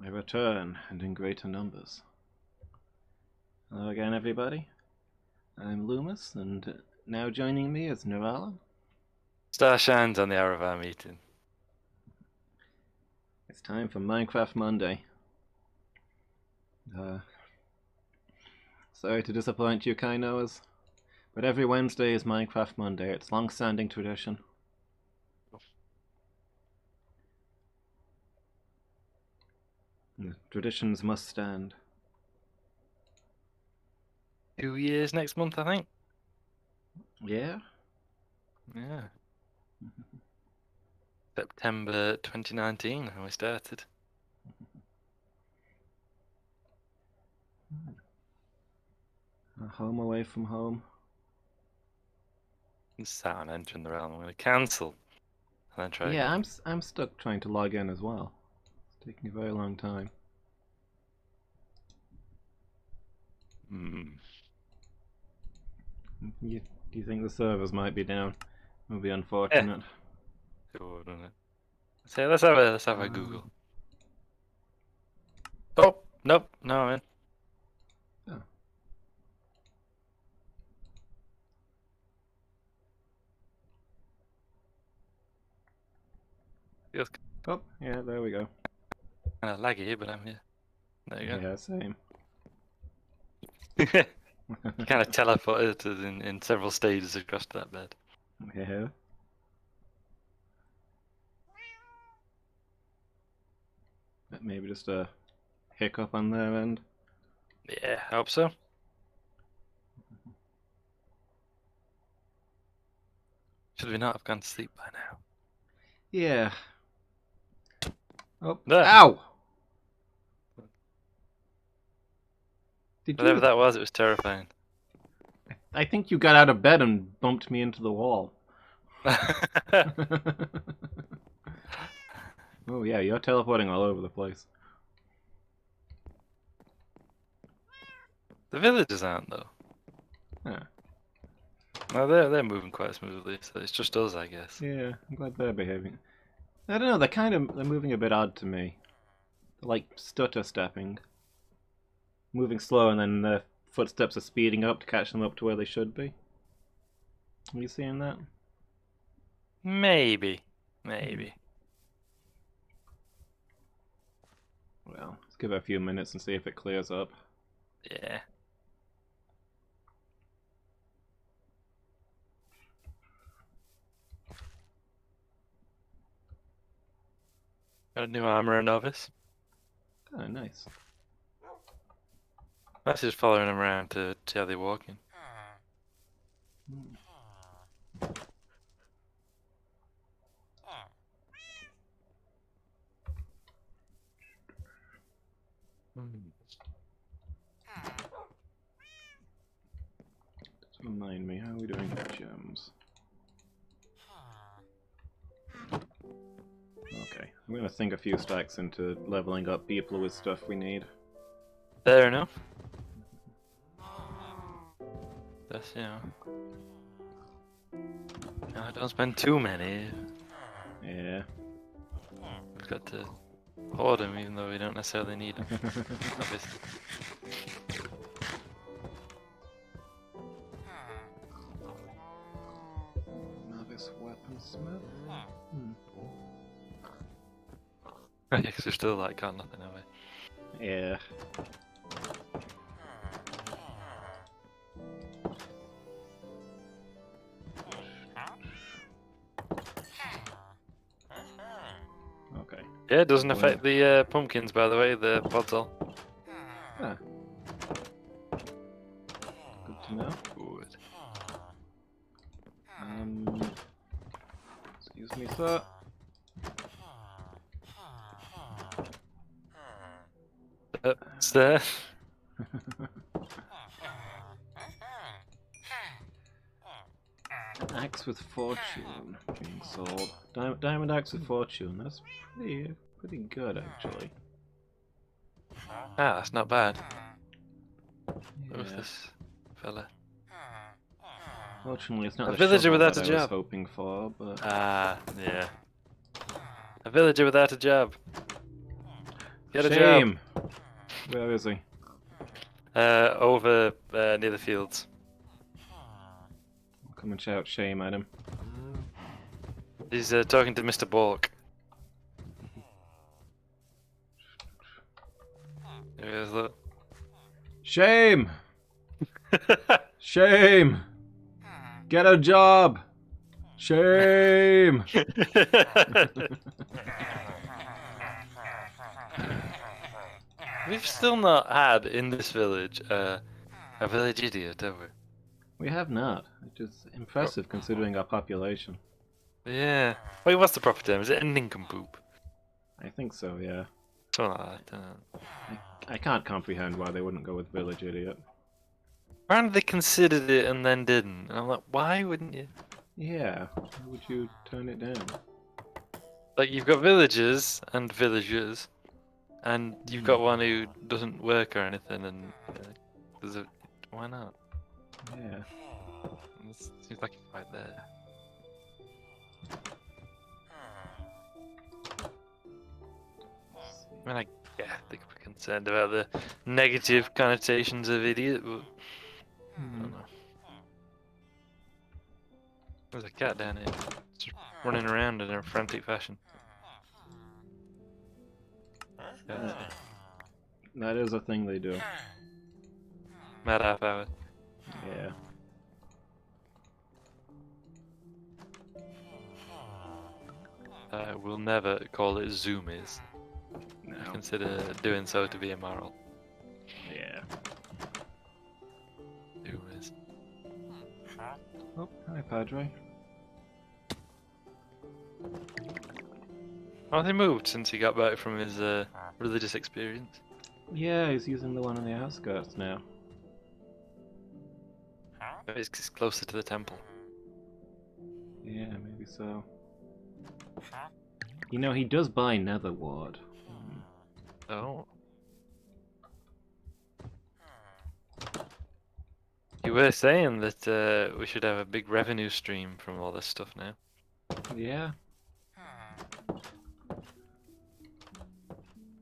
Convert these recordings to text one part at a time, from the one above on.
I return, and in greater numbers. Hello again, everybody. I'm Loomis, and now joining me is Nirala. Star shines on the hour of our meeting. It's time for Minecraft Monday. Sorry to disappoint you, Kainoas, but every Wednesday is Minecraft Monday. It's long-standing tradition. The traditions must stand. 2 years next month, I think. Yeah? Yeah. September 2019 when we started. A home away from home. Sat on entering the realm. I'm going to cancel and then try Yeah, again. I'm stuck trying to log in as well. It's taking a very long time. Do you think the servers might be down? It would be unfortunate. Sure, doesn't it? So let's have a Google. Oh, nope, no, I'm in. Oh. Feels Oh, yeah, there we go. kind of laggy, but I'm here. There you go. Yeah, same. You kind of teleported us in several stages across that bed. Yeah. Maybe just a hiccup on their end. Yeah, I hope so. Should we not have gone to sleep by now? Yeah. Oh, There. ow! Did Whatever you? that was, it was terrifying. I think you got out of bed and bumped me into the wall. Oh yeah, you're teleporting all over the place. The villagers aren't though. Huh. No, they're moving quite smoothly, so it's just us, I guess. Yeah, I'm glad they're behaving. I don't know, they're moving a bit odd to me. They're like stutter stepping. Moving slow and then their footsteps are speeding up to catch them up to where they should be. Are you seeing that? Maybe. Well, let's give it a few minutes and see if it clears up. Yeah. Got a new armor, novice. Oh, nice. That's just following them around to see how they're walking. Just remind me, how are we doing with gems? Okay, I'm gonna sink a few stacks into leveling up people with stuff we need. Fair enough. That's, you know. No, don't spend too many. Yeah. We've got to hoard them even though we don't necessarily need them. Obviously. Novice weaponsmith? Yeah, because we've still like got nothing, have we? Yeah. Okay. Yeah, it doesn't affect the pumpkins, by the way, the pods all. Ah. Good to know. Good. Excuse me, sir. It's there. Axe with fortune being sold. Diamond axe with fortune. That's pretty good, actually. Ah, that's not bad. Who's Yeah. this fella? Fortunately, it's not A the villager shovel without that a I was job. hoping for, but... Ah, yeah. A villager without a job. Get a job. Shame! Where is he? Over near the fields. I'll come and shout shame at him. He's talking to Mr. Bork. There he is, look. Shame! Shame! Get a job! Shame! We've still not had in this village a village idiot, have we? We have not, which is impressive considering our population. Yeah. Wait, what's the proper term? Is it a nincompoop? I think so, yeah. Something like that. I can't comprehend why they wouldn't go with village idiot. Apparently they considered it and then didn't. And I'm like, why wouldn't you? Yeah, why would you turn it down? Like, you've got villagers and villagers, and you've got one who doesn't work or anything, and why not? Yeah. It seems like it's right there. I mean, I think we're concerned about the negative connotations of idiot, but I don't know. There's a cat down here, just running around in a frantic fashion. That is a thing they do. Mad half hour. Yeah. We'll never call it zoomies. No. I consider doing so to be immoral. Yeah. Zoomies. Oh, hi, Padre. Oh, they moved since he got back from his religious experience. Yeah, he's using the one on the outskirts now. Maybe it's closer to the temple. Yeah, maybe so. You know, he does buy Nether Ward. Oh. You were saying that we should have a big revenue stream from all this stuff now. Yeah.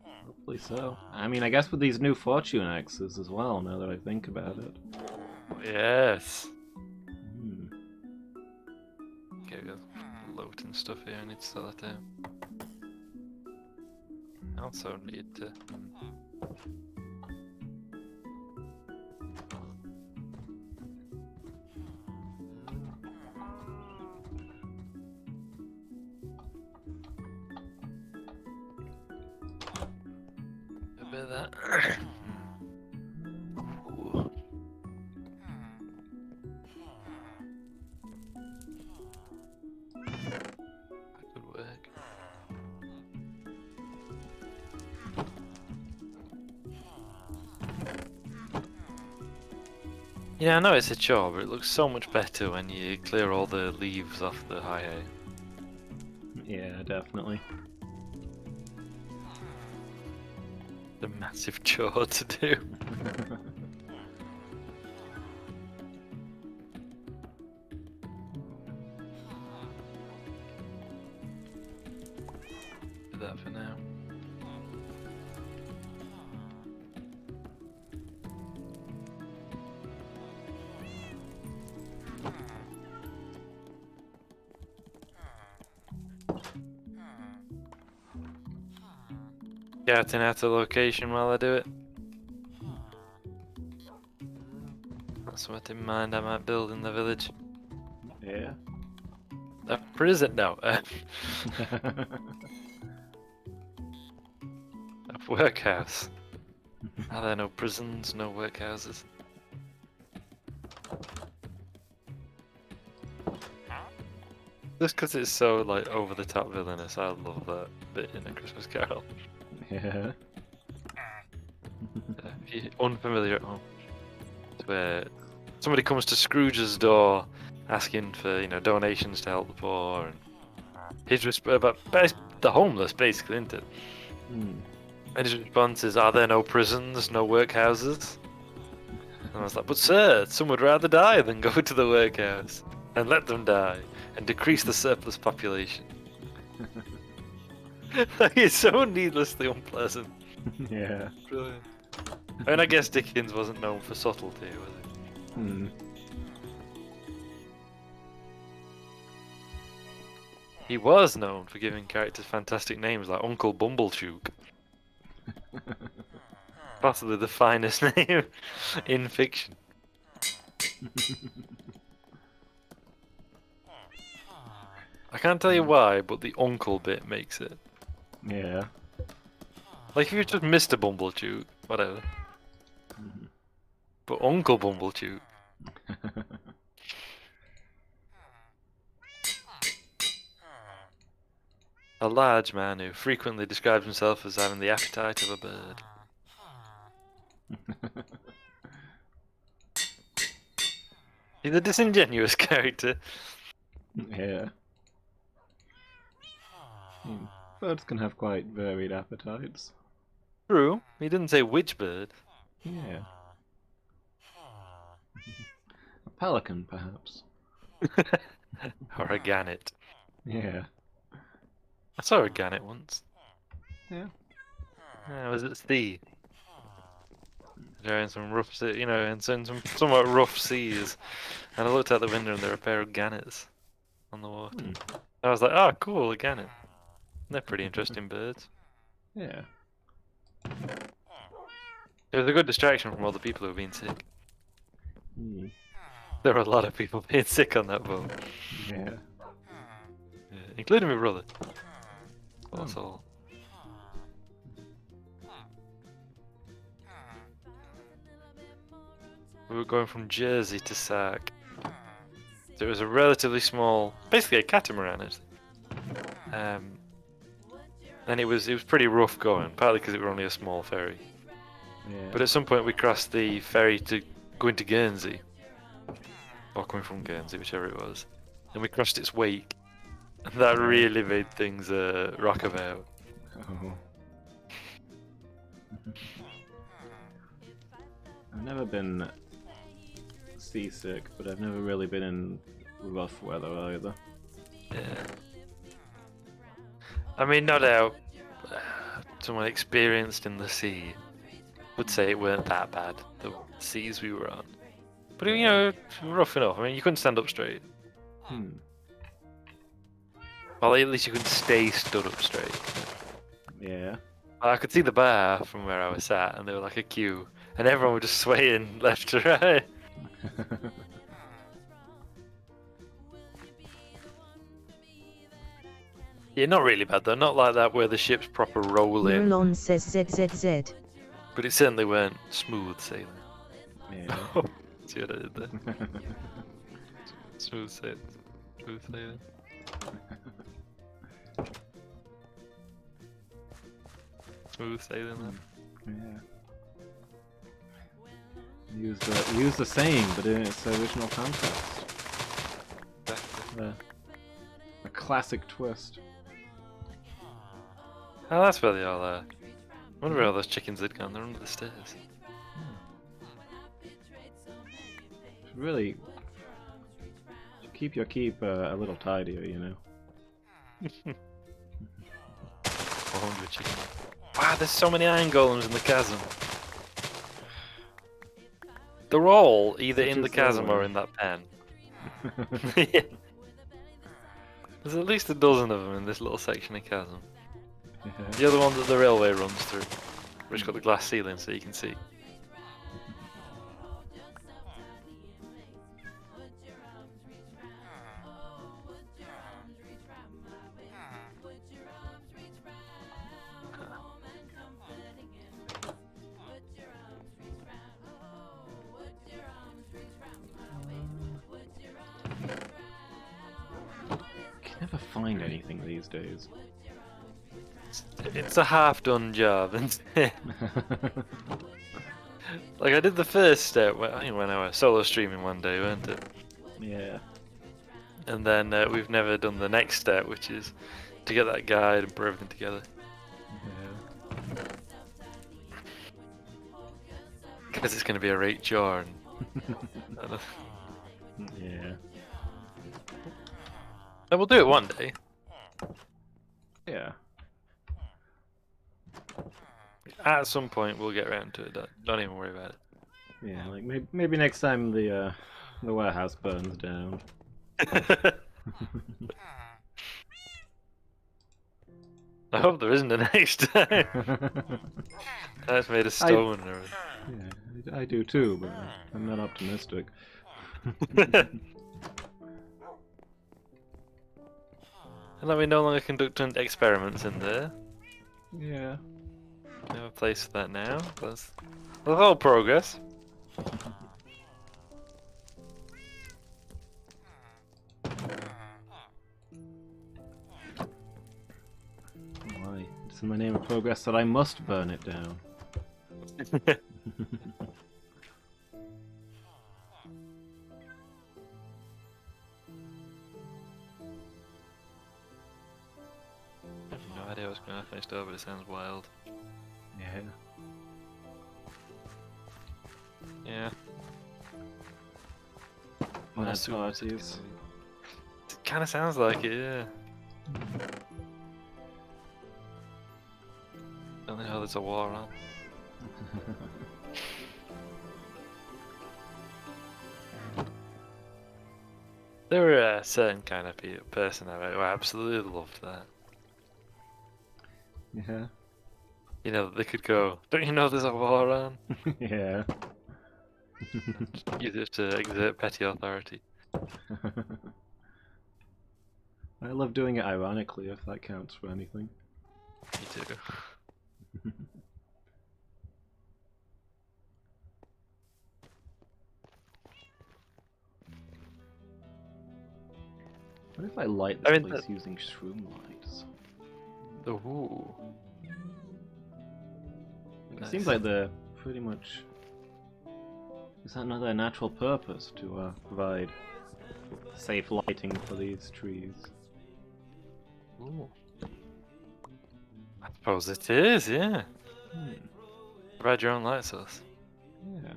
Hopefully so. I mean, I guess with these new fortune axes as well, now that I think about it. Yes. Hmm. Okay, we got loot and stuff here. I need to sell it out. I also need to. A bit of that. Ooh. That could work. Yeah, I know it's a chore, but it looks so much better when you clear all the leaves off the high hay. Yeah, definitely. The massive chore to do. Do that for now. Scouting out a location while I do it. That's what in mind I might build in the village. Yeah. A prison? No. A workhouse. Are there no prisons, no workhouses? Just because it's so like over the top villainous, I love that bit in A Christmas Carol. Yeah. If you're unfamiliar at home, it's where somebody comes to Scrooge's door asking for, you know, donations to help the poor, and his response about the homeless, basically, isn't it? Hmm. And his response is, "Are there no prisons, no workhouses?" And I was like, "But sir, some would rather die than go to the workhouse, and let them die, and decrease the surplus population." Like, it's so needlessly unpleasant. Yeah. Brilliant. I mean, I guess Dickens wasn't known for subtlety, was he? Hmm. He was known for giving characters fantastic names like Uncle Bumblechook. Possibly the finest name in fiction. I can't tell you why, but the uncle bit makes it. Yeah. Like if you're just Mr. Bumblechook, whatever. Mhm. But Uncle Bumblechook. A large man who frequently describes himself as having the appetite of a bird. He's a disingenuous character. Yeah. Birds can have quite varied appetites. True, he didn't say which bird. Yeah. A pelican, perhaps. Or a gannet. Yeah. I saw a gannet once. Yeah. I was at sea. They're in some rough, in some somewhat rough seas. And I looked out the window and there were a pair of gannets on the water. Hmm. I was like, oh, cool, a gannet. They're pretty interesting birds. Yeah. It was a good distraction from all the people who were being sick. Hmm. There were a lot of people being sick on that boat. Yeah. Yeah, including my brother. Well, that's Oh. all. We were going from Jersey to Sark. So it was a relatively small, basically a catamaran, actually. And it was pretty rough going, partly because it was only a small ferry. Yeah. But at some point we crossed the ferry to go into Guernsey, or coming from Guernsey, whichever it was, and we crossed its wake, and that really made things rock about. Oh. I've never been seasick, but I've never really been in rough weather either. Yeah. I mean, no doubt, someone experienced in the sea would say it weren't that bad, the seas we were on. But, rough enough. I mean, you couldn't stand up straight. Hmm. Well, at least you couldn't stay stood up straight. Yeah. I could see the bar from where I was sat, and they were like a queue, and everyone was just swaying left to right. Yeah, not really bad though. Not like that where the ship's proper rolling. Merlon says ZZZ. But it certainly weren't smooth sailing. Yeah. See what I did there? Smooth sailing. Smooth sailing. Smooth sailing then. Yeah. Use the saying, but in its original context. A classic twist. Oh, that's where they all are. I wonder where all those chickens had gone. They're under the stairs. Really keep your keep a little tidier, you know. 400 chickens. Wow, there's so many iron golems in the chasm. They're all either Such in the is the chasm or way. in that pen. Yeah. There's at least a dozen of them in this little section of chasm. Yeah. The other one that the railway runs through, which got the glass ceiling so you can see. Can never find anything these days. It's a half-done job, and like I did the first step when I was solo streaming one day, weren't it? Yeah. And then we've never done the next step, which is to get that guide and put everything together. Yeah. Because it's going to be a rate jar. Yeah. And we'll do it one day. Yeah. At some point, we'll get around to it. Don't even worry about Yeah, like maybe next time the warehouse burns down. it. I hope there isn't a next time. That's made of stone and everything. Yeah, I do too, but I'm not optimistic. And let me no longer conduct experiments in there. Yeah. We have a place for that now. That's all progress. Why? It's in the name of progress that I must burn it down. I have no idea what's going on next door, but it sounds wild. Yeah. Yeah. Mad parties. It kind of sounds like it, yeah. Don't know there's a war on. There were a certain kind of person who absolutely loved that. Yeah. You know, they could go, don't you know there's a war on? Yeah. Use it to exert petty authority. I love doing it ironically, if that counts for anything. Me too. What if I light this place using shroom lights? Ooh. It Nice. seems like they're pretty much... Is that not their natural purpose, to provide safe lighting for these trees? Ooh. I suppose it is, yeah. Provide your own light source. Yeah.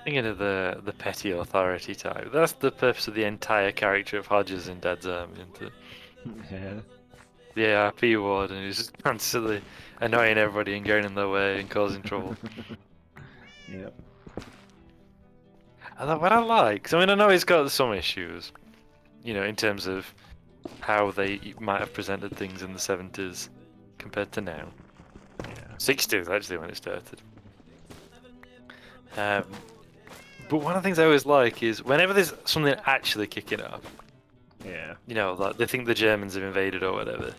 Thinking of the petty authority type, that's the purpose of the entire character of Hodges in Dead's Army, isn't it? Yeah. The ARP warden who's just constantly annoying everybody and getting in their way and causing trouble. Yep. What I like, 'cause I mean, I know he's got some issues, you know, in terms of how they might have presented things in the 70s compared to now. Yeah. 60s, actually, when it started. But one of the things I always like is whenever there's something actually kicking off, Yeah. you know, like they think the Germans have invaded or whatever,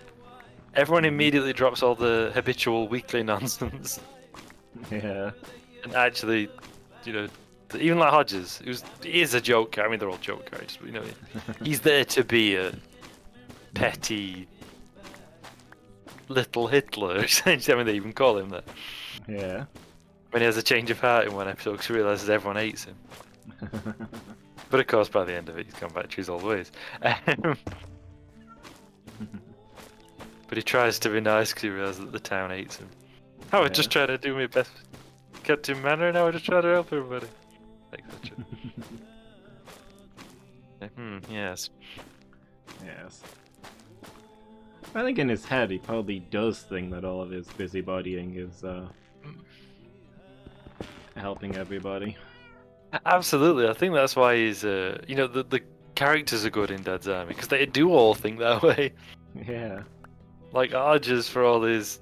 everyone immediately drops all the habitual weekly nonsense Yeah. and actually, you know, even like Hodges, he is a joke character. I mean, they're all joke characters, but you know, he's there to be a petty little Hitler, essentially. I mean, they even call him that. Yeah. When he has a change of heart in one episode because he realises everyone hates him. But of course, by the end of it, he's gone back to his old ways. But he tries to be nice because he realises that the town hates him. I was just trying to do my best, Captain Manor, and I was just trying to help everybody. Etc. Yes. Yes. I think in his head he probably does think that all of his busybodying is helping everybody. Absolutely, I think that's why he's, you know, the characters are good in Dead's Army because they do all think that way. Yeah. Like Arges, for all his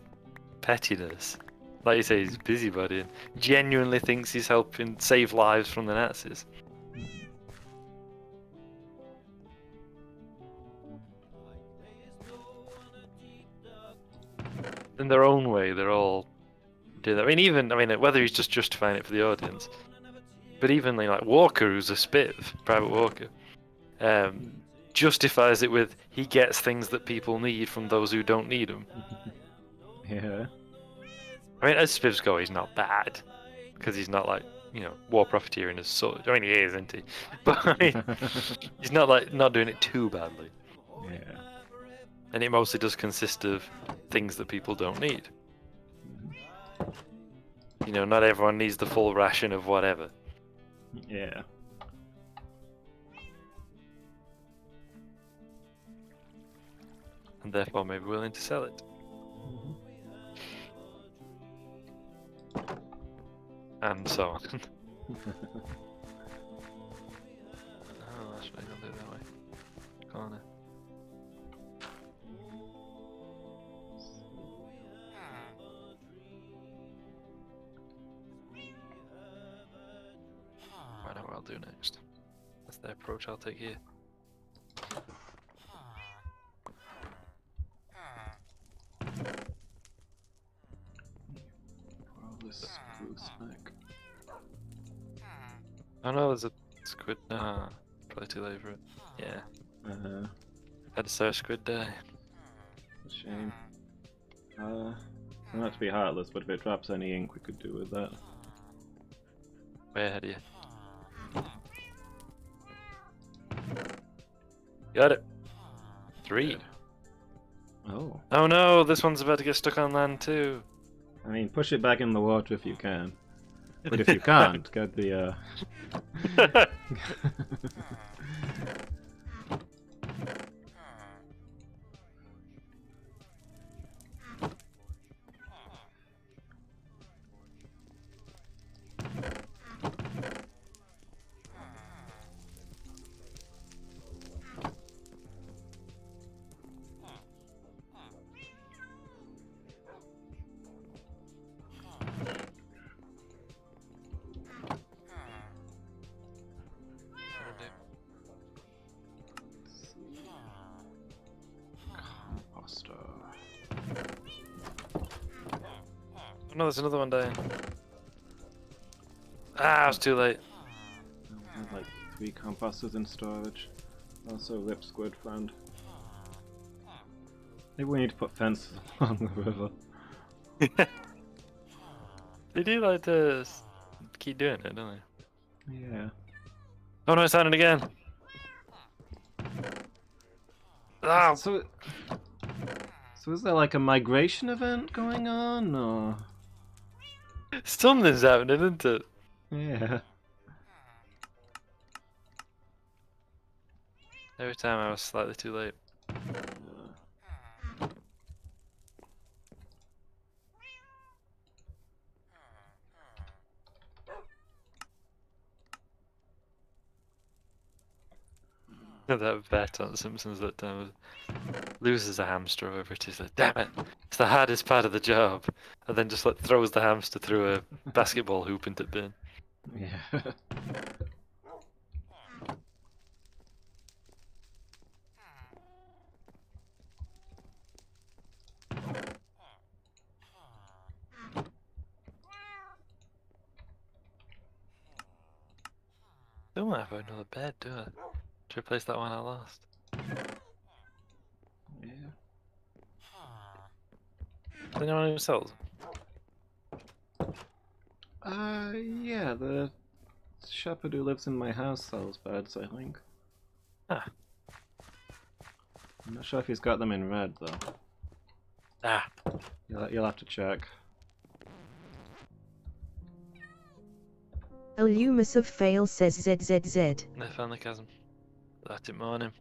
pettiness, like you say, he's busybody and genuinely thinks he's helping save lives from the Nazis. In their own way, they're all do that. I mean, whether he's just justifying it for the audience, but even like Walker, who's a spiv, Private Walker, justifies it with he gets things that people need from those who don't need them. Yeah. I mean, as spivs go, he's not bad because he's not like, you know, war profiteering as such. I mean, he is, isn't he? But I mean, he's not like not doing it too badly. Yeah. And it mostly does consist of things that people don't need. You know, not everyone needs the full ration of whatever. Yeah. And therefore may be willing to sell it. And so on. Oh, that's maybe I'll do it that way. Corner. I know what I'll do next. That's the approach I'll take here. This spruce back. Oh no, there's a squid. Nah, probably too late for it. Yeah. Had to say squid die. A shame. Not to be heartless, but if it drops any ink, we could do with that. Way ahead of you. Got it. 3. Good. Oh. Oh no, this one's about to get stuck on land too. I mean, push it back in the water if you can. But if you can't, get the, composter. Oh no, there's another one dying. Ah, I was too late. I have like 3 composters in storage. Also, rip squid friend. Maybe we need to put fences along the river. They do like to keep doing it, don't they? Yeah. Oh no, it's happening again. Ah, So is there like a migration event going on, or? something's happening, isn't it? Yeah. Every time I was slightly too late. That bet on Simpsons that time loses a hamster over it. He's like, damn it, it's the hardest part of the job. And then just like throws the hamster through a basketball hoop into the bin. Yeah. Don't want to have another bed, do I? To replace that one I lost. Yeah. Is anyone who sells? Yeah, the shepherd who lives in my house sells beds, I think. Ah. I'm not sure if he's got them in red, though. Ah. You'll have to check. Illumus of Fail says ZZZ. I found the chasm. Let it mourn him.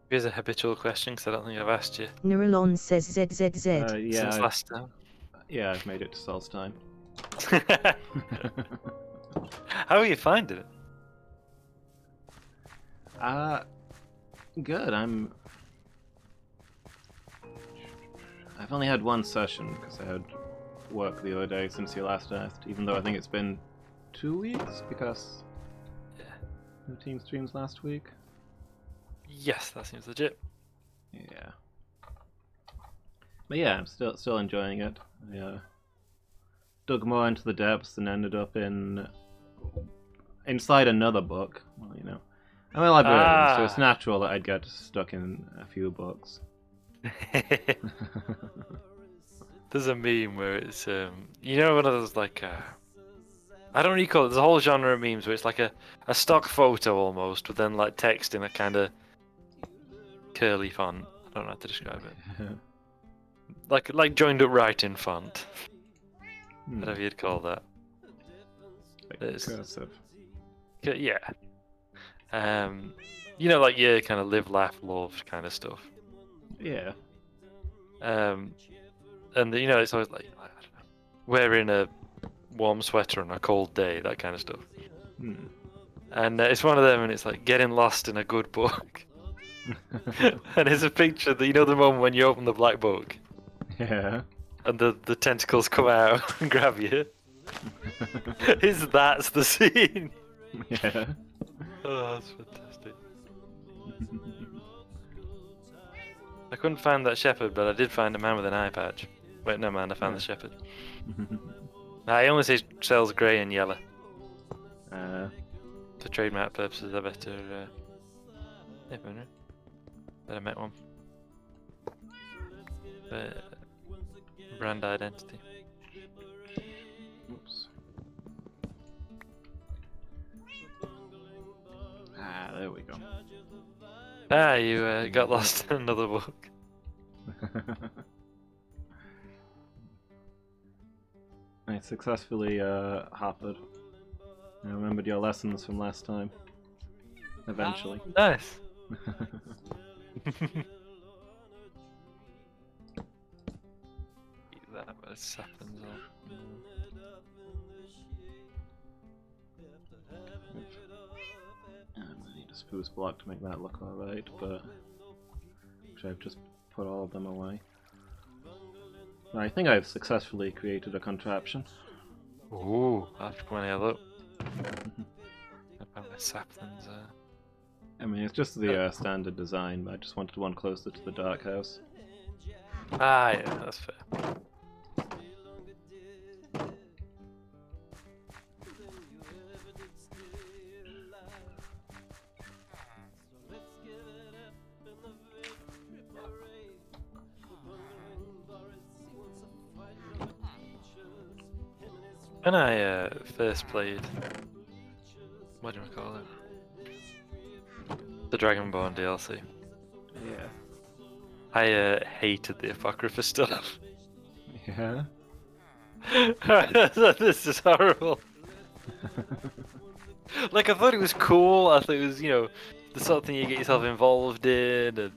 Here's a habitual question because I don't think I've asked you Neuralon says ZZZ. Yeah, since last time. yeah, I've made it to Sol's time. How are you finding it? Good. I've only had one session because I had work the other day since you last asked. Even though I think it's been 2 weeks because no team streams last week. Yes, that seems legit. Yeah. But yeah, I'm still enjoying it. I dug more into the depths and ended up inside another book. Well, you know, I'm a librarian, so it's natural that I'd get stuck in a few books. There's a meme where it's you know, one of those like I don't really call it. There's a whole genre of memes where it's like a stock photo almost, but then like text in a kind of curly font. I don't know how to describe it. Like joined up writing font. Whatever you'd call that. It's, Cursive. yeah. You know, like your kind of live, laugh, love kind of stuff. Yeah. And you know, it's always like I don't know, wearing a warm sweater on a cold day, that kind of stuff. And it's one of them, and it's like getting lost in a good book. And it's a picture that, you know, the moment when you open the black book. Yeah. And the tentacles come out and grab you. That's the scene. Yeah. Oh, that's fantastic. I couldn't find that shepherd, but I did find a man with an eye patch. Wait, no man, I found the shepherd. He only sells grey and yellow. For trademark purposes, I better met one. Brand identity. Oops. There we go. You got lost in another book. I successfully hoppered. I remembered your lessons from last time. Eventually. Nice. That was happens. I need a spruce block to make that look alright, but I've just put all of them away. I think I've successfully created a contraption. Ooh, I have to come and have a look. I found my saplings. I mean, it's just the standard design, but I just wanted one closer to the dark house. Ah, yeah, that's fair. When I first played, what do you call it? The Dragonborn DLC. Yeah. I hated the Apocrypha stuff. Yeah? This is horrible. Like, I thought it was cool. I thought it was, you know, the sort of thing you get yourself involved in and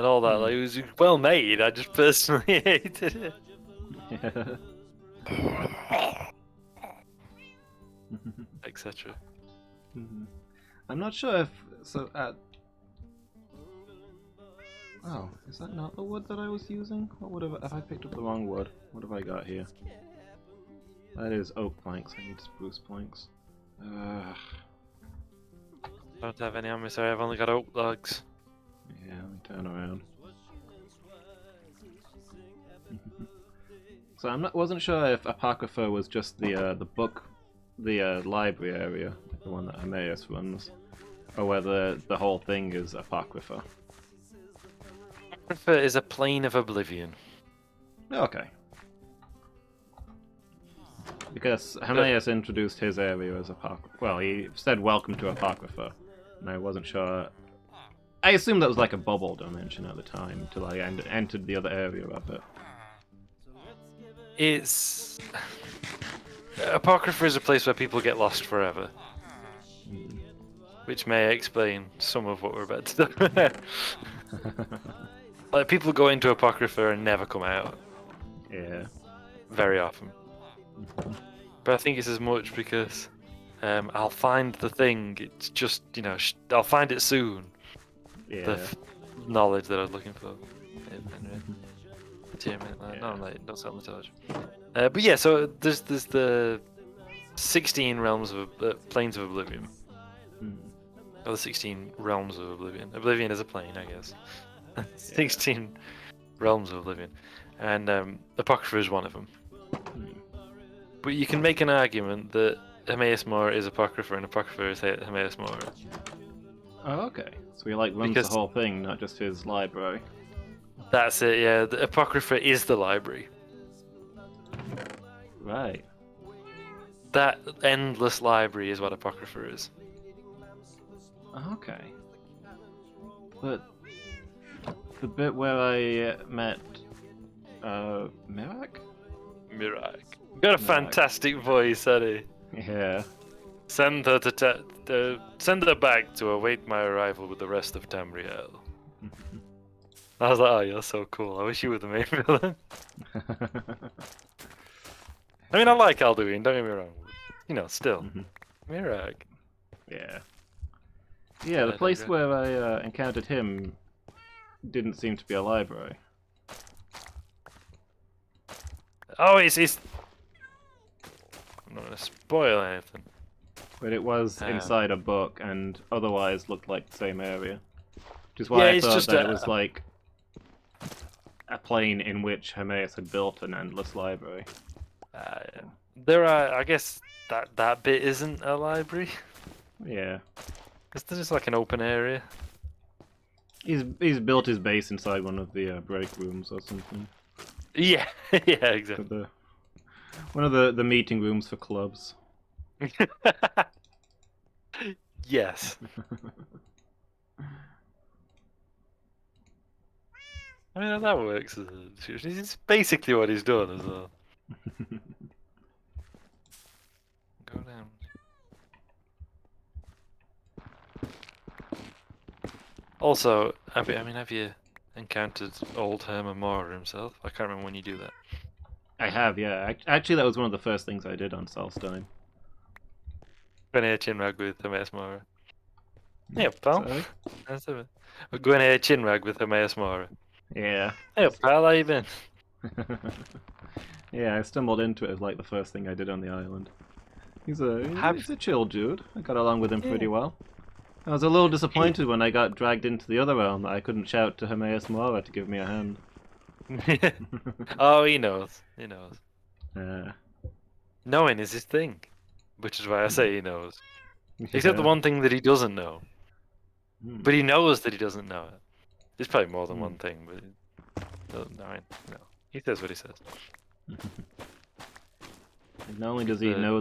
all that. Like, it was well made. I just personally hated it. Yeah. Etc. I'm not sure if so. Oh, is that not the wood that I was using? What would have I picked up the wrong wood? What have I got here? That is oak planks. I need spruce planks. I don't have any on me. Sorry, I've only got oak logs. Yeah, let me turn around. So wasn't sure if Apocrypha was just the book, the library area, the one that Emmaus runs, or whether the whole thing is Apocrypha. Apocrypha is a plane of oblivion. Okay. Because Emmaus introduced his area as Apocrypha. Well, he said welcome to Apocrypha, and I wasn't sure. I assumed that was like a bubble dimension at the time until I entered the other area of it. It's Apocrypha is a place where people get lost forever, which may explain some of what we're about to do. Like, people go into Apocrypha and never come out. Yeah. Very often. But I think it's as much because I'll find the thing. It's just, you know, I'll find it soon. Yeah. The knowledge that I was looking for. No, mate, don't sell the torch. But yeah, so there's the 16 realms of planes of oblivion. Or the 16 realms of oblivion. Oblivion is a plane, I guess. 16 realms of oblivion, and Apocrypha is one of them. But you can make an argument that Emmaus Mora is Apocrypha and Apocrypha is Emmaus Mora. Oh, okay. So he like runs Because the whole thing, not just his library. That's it, yeah. The Apocrypha is the library. Right. That endless library is what Apocrypha is. Okay. But the bit where I met Mirak? Mirak. Got a Mirak. fantastic voice, Eddie. Yeah. Send her send her back to await my arrival with the rest of Tamriel. I was like, oh, you're so cool. I wish you were the main villain. I mean, I like Alduin, don't get me wrong. You know, still. Mirak. Yeah. Yeah, the place where I encountered him didn't seem to be a library. Oh, it's... I'm not going to spoil anything. But it was Um, inside a book and otherwise looked like the same area. Which is why I it's thought just that it was like a plane in which Hermaeus had built an endless library. There are, I guess, that bit isn't a library. Yeah. It's just like an open area. He's built his base inside one of the break rooms or something. Yeah, yeah, exactly. One of the meeting rooms for clubs. Yes. I mean, that works. It's basically what he's done as well. Go down. Also, have you encountered old Herman Mora himself? I can't remember when you do that. I have, yeah. Actually, that was one of the first things I did on Solstein. Going here chinrag with Hermaeus Mora. Yeah, pal. Sorry? That's it. We're going here chinrag with Hermaeus Mora. Yeah. Hey, pal, how you been? Yeah, I stumbled into it as like the first thing I did on the island. He's a chill dude. I got along with him pretty well. I was a little disappointed when I got dragged into the other realm that I couldn't shout to Hermaeus Mora to give me a hand. Oh, he knows. He knows. Yeah. Knowing is his thing, which is why I say he knows. Except the Yeah. one thing that he doesn't know. Hmm. But he knows that he doesn't know it. There's probably more than one thing, but no. He says what he says. Not only does he know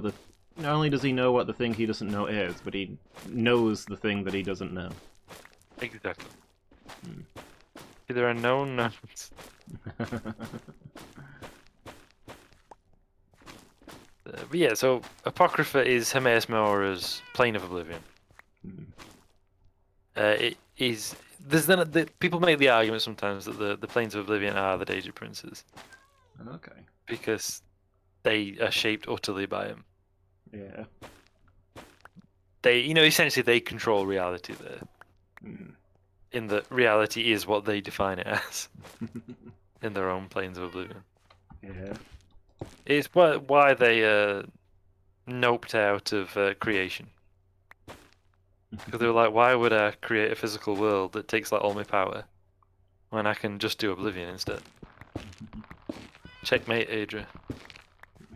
not only does he know what the thing he doesn't know is, but he knows the thing that he doesn't know. Exactly. There are no knowns. But yeah, so Apocrypha is Hermaeus Mora's Plane of Oblivion. It is. People make the argument sometimes that the Planes of Oblivion are the Daedric Princes Okay. because they are shaped utterly by him. Yeah. They, essentially they control reality there. In that reality is what they define it as in their own Planes of Oblivion. Yeah. It's why they noped out of creation. Because they were like, why would I create a physical world that takes like all my power when I can just do Oblivion instead? Checkmate, Adria.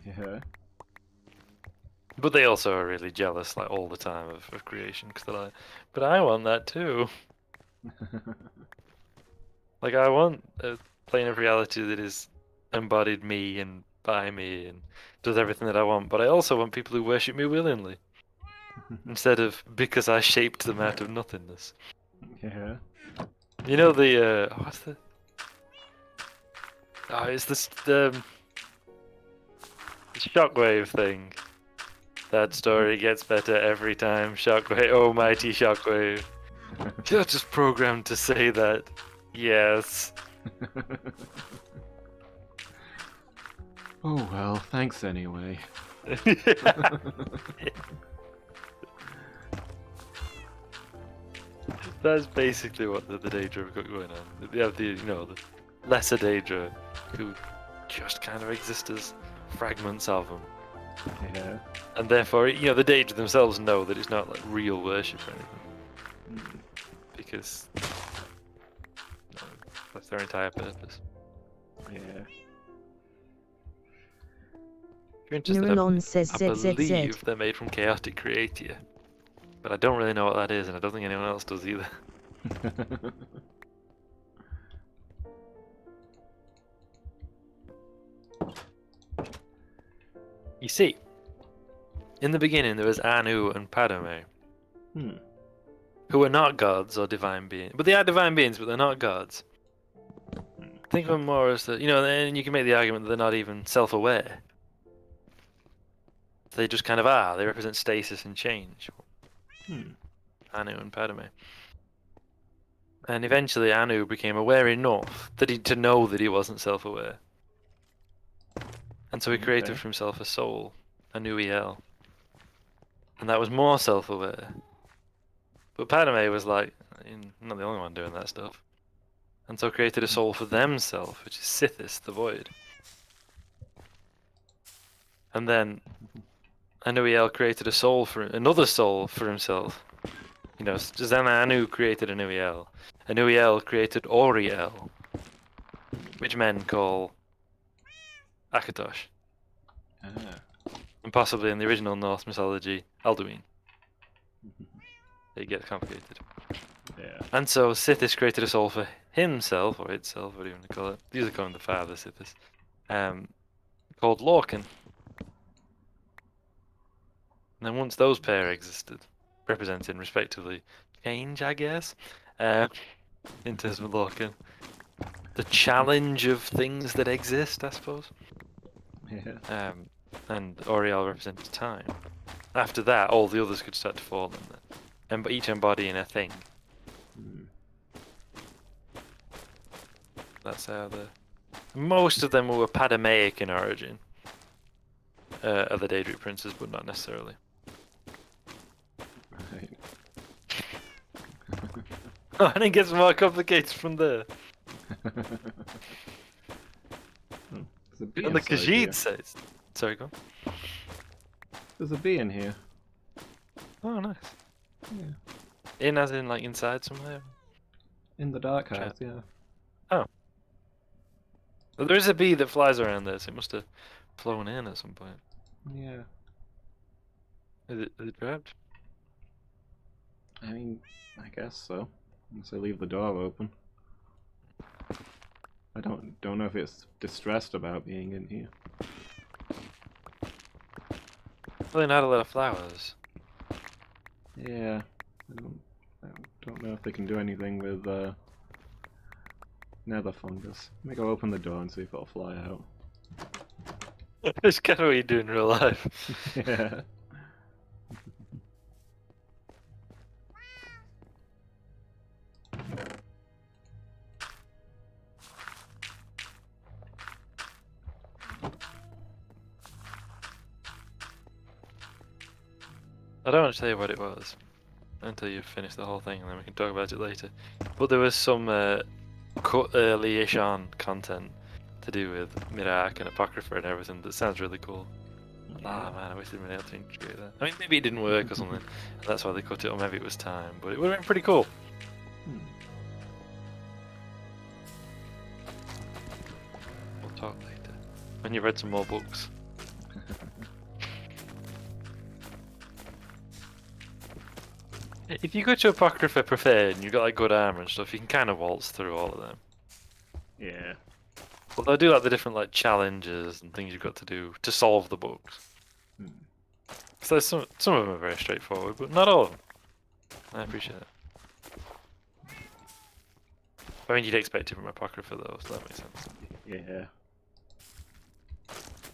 Yeah. But they also are really jealous like all the time of creation because they're like, but I want that too. Like I want a plane of reality that is embodied me and by me and does everything that I want, but I also want people who worship me willingly. Instead of because I shaped them out of nothingness. Yeah. You know the what's the? Oh, it's the Shockwave thing. That story gets better every time. Shockwave, oh mighty Shockwave. You're just programmed to say that. Yes. Oh well, thanks anyway. That's basically what the Daedra have got going on. They have the the lesser Daedra who just kind of exist as fragments of them. Yeah. And therefore, the Daedra themselves know that it's not like real worship or anything. Because that's their entire purpose. Yeah. If you're interested, Neuralon says I ZZZ. believe they're made from chaotic creatia. But I don't really know what that is, and I don't think anyone else does either. You see, in the beginning there was Anu and Padme, Hmm. who are not gods or divine beings, but they are divine beings, but they're not gods. Think of them more as the, and you can make the argument that they're not even self-aware. They just kind of are. They represent stasis and change. Hmm. Anu and Padme. And eventually Anu became aware enough to know that he wasn't self-aware. And so he created Okay. for himself a soul, Anuiel. And that was more self-aware. But Padme was like, I'm not the only one doing that stuff. And so created a soul for themselves, which is Sithis, the Void. And then Anuiel created another soul for himself. Just then Anu created Anuiel. Anuiel created Auriel, which men call Akatosh. Ah. And possibly in the original Norse mythology, Alduin. It gets complicated. Yeah. And so Sithis created a soul for himself, or itself, whatever you want to call it. Usually call him the father, Sithis. Called Lorcan. And then once those pair existed, representing respectively change, I guess, in terms of Lorcan, the challenge of things that exist, I suppose. Yeah. And Auriel represents time. After that, all the others could start to fall in there, and each embodying a thing. Hmm. That's how most of them were Padmaic in origin. Are the Daedric princes, but not necessarily. Right. And it gets more complicated from there. Hmm. There's a bee And the inside here. Khajiit says, sorry, go on. There's a bee in here. Oh, nice. Yeah. In as in like inside somewhere. In the dark Chat. house, yeah. Well, there is a bee that flies around there, so it must have flown in at some point. Yeah. Is it trapped? I mean, I guess so. Unless I leave the door open. I don't know if it's distressed about being in here. Well, they not a lot of flowers. Yeah. I don't know if they can do anything with nether fungus. Let me go open the door and see if it'll fly out. It's kind of what you do in real life. Yeah. I don't want to tell you what it was until you've finished the whole thing, and then we can talk about it later. But there was some early-ish on content to do with Mirak and Apocrypha and everything that sounds really cool. Ah man, I wish they'd been able to integrate that. I mean, maybe it didn't work or something, and that's why they cut it, or maybe it was time, but it would have been pretty cool. Hmm. We'll talk later. When you've read some more books. If you go to Apocrypha Preferred and you've got like good armor and stuff, you can kind of waltz through all of them. Yeah. Well, they do like the different like challenges and things you've got to do to solve the books. Hmm. So some of them are very straightforward, but not all of them. I appreciate it. I mean, you'd expect it from Apocrypha though, so that makes sense. Yeah.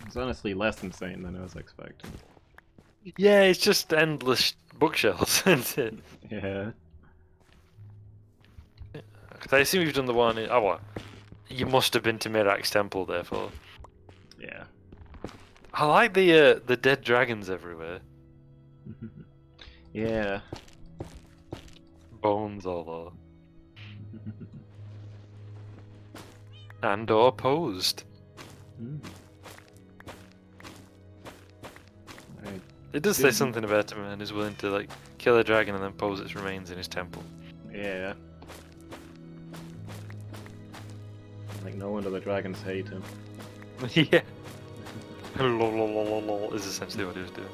It's honestly less insane than I was expecting. Yeah, it's just endless bookshelves, isn't it? Yeah. Because I assume you've done the one in... Oh, what? You must have been to Mirak's temple, therefore. Yeah. I like the dead dragons everywhere. Yeah. Bones all over. And or posed. Hmm. It does say something about a man who's willing to like kill a dragon and then pose its remains in his temple. Yeah. Like, no wonder the dragons hate him. Yeah. Lol is essentially what he was doing.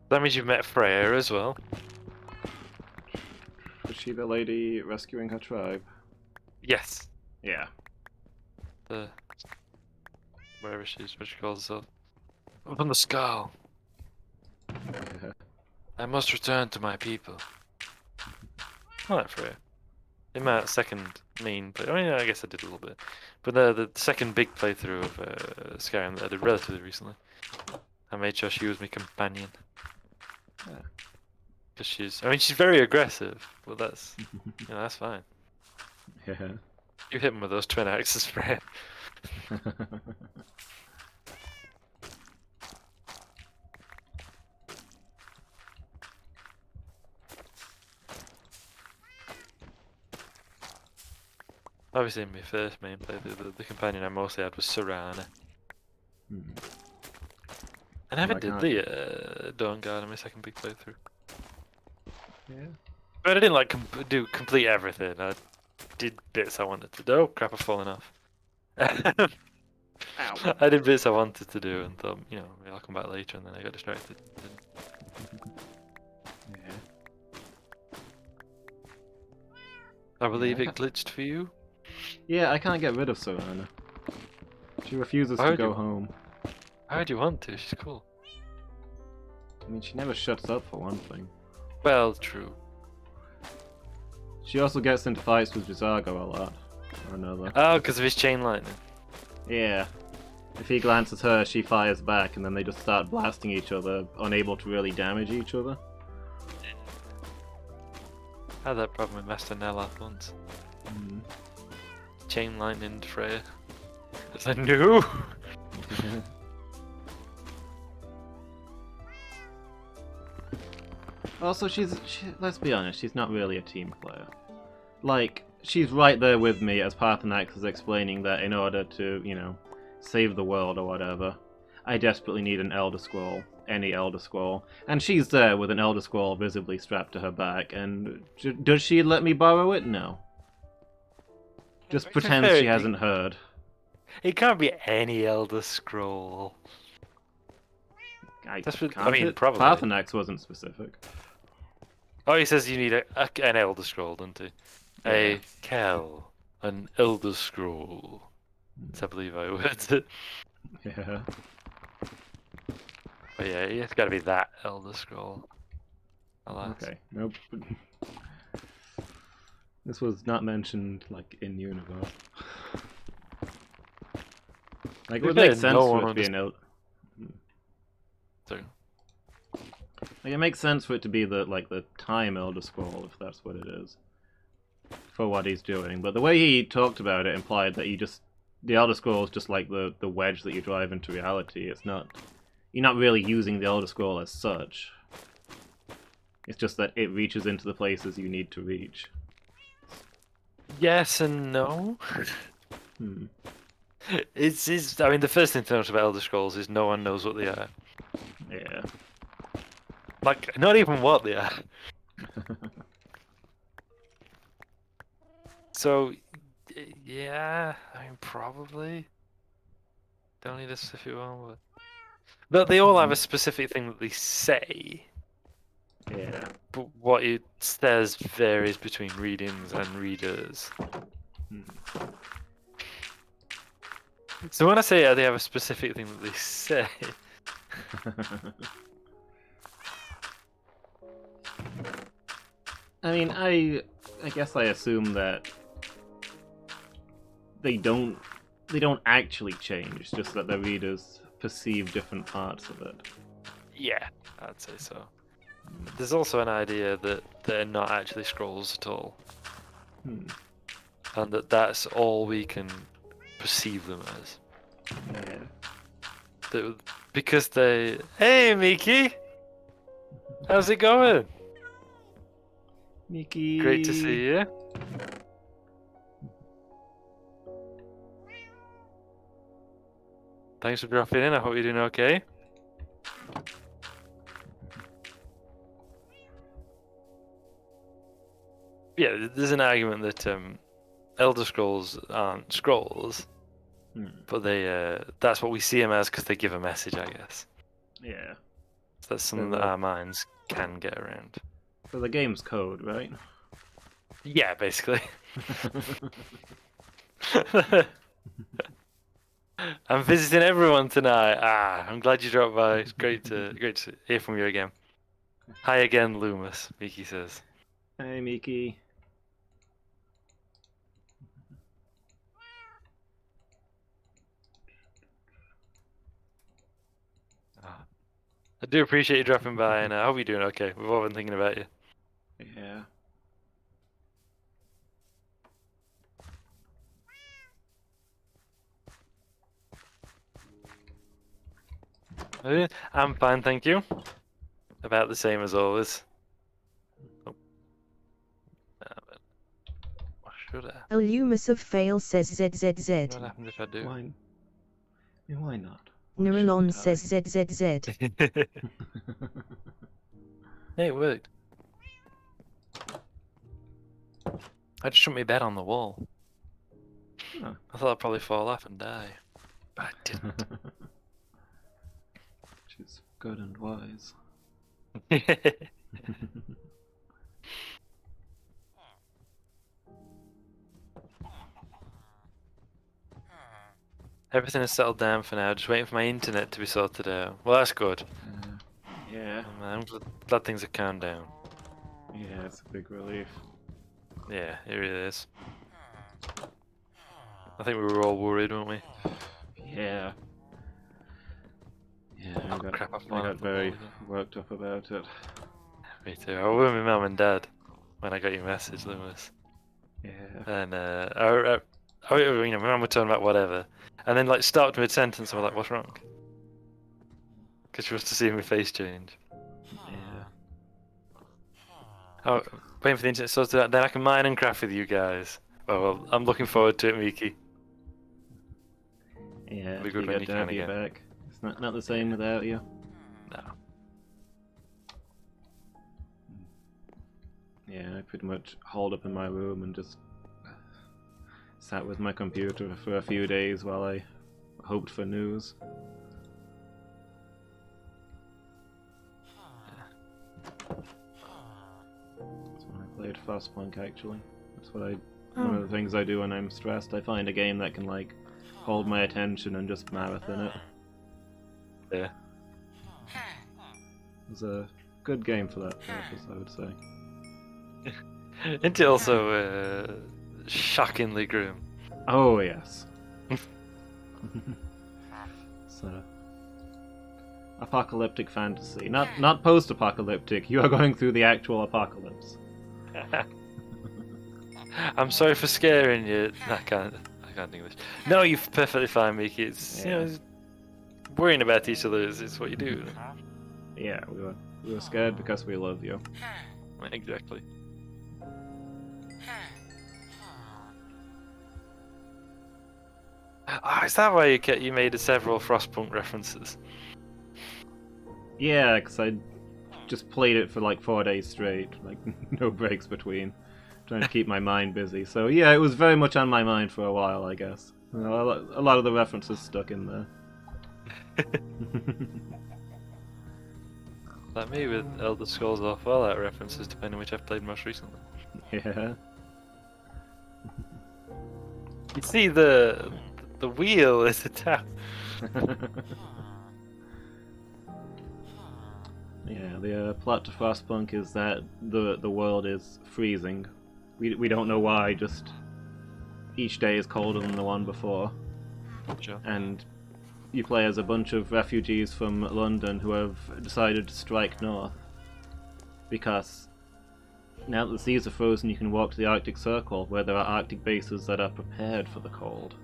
That means you've met Freya as well. Was she the lady rescuing her tribe? Yes. Yeah. The wherever what she calls herself. Open the skull. I must return to my people. I like Freya. In my second main play, I mean, I guess I did a little bit, but the second big playthrough of Skyrim that I did relatively recently, I made sure she was my companion. Yeah. Because she's very aggressive, but that's, that's fine. Yeah. You hit him with those twin axes, Freya. Obviously, in my first main playthrough, the companion I mostly had was Serana. Hmm. I never Why did can't the Dawn Guard in my second big playthrough. Yeah. But I didn't like do complete everything. I did bits I wanted to do. Oh crap, I've fallen off. Ow. I did bits I wanted to do and thought, maybe I'll come back later, and then I got distracted. Yeah. I believe Yeah. it glitched for you. Yeah, I can't get rid of Serana. She refuses Why to would go you? home. How would you want to? She's cool. I mean, she never shuts up for one thing. Well, true. She also gets into fights with Vizago a lot. Or another. Oh, because of his chain lightning. Yeah. If he glances her, she fires back, and then they just start blasting each other, unable to really damage each other. I had that problem with Master Nellath once. Mm. Chain lightning to Freya. I was like, no! Also, let's be honest, she's not really a team player. Like, she's right there with me as Parthenax is explaining that in order to, save the world or whatever, I desperately need an Elder Scroll, any Elder Scroll. And she's there with an Elder Scroll visibly strapped to her back, and does she let me borrow it? No. Just pretends she hasn't heard. It can't be any Elder Scroll. I mean, mean, probably. Parthenax wasn't specific. Oh, he says you need an Elder Scroll, doesn't he? Yeah. A Kel, an Elder Scroll. I believe I words it. Yeah. But yeah, it's got to be that Elder Scroll. Alas. Okay. Nope. This was not mentioned, like, in universe. Like, it would make sense for it to be an Elder... Sorry. Like, it makes sense for it to be the Time Elder Scroll, if that's what it is. For what he's doing. But the way he talked about it implied that the Elder Scroll is just like the wedge that you drive into reality. It's not... You're not really using the Elder Scroll as such. It's just that it reaches into the places you need to reach. Yes and no. Hmm. I mean, the first thing to note about Elder Scrolls is no one knows what they are. Yeah. Like, not even what they are. So, yeah, I mean, probably. Don't need a specific one, but they all have a specific thing that they say. Yeah. But what it says varies between readings and readers. Hmm. So when I say they have a specific thing that they say, I mean, I guess I assume that they don't actually change, just that the readers perceive different parts of it. yeah, I'd say so. There's also an idea that they're not actually scrolls at all, Hmm. and that's all we can perceive them as. Yeah. Because they... Hey, Miki! How's it going? Mickey. Great to see you. Thanks for dropping in. I hope you're doing okay. Yeah, there's an argument that Elder Scrolls aren't scrolls, but that's what we see them as because they give a message, I guess. Yeah. So that's something that our minds can get around. So the game's code, right? Yeah, basically. I'm visiting everyone tonight. Ah, I'm glad you dropped by. It's great to hear from you again. Hi again, Loomis, Miki says. Hey, Miki. Ah, I do appreciate you dropping by, and I hope you're doing okay. We've all been thinking about you. Yeah. I'm fine, thank you. About the same as always. Oh. What should I? Illumus of Fail says ZZZ. What happens if I do? Why? I mean, why not? Why Neuralon shouldn't I? says ZZZ. Hey, it worked. I just shut my bed on the wall. Huh. I thought I'd probably fall off and die. But I didn't. Which is good and wise. Everything has settled down for now, just waiting for my internet to be sorted out. Well, that's good. Yeah. I'm glad things have calmed down. Yeah, it's a big relief. Yeah, it really is. I think we were all worried, weren't we? Yeah. Yeah, Oh, crap, I've I fallen got off the very wall again. worked up about it. Me too. I was with my mum and dad when I got your message, Lewis. Yeah. And you know, my mum was talking about whatever, and then like stopped mid-sentence, and we're like, "What's wrong?" Because she wants to see my face change. Yeah. Oh, waiting for the internet sorted out, then I can mine and craft with you guys. Oh well, I'm looking forward to it, Miki. Yeah, It'll be it'd good be when good you to can have you again. back. It's not the same without you. No. Yeah, I pretty much holed up in my room and just sat with my computer for a few days while I hoped for news. That's when I played Frostpunk, actually. That's what one of the things I do when I'm stressed. I find a game that can, like, hold my attention and just marathon it. Yeah. It was a good game for that purpose, I would say. Isn't it also shockingly grim? Oh, yes. So, apocalyptic fantasy. Not post-apocalyptic. You are going through the actual apocalypse. I'm sorry for scaring you. I can't English. No, you're perfectly fine, Miki. It's you know, worrying about each other is what you do. Yeah, we were scared because we love you. Exactly. Oh, is that why you made several Frostpunk references? Yeah, because I just played it for like 4 days straight, like no breaks between, trying to keep my mind busy. So yeah, it was very much on my mind for a while, I guess. You know, a lot of the references stuck in there. Like me with Elder Scrolls or Fallout references, depending which I've played most recently. Yeah. You see the wheel is a tap. Yeah, the plot to Frostpunk is that the world is freezing. We don't know why, just each day is colder than the one before. Sure. And you play as a bunch of refugees from London who have decided to strike north. Because now that the seas are frozen, you can walk to the Arctic Circle, where there are Arctic bases that are prepared for the cold.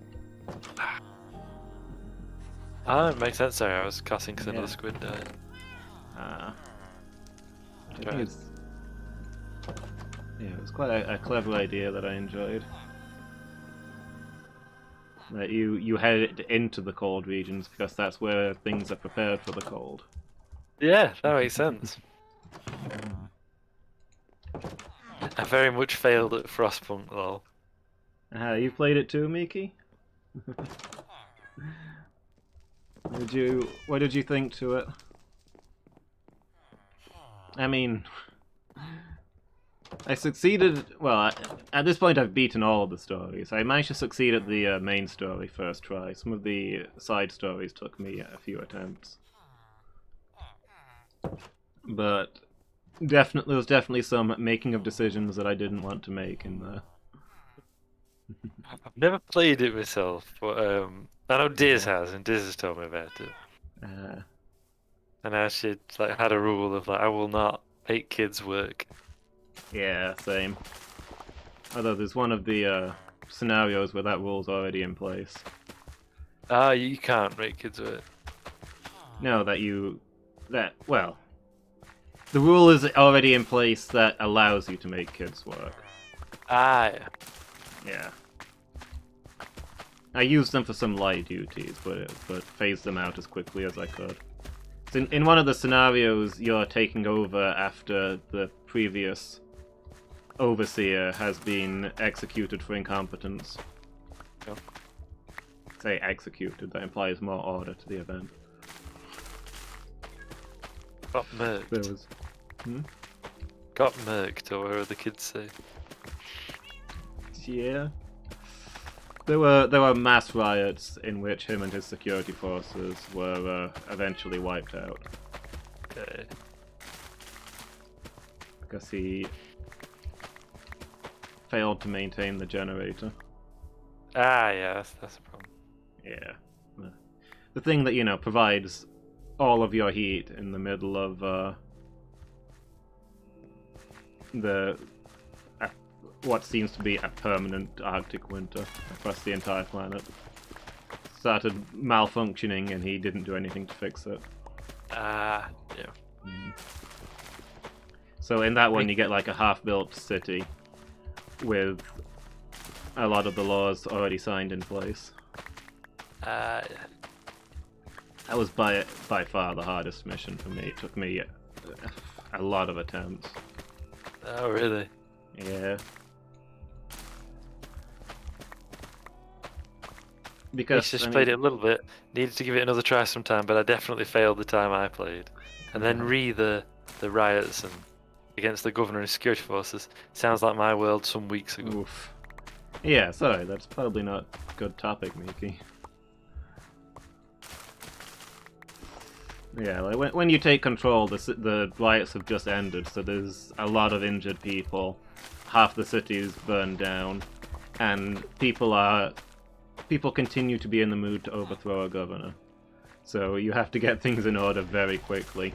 Ah, it makes sense. Sorry, I was cussing because another Yeah. squid died. It was quite a clever idea that I enjoyed. That you head into the cold regions because that's where things are prepared for the cold. Yeah, that makes sense. I very much failed at Frostpunk, lol. You played it too, Miki? What did you think to it? I mean, I succeeded. Well, at this point, I've beaten all of the stories. I managed to succeed at the main story first try. Some of the side stories took me a few attempts, but there was definitely some making of decisions that I didn't want to make in there. I've never played it myself, but I know Diz has, and Diz has told me about it. And I actually like had a rule of like I will not make kids work. Yeah, same. Although there's one of the scenarios where that rule's already in place. Ah, you can't make kids work. No, well, the rule is already in place that allows you to make kids work. Ah, yeah. Yeah. I used them for some light duties, but phased them out as quickly as I could. So in one of the scenarios, you're taking over after the previous overseer has been executed for incompetence. Oh. Say executed, that implies more order to the event. Got murked. There was... Got murked, or whatever the kids say. Yeah. There were mass riots in which him and his security forces were eventually wiped out. Okay. Because he failed to maintain the generator. Ah, yeah, that's a problem. Yeah. The thing that, provides all of your heat in the middle of what seems to be a permanent Arctic winter across the entire planet started malfunctioning, and he didn't do anything to fix it. Ah, yeah. So in that one, you get like a half-built city with a lot of the laws already signed in place. Ah, yeah. That was by far the hardest mission for me. It took me a lot of attempts. Oh, really? Yeah. Because I just played it a little bit. Needed to give it another try sometime, but I definitely failed the time I played. And then the riots and against the governor and his security forces sounds like my world some weeks ago. Oof. Yeah, sorry, that's probably not a good topic, Miki. Yeah, like when you take control, the riots have just ended, so there's a lot of injured people. Half the city is burned down, and people continue to be in the mood to overthrow a governor. So you have to get things in order very quickly.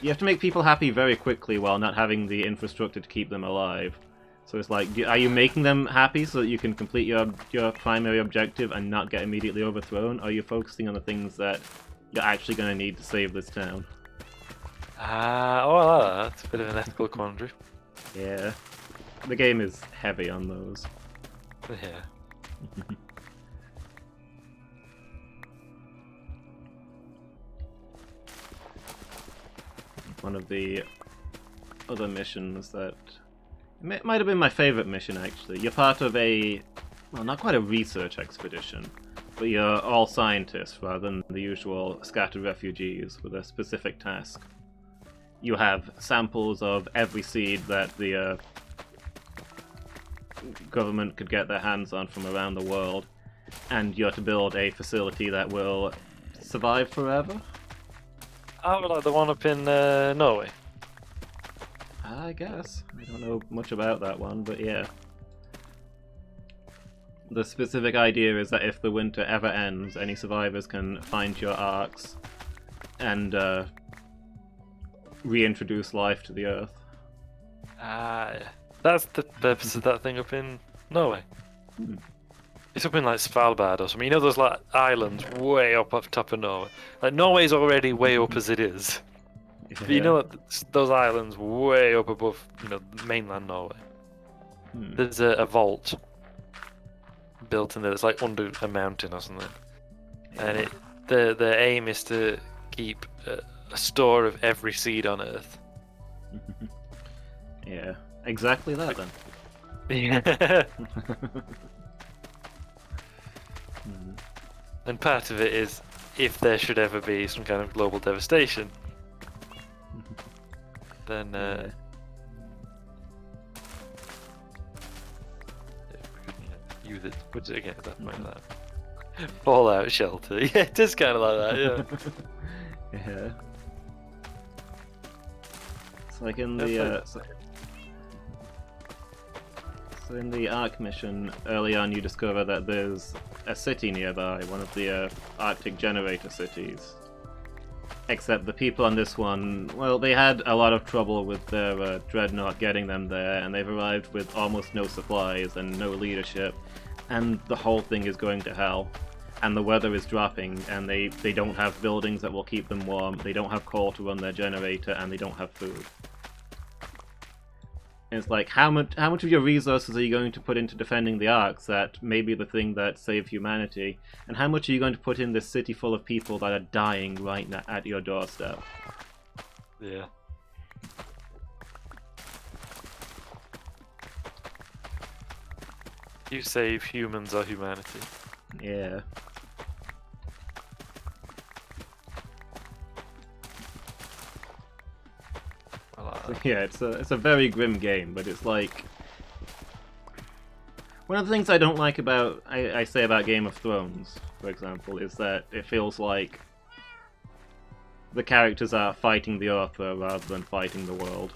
You have to make people happy very quickly while not having the infrastructure to keep them alive. So it's like, are you making them happy so that you can complete your primary objective and not get immediately overthrown? Or are you focusing on the things that you're actually going to need to save this town? That's a bit of an ethical quandary. Yeah. The game is heavy on those. Yeah. One of the other missions that might have been my favorite mission, actually. You're part of well, not quite a research expedition, but you're all scientists rather than the usual scattered refugees with a specific task. You have samples of every seed that the government could get their hands on from around the world, and you're to build a facility that will survive forever. Oh, like the one up in Norway. I guess. I don't know much about that one, but yeah. The specific idea is that if the winter ever ends, any survivors can find your arks and reintroduce life to the Earth. Ah, yeah. That's the purpose of that thing up in Norway. It's up in like Svalbard or something. You know those like islands way up top of Norway? Like Norway's already way up as it is. Yeah. But you know those islands way up above, mainland Norway. There's a vault built in there that's like under a mountain or something. And the aim is to keep a store of every seed on Earth. Yeah, exactly that then. Yeah. And part of it is if there should ever be some kind of global devastation, then use it. Put it again at that point. That fallout shelter. Yeah, it is kind of like that. Yeah. Yeah. It's like in That's the so in the Ark mission early on, you discover that there's a city nearby, one of the Arctic generator cities. Except the people on this one, well, they had a lot of trouble with their dreadnought getting them there, and they've arrived with almost no supplies and no leadership, and the whole thing is going to hell. And the weather is dropping, and they don't have buildings that will keep them warm, they don't have coal to run their generator, and they don't have food. And it's like, how much of your resources are you going to put into defending the Arks, that may be the thing that saved humanity, and how much are you going to put in this city full of people that are dying right now at your doorstep? Yeah. You save humans or humanity. Yeah. I like that. Yeah, it's a very grim game, but it's like one of the things I don't like about I say about Game of Thrones, for example, is that it feels like the characters are fighting the author rather than fighting the world.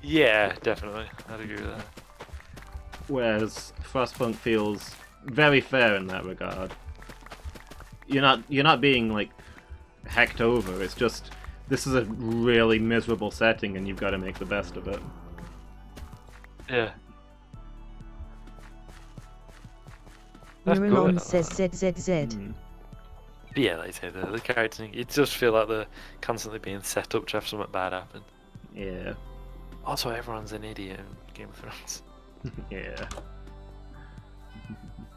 Yeah, definitely. I'd agree with that. Whereas Frostpunk feels very fair in that regard. You're not being like hecked over. It's just this is a really miserable setting, and you've got to make the best of it. Yeah. That's good, I Neuron like says that. ZZZ. Mm. Yeah, like I say, the characters, it does feel like they're constantly being set up to have something bad happen. Yeah. Also, everyone's an idiot in Game of Thrones. Yeah.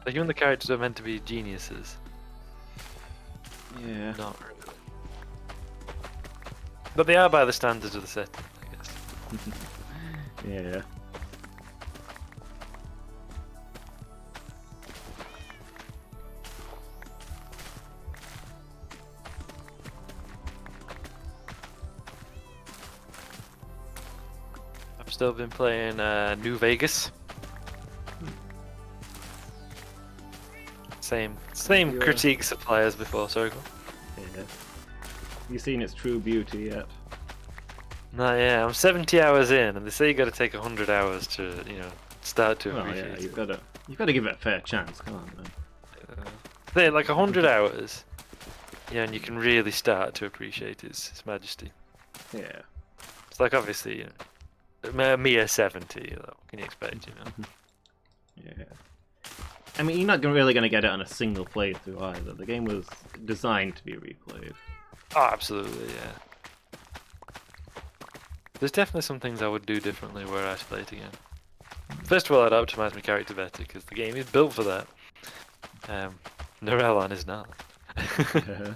Like, even the characters are meant to be geniuses. Yeah. Not really. But they are by the standards of the setting, I guess. Yeah. I've still been playing New Vegas. Same Yeah. critiques apply as before, sorry. Go on. Yeah. Have you seen its true beauty yet? No, yeah, I'm 70 hours in, and they say you got to take 100 hours to, start to Well, appreciate yeah, it. you've got to give it a fair chance. Come on, man. Say like 100 hours, and you can really start to appreciate His Majesty. Yeah. It's like obviously, a mere 70. What can you expect? Yeah. I mean, you're not really going to get it on a single playthrough either. The game was designed to be replayed. Oh, absolutely, yeah. There's definitely some things I would do differently were I to play it again. First of all, I'd optimize my character better because the game is built for that. Norelon is not. Yeah.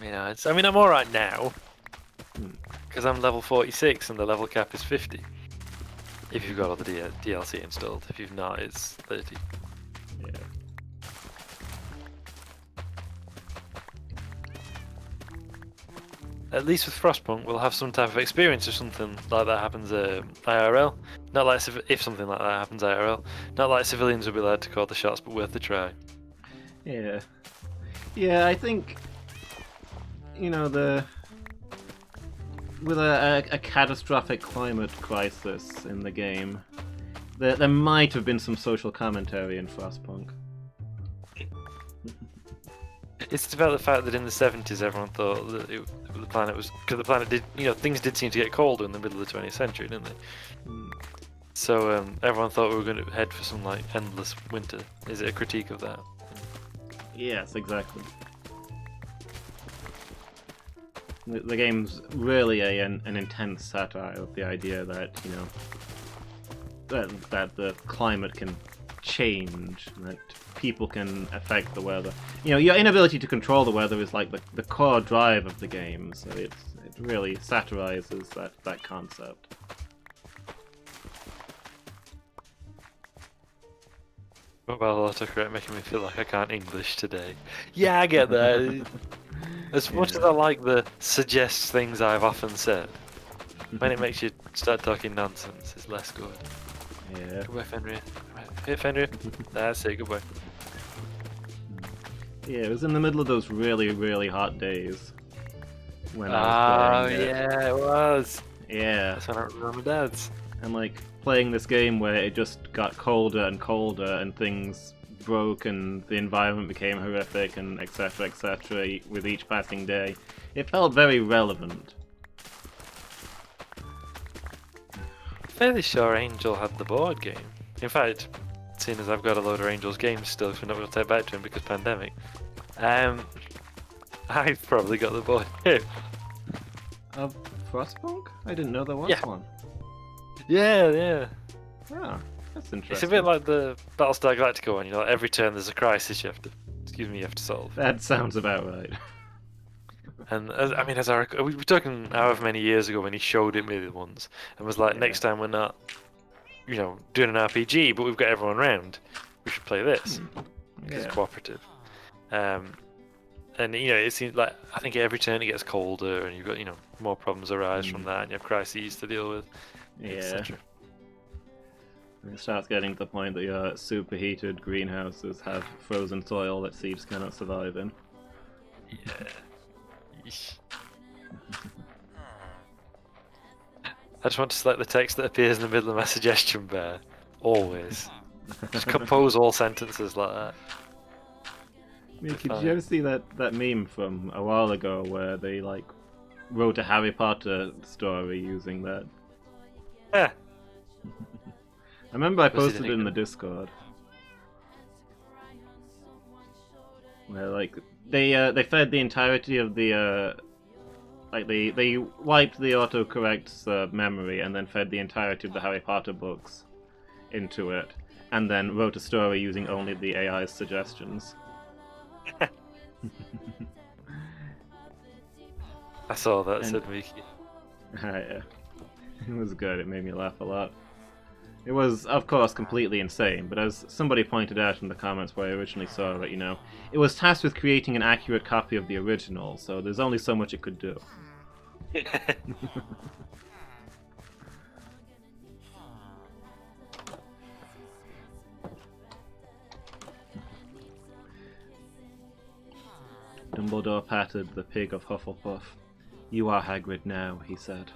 I mean, I'm alright now Hmm. because I'm level 46 and the level cap is 50. If you've got all the DLC installed. If you've not, it's 30. Yeah. At least with Frostpunk, we'll have some type of experience if something like that happens IRL. Not like if something like that happens IRL. Not like civilians will be allowed to call the shots, but worth a try. Yeah. Yeah, I think, with a catastrophic climate crisis in the game, there might have been some social commentary in Frostpunk. It's about the fact that in the 70s everyone thought that the planet was... Because the planet did... things did seem to get colder in the middle of the 20th century, didn't they? Mm. So everyone thought we were going to head for some, endless winter. Is it a critique of that? Yes, exactly. The game's really an intense satire of the idea that, that the climate can change, that people can affect the weather. Your inability to control the weather is like the core drive of the game, so it really satirizes that concept. Mobile autocorrect making me feel like I can't English today. Yeah, I get that. As much as I like the suggests things I've often said, when it makes you start talking nonsense is less good. Yeah. Goodbye, Fenrir. Right, hit Fenrir. That's it, goodbye. Yeah, it was in the middle of those really, really hot days when I was Oh, playing it. yeah, it was. Yeah. That's when I remember Dad's. And like playing this game where it just got colder and colder and things broke and the environment became horrific and etc etc with each passing day. It felt very relevant. Fairly sure Angel had the board game. In fact, seeing as I've got a load of Angel's games still, if we're not going to take back to him because pandemic, I've probably got the board game. Of Frostpunk? I didn't know there was Yeah. one. Yeah. Oh, that's interesting. It's a bit like the Battlestar Galactica one, you know, like every turn there's a crisis you have to solve. That sounds about right. And as I we were talking however many years ago when he showed it me once, and was like, Yeah. next time we're not, doing an RPG, but we've got everyone around, we should play this because Yeah. it's cooperative. And it seems like I think every turn it gets colder, and you've got more problems arise from that, and you have crises to deal with, Yeah. etc. It starts getting to the point that your superheated greenhouses have frozen soil that seeds cannot survive in. Yeah. Yeesh. I just want to select the text that appears in the middle of my suggestion bar. Always. Just compose all sentences like that. Mickey, did you ever see that meme from a while ago where they like wrote a Harry Potter story using that? Yeah. I remember I Was it posted in it in the England? Discord. Where like they fed the entirety of the they wiped the autocorrect's memory and then fed the entirety of the Harry Potter books into it, and then wrote a story using only the AI's suggestions. I saw that, And- said Miki. Yeah. It was good, it made me laugh a lot. It was, of course, completely insane, but as somebody pointed out in the comments where I originally saw it, it was tasked with creating an accurate copy of the original, so there's only so much it could do. Dumbledore patted the pig of Hufflepuff. "You are Hagrid now," he said.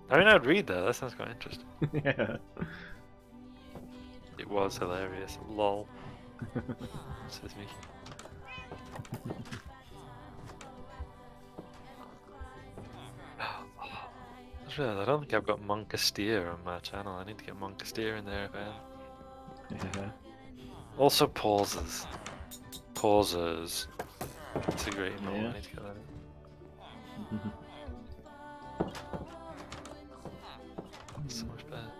I'd read that. That sounds quite interesting. Yeah. It was hilarious. Lol. Says Miki. I don't think I've got Monkasteer on my channel. I need to get Monkasteer in there if I am. Yeah. Also pauses. Pauses. It's a great note. Yeah. I need to get that in. So much better.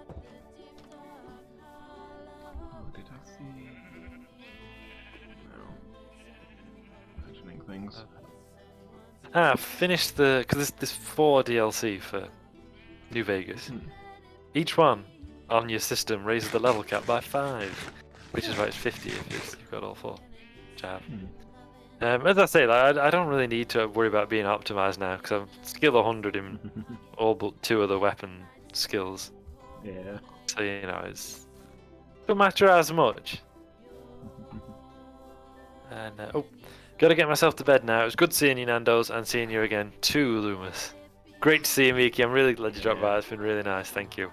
What did I see? No. Imagining things. Finished because there's 4 DLC for New Vegas. Hmm. Each one on your system raises the level cap by 5, which is why it's 50 if you've got all 4. Which I have. As I say, I don't really need to worry about being optimized now because I'm skill 100 in all but 2 of the weapon skills. Yeah. So it's don't matter as much. And gotta get myself to bed now. It was good seeing you, Nando's, and seeing you again too, Loomis. Great to see you, Miki. I'm really glad you dropped by. It's been really nice. Thank you.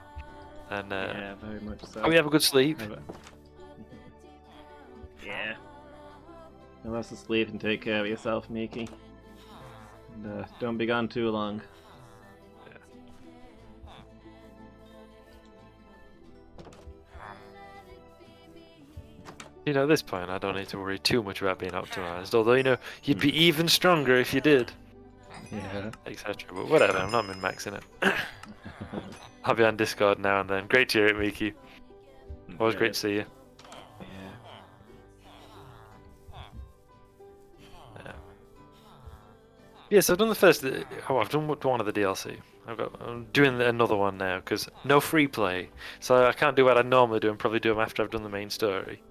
And Yeah, very much so. hope you have a good sleep. Yeah. Have lots of sleep and take care of yourself, Miki. And don't be gone too long. At this point, I don't need to worry too much about being optimized. Although, you'd be even stronger if you did, Yeah. etc. But whatever, I'm not min-maxing it. I'll be on Discord now and then. Great to hear it, Miki. Always great to see you. Yeah, so I've done the first. I've done one of the DLC. I'm doing another one now because no free play, so I can't do what I normally do and probably do them after I've done the main story.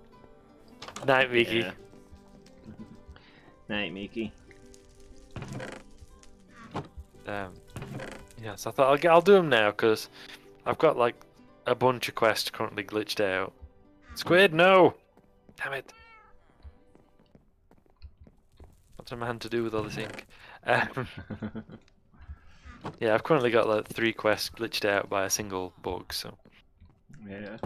Night, Miki. Yeah. Night, Miki. Yeah, so I thought I'll do them now because I've got like a bunch of quests currently glitched out. Squid, no! Damn it! What's a man to do with all this ink? Yeah, I've currently got like 3 quests glitched out by a single bug, so Yeah.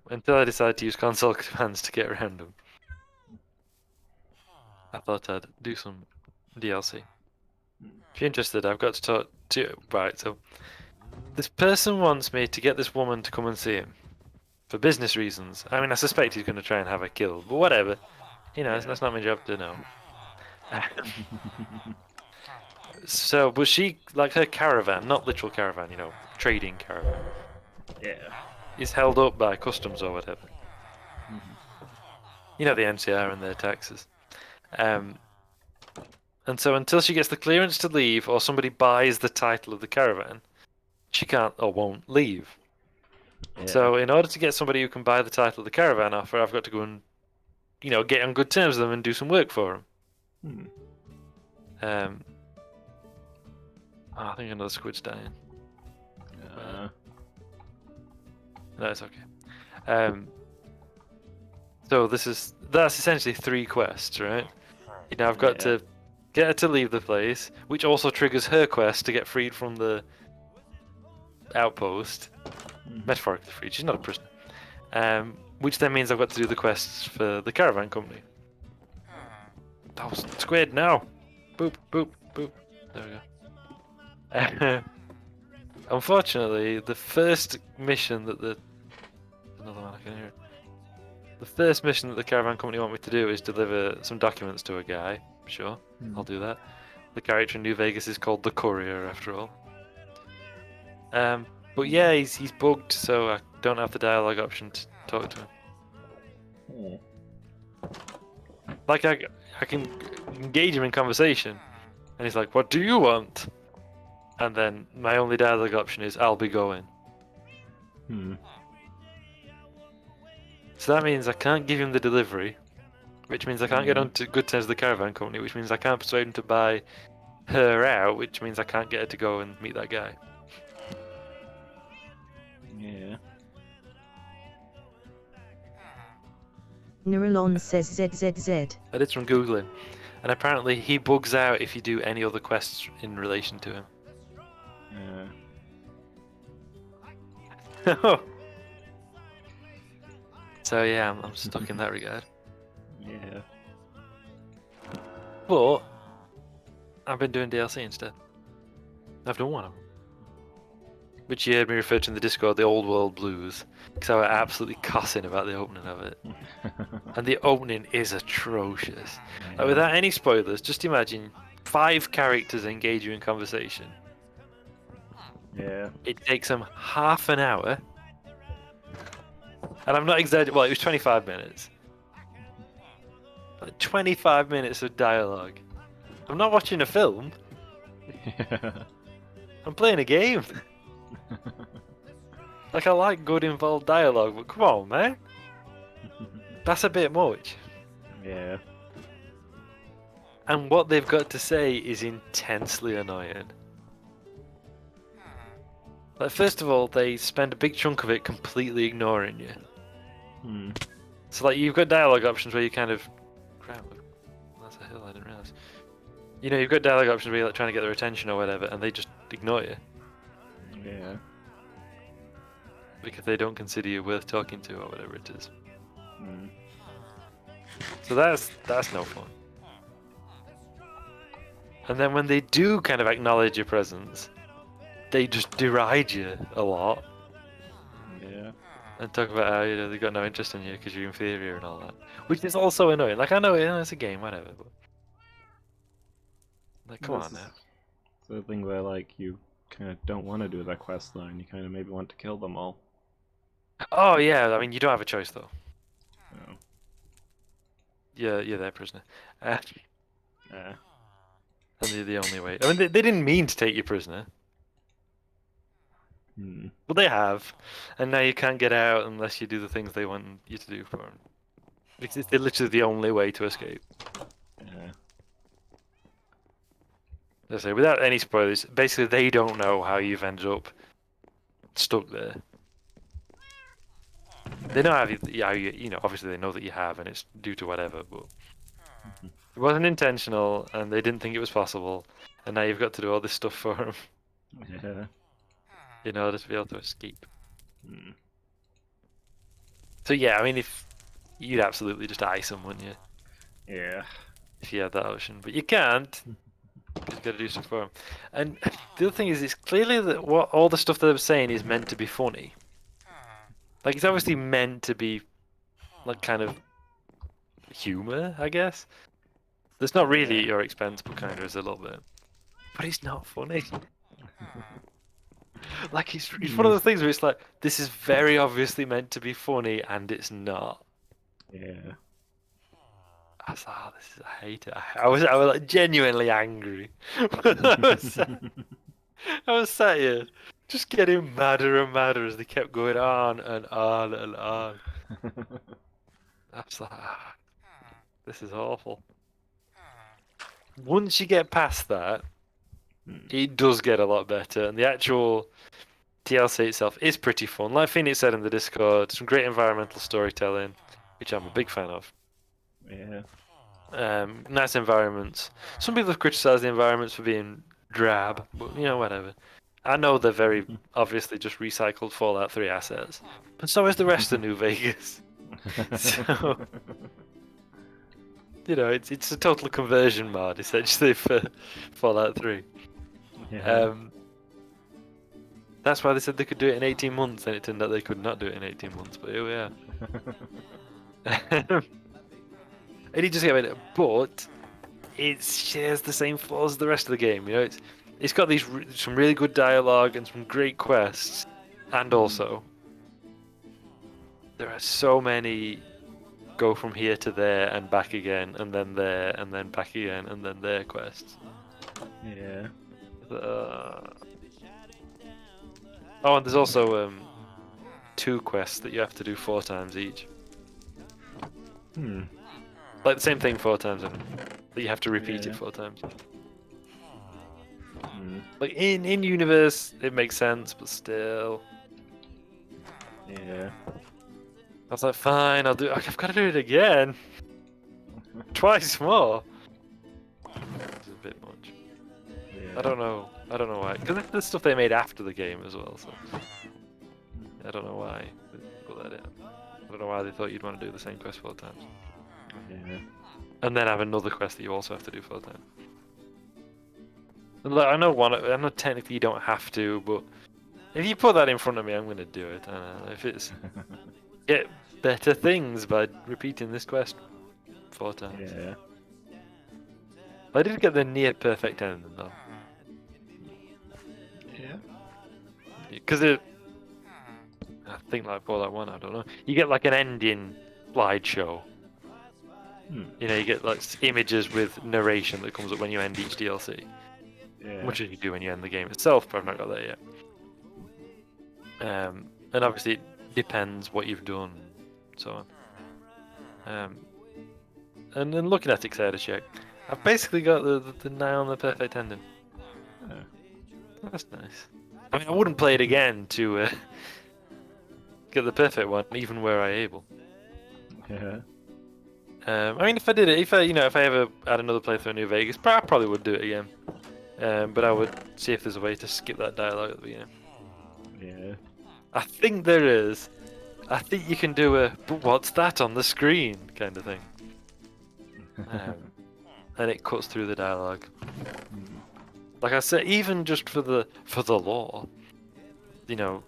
until I decide to use console commands to get around them, I thought I'd do some DLC. If you're interested, I've got to talk to... Right, so this person wants me to get this woman to come and see him for business reasons. I mean, I suspect he's going to try and have her killed, but whatever. You know, Yeah. that's not my job to know. So, but she, like her caravan, not literal caravan, you know, trading caravan, Yeah. is held up by customs or whatever. You know, the NCR and their taxes. And so until she gets the clearance to leave or somebody buys the title of the caravan, she can't or won't leave. Yeah. So in order to get somebody who can buy the title of the caravan off her, I've got to go and, you know, get on good terms with them and do some work for them. I think another squid's dying. No, it's okay. So that's essentially 3 quests, right? You know, I've got to get her to leave the place, which also triggers her quest to get freed from the outpost. Metaphorically freed, she's not a prisoner. Which then means I've got to do the quests for the caravan company. Oh, squid, no! Boop, boop, boop. There we go. Unfortunately, the first mission that another one I can hear it. The first mission that the caravan company want me to do is deliver some documents to a guy. Sure, I'll do that. The character in New Vegas is called the Courier, after all. But yeah, he's bugged, so I don't have the dialogue option to talk to him. Like I can engage him in conversation, and he's like, "What do you want?" And then my only dialogue option is, "I'll be going." So that means I can't give him the delivery, which means I can't get on to good terms with the caravan company, which means I can't persuade him to buy her out, which means I can't get her to go and meet that guy. Yeah. Neuralon says ZZZ. I did some Googling, and apparently he bugs out if you do any other quests in relation to him. So yeah, I'm stuck in that regard. Yeah. But I've been doing DLC instead. I've done one of them. Which you heard me refer to in the Discord, the Old World Blues, because I was absolutely cussing about the opening of it. And the opening is atrocious. Like, without any spoilers, just imagine 5 characters engage you in conversation. Yeah. It takes them half an hour. And I'm not exaggerating, well, it was 25 minutes. Like 25 minutes of dialogue. I'm not watching a film. I'm playing a game. Like, I like good involved dialogue, but come on, man. That's a bit much. Yeah. And what they've got to say is intensely annoying. Like, first of all, they spend a big chunk of it completely ignoring you. So, like, you've got dialogue options where you kind of... Crap, that's a hill, I didn't realise. You know, you've got dialogue options where you're like, trying to get their attention or whatever, and they just ignore you. Yeah. Because they don't consider you worth talking to or whatever it is. So that's no fun. And then when they do kind of acknowledge your presence, they just deride you a lot. Yeah. And talk about how, you know, they've got no interest in you because you're inferior and all that. Which is also annoying. Like, I know it's a game, whatever. But... Like, come on now. It's the thing where, like, you kind of don't want to do that quest line. You kind of maybe want to kill them all. Oh, yeah, I mean, you don't have a choice, though. So. You're their prisoner. And Yeah. you're the only way. I mean, they didn't mean to take you prisoner. Well, they have. And now you can't get out unless you do the things they want you to do for them. Because it's literally the only way to escape. Yeah. As I say, without any spoilers, basically they don't know how you've ended up stuck there. They know how you know, obviously they know that you have, and it's due to whatever, but it wasn't intentional, and they didn't think it was possible, and now you've got to do all this stuff for them Yeah. in order to be able to escape. Hmm. So yeah, I mean, if you'd absolutely just ice them, wouldn't you? Yeah. If you had that option, but you can't. You've got to do stuff for them. And the other thing is, it's clearly that what all the stuff that I'm saying is meant to be funny. Like it's obviously meant to be like kind of humor, I guess. That's not really Yeah. at your expense, but kind of is a little bit. But it's not funny. Like it's one of the things where it's like this is very obviously meant to be funny, and it's not. Yeah. I was like, oh, I hate it. I was like genuinely angry. I was sat here just getting madder and madder as they kept going on and on and on. I was like, ah, this is awful. Once you get past that, it does get a lot better, and the actual DLC itself is pretty fun. Like Phoenix said in the Discord, some great environmental storytelling, which I'm a big fan of. Yeah. Nice environments. Some people have criticised the environments for being drab, but you know, whatever. I know they're very obviously just recycled Fallout 3 assets, but so is the rest of New Vegas. So, you know, it's a total conversion mod essentially for Fallout 3. Yeah. That's why they said they could do it in 18 months, and it turned out they could not do it in 18 months, but here we are. And he just gave it, but it shares the same flaws as the rest of the game. You know, it's got these some really good dialogue and some great quests, and also there are so many go from here to there and back again, and then there and then back again and then there quests. Yeah. Oh, and there's also 2 quests that you have to do 4 times each. Hmm. Like the same thing 4 times, and that you have to repeat Yeah. it 4 times. Hmm. Like in universe, it makes sense, but still, Yeah. I was like, fine, I'll do. I've got to do it again, twice more. It's a bit much. Yeah. I don't know why. Because it's the stuff they made after the game as well. So I don't know why they put that in. I don't know why they thought you'd want to do the same quest 4 times. Yeah. And then have another quest that you also have to do 4 times. Look, I know technically you don't have to, but if you put that in front of me, I'm going to do it. If it's get better things by repeating this quest 4 times. Yeah. I did get the near perfect ending though. Yeah. Because I think like Fallout 1, I don't know. You get like an ending slideshow. Hmm. You know, you get like images with narration that comes up when you end each DLC. Yeah. Much as you do when you end the game itself, but I've not got that yet. And obviously it depends what you've done, and so on. And then looking at it, I had a check. I've basically got the nail on the perfect ending. Oh. That's nice. I mean, I wouldn't play it again to get the perfect one, even were I able. Yeah. I mean, if I did it, if I ever had another playthrough in New Vegas, I probably would do it again. But I would see if there's a way to skip that dialogue at the beginning. Yeah. I think there is. I think you can do a, but what's that on the screen kind of thing. And it cuts through the dialogue. Like I said, even just for the lore, you know,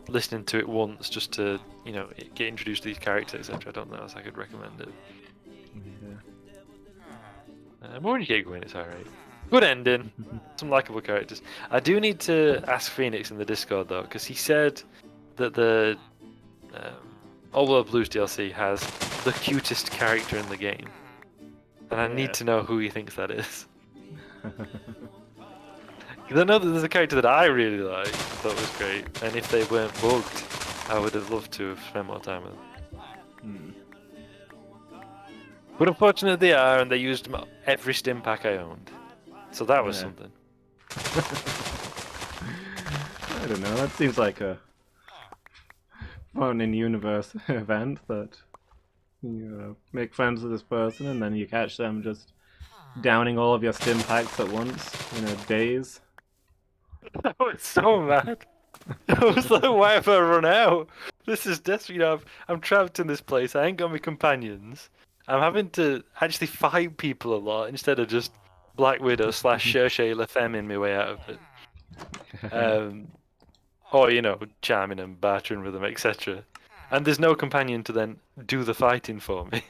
listening to it once just to, you know, get introduced to these characters, etc. I don't know if I could recommend it. Yeah. But when you get going, it's alright. Good ending, some likable characters. I do need to ask Phoenix in the Discord though, because he said that the All World Blues DLC has the cutest character in the game, and I need to know who he thinks that is. Because I know that there's a character that I really like, thought was great, and if they weren't bugged, I would have loved to have spent more time with them. But unfortunately they are, and they used every stim pack I owned. So that was Yeah. something. I don't know, that seems like a fun in-universe event that you make friends with this person and then you catch them just downing all of your stim packs at once in a daze. I was so mad. I was like, why have I run out? This is desperate. You know, I'm trapped in this place. I ain't got my companions. I'm having to actually fight people a lot instead of just Black Widow / Cherchez La Femme in my way out of it. Or, you know, charming and battering with them, etc. And there's no companion to then do the fighting for me.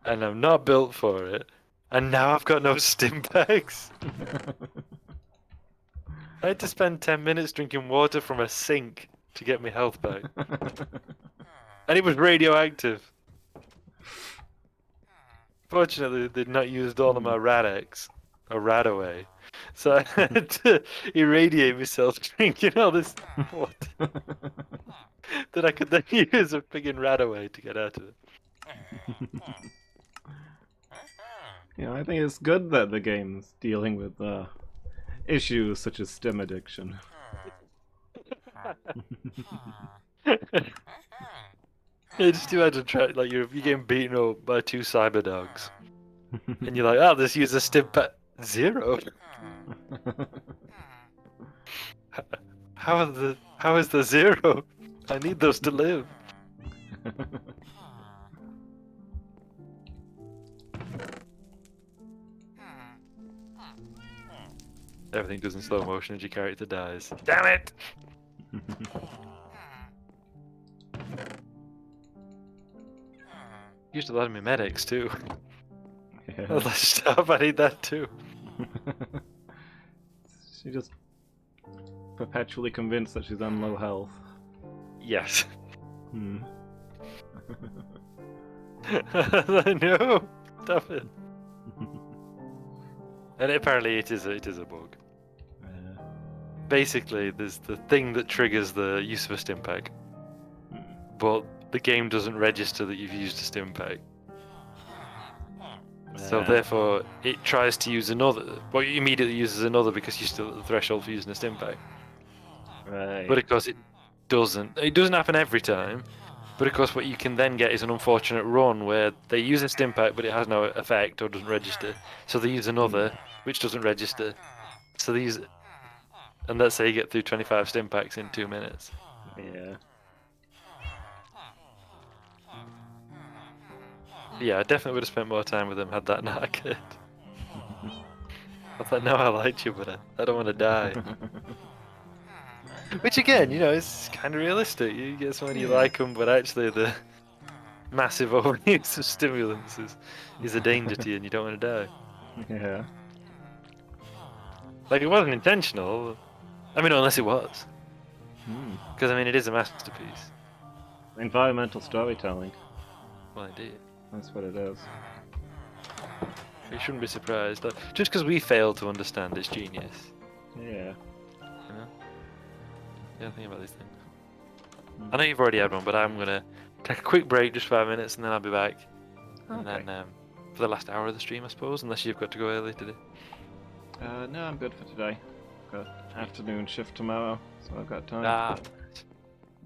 And I'm not built for it. And now I've got no stim packs. I had to spend 10 minutes drinking water from a sink to get my health back. And it was radioactive. Fortunately, they'd not used all of my Rad-X, or Radaway. So I had to irradiate myself drinking all this water that I could then use a friggin' Radaway to get out of it. You know, I think it's good that the game's dealing with issues such as stim addiction. Yeah, just imagine like you're getting beaten up by 2 cyber dogs, and you're like, oh, this user stim pack 0. How is the 0? I need those to live. Everything does in slow motion as your character dies. Damn it! Used a lot of my medics too. Yeah. Let's stop, I need that too. She just perpetually convinced that she's on low health. Yes. Hmm. No! Stop it. And apparently it is a bug. Basically, there's the thing that triggers the use of a stim pack, but the game doesn't register that you've used a stim pack. So therefore, it tries to use another, but it immediately uses another because you're still at the threshold for using a stim pack. Right. But of course, it doesn't happen every time. But of course, what you can then get is an unfortunate run where they use a stim pack, but it has no effect or doesn't register. So they use another, which doesn't register. So they use, and let's say you get through 25 stim packs in 2 minutes. Yeah. Yeah, I definitely would have spent more time with them had that not occurred. I thought, no, I liked you, but I don't want to die. Which again, you know, is kind of realistic. You get someone you like them, but actually the massive overuse of stimulants is a danger to you and you don't want to die. Yeah. Like, it wasn't intentional. I mean, unless it was. Hmm. Because, I mean, it is a masterpiece. Environmental storytelling. Well, indeed. That's what it is. You shouldn't be surprised. Like, just because we fail to understand its genius. Yeah. You know? Yeah, think about these things. I know you've already had one, but I'm going to take a quick break, just 5 minutes, and then I'll be back. And Okay. then, for the last hour of the stream, I suppose, unless you've got to go early today. No, I'm good for today. Got afternoon shift tomorrow, so I've got time. Ah,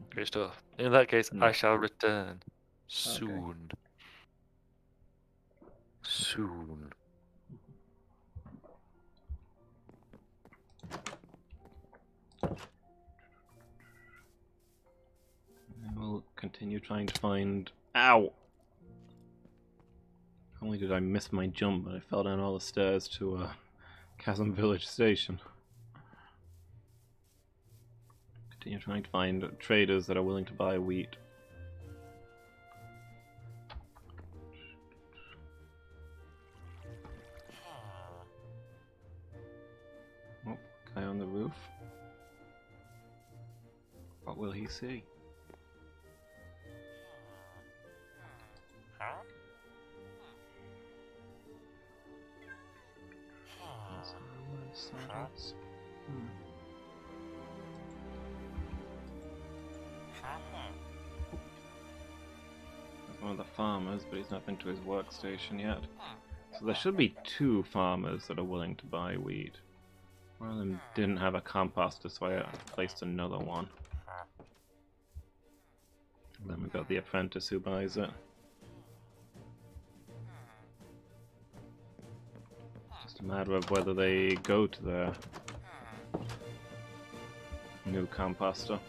great stuff. In that case, Hmm. I shall return soon. Soon. And we'll continue trying to find. Ow! Not only did I miss my jump, but I fell down all the stairs to Chasm Village Station. Continue trying to find traders that are willing to buy wheat. Oh, guy on the roof. What will he see? Saddles. That's one of the farmers, but he's not been to his workstation yet. So So there should be 2 farmers that are willing to buy wheat. One of them didn't have a composter, so I placed another one. And then we've got the apprentice who buys it. Just a matter of whether they go to their new composter.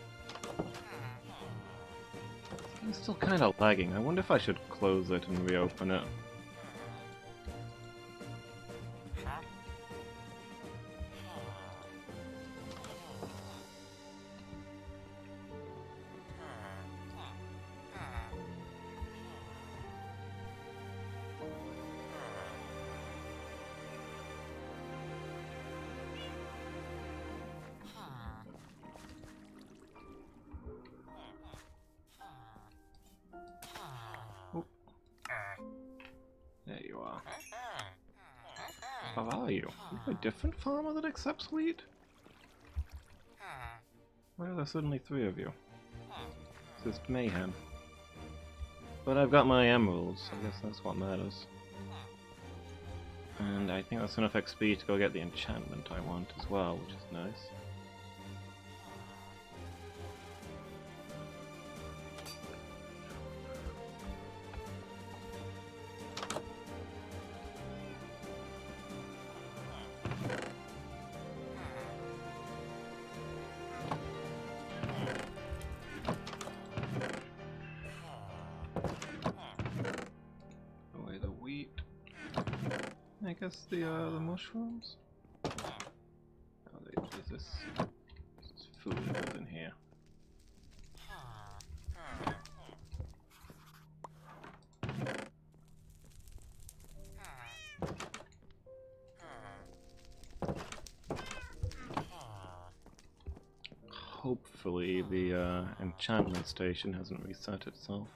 It's still kind of lagging. I wonder if I should close it and reopen it. There you are. How are you? Are you a different farmer that accepts wheat? Why are there suddenly 3 of you? It's just mayhem. But I've got my emeralds, I guess that's what matters. And I think that's enough XP to go get the enchantment I want as well, which is nice. Away the wheat. I guess the mushrooms. Oh, there's this food in here. Hopefully the enchantment station hasn't reset itself.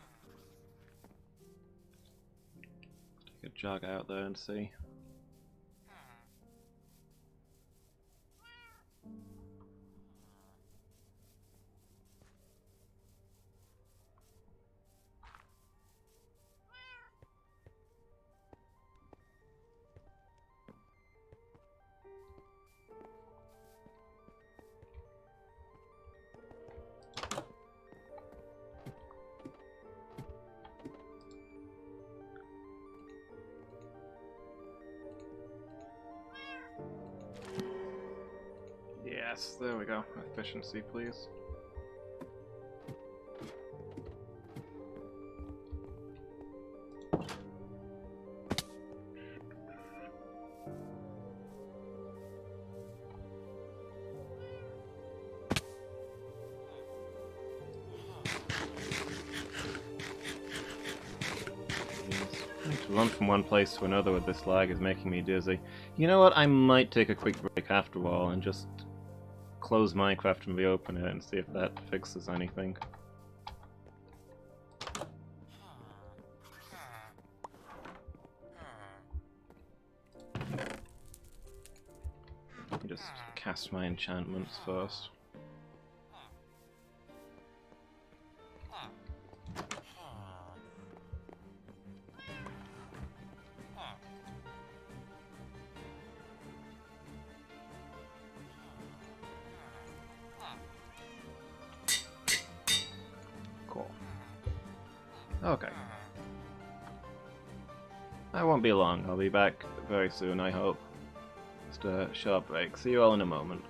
Take a jog out there and see. Yes, there we go. Efficiency, please. To run from one place to another with this lag is making me dizzy. You know what? I might take a quick break after all and just close Minecraft and reopen it and see if that fixes anything. Let me just cast my enchantments first. Okay. I won't be long. I'll be back very soon, I hope. Just a short break. See you all in a moment.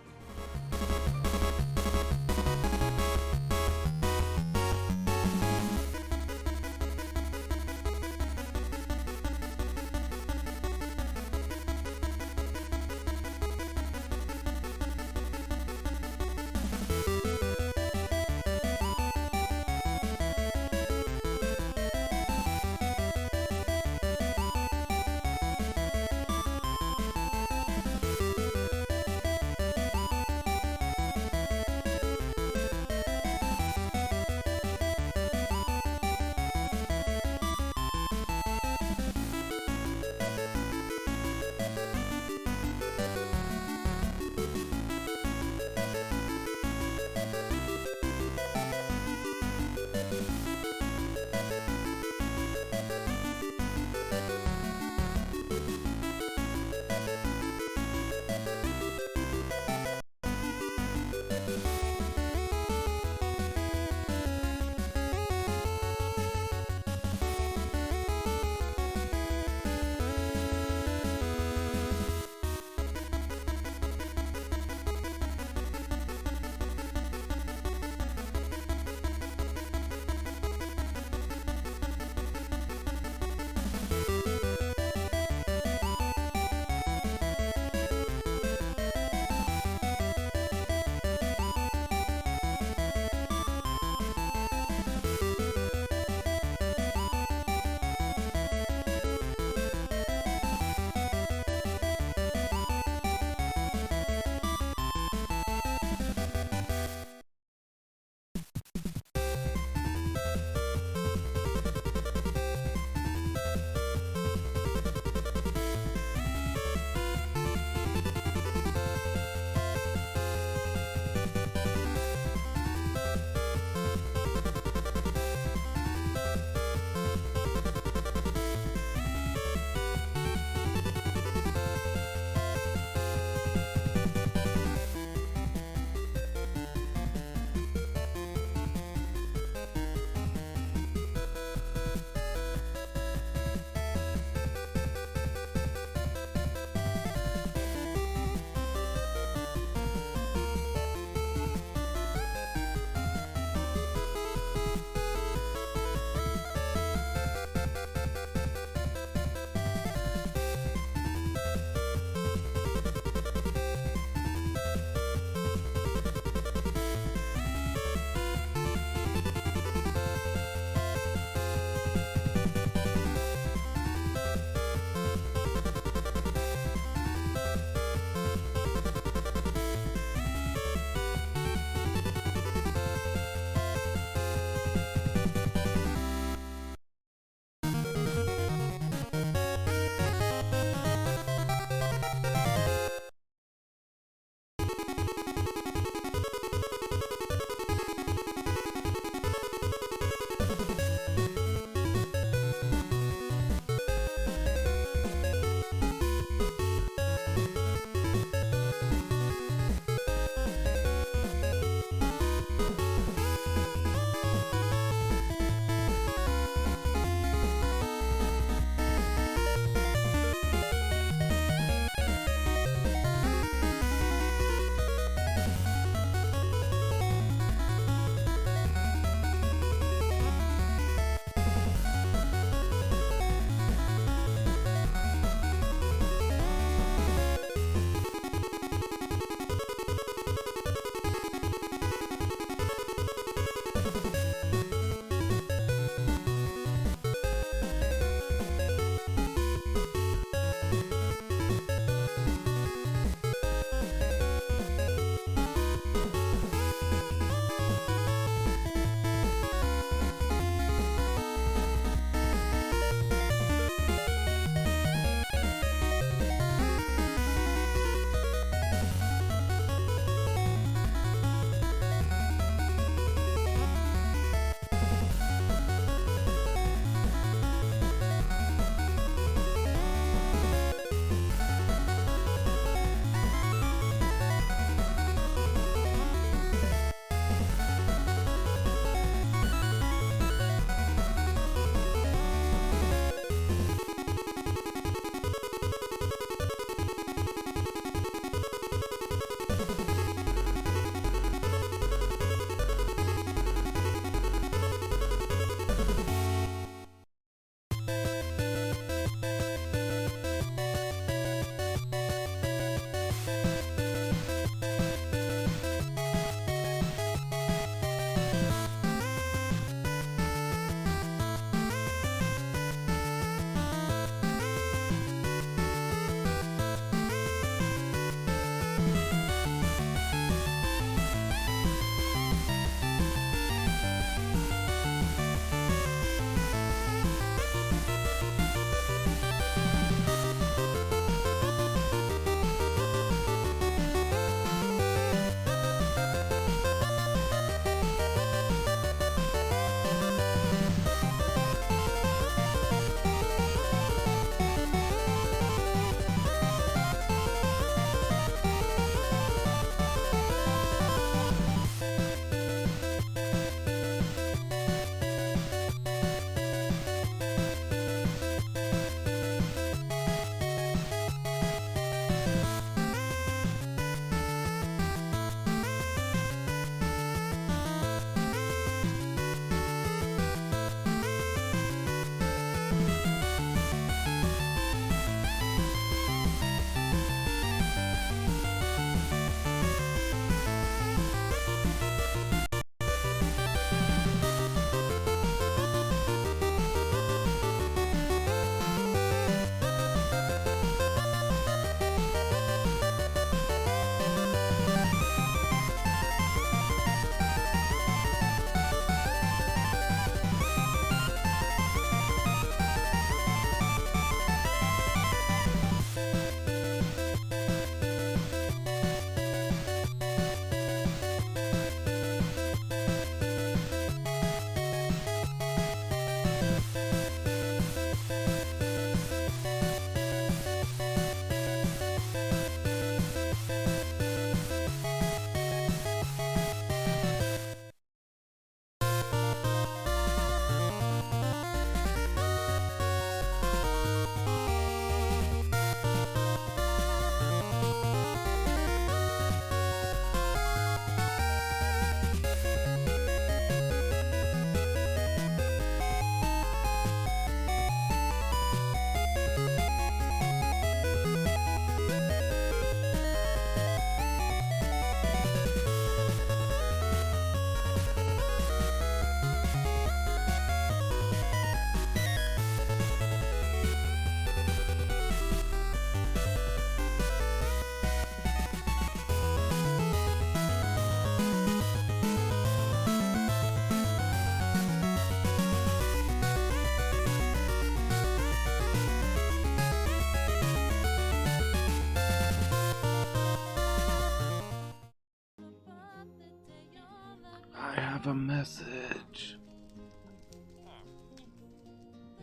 have a message.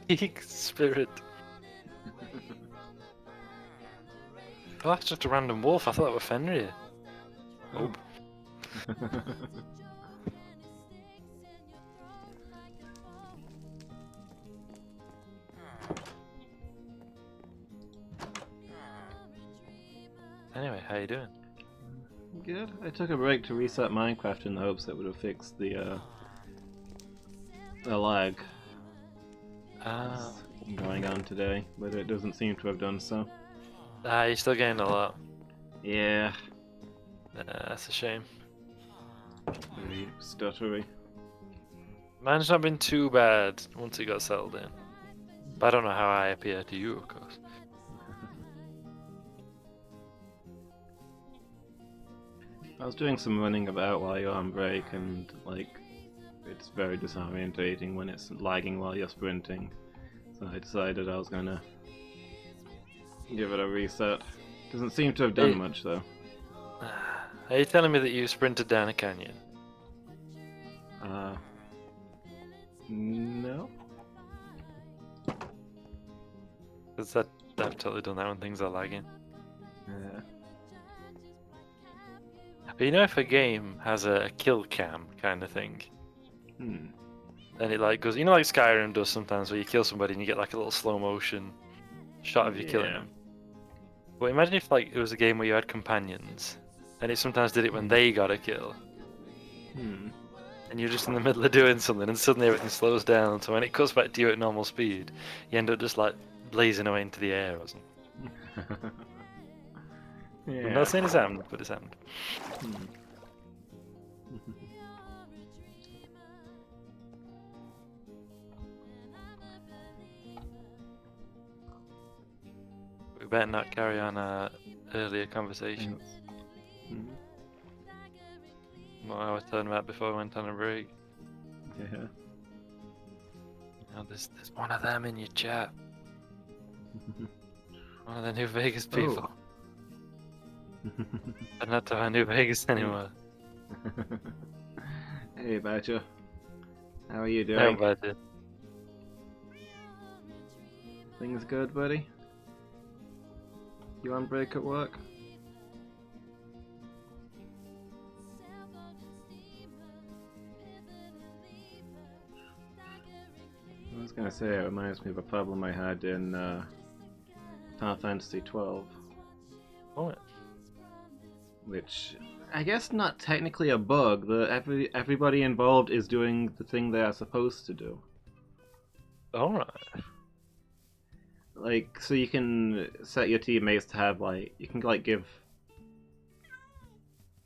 Geek spirit. Oh, that's just a random wolf. I thought that were Fenrir. Oh. Anyway, how you doing? Good. I took a break to reset Minecraft in the hopes that would have fixed the lag Ah, going on today, but it doesn't seem to have done so. you're still getting a lot. Yeah, That's a shame. very stuttery. Mine's not been too bad once it got settled in. But I don't know how I appear to you, of course. I was doing some running about while you're on break, and like, it's very disorientating when it's lagging while you're sprinting. So I decided I was gonna give it a reset. Doesn't seem to have done Hey. much though. Are you telling me that you sprinted down a canyon? No. Because I've totally done that when things are lagging. Yeah. But you know, if a game has a kill cam kind of thing, Hmm. then it like goes, you know, like Skyrim does sometimes, where you kill somebody and you get like a little slow motion shot of you killing Yeah. them. But imagine if like it was a game where you had companions, and it sometimes did it when they got a kill, Hmm. and you're just in the middle of doing something, and suddenly everything slows down. So when it cuts back to you at normal speed, you end up just like blazing away into the air or something. Yeah. I'm not saying it's happened, but it's happened. Hmm. We better not carry on our earlier conversation. Hmm. What I was talking about before we went on a break. Yeah. You know, there's one of them in your chat. One of the New Vegas people. I'm not talking New Vegas anymore. Hey, Badger. How are you No, doing? but Things good, buddy? You on break at work? I was gonna say, it reminds me of a problem I had in Final Fantasy 12, oh, which I guess not technically a bug. Everybody involved is doing the thing they are supposed to do. alright. Like, so you can set your teammates to have you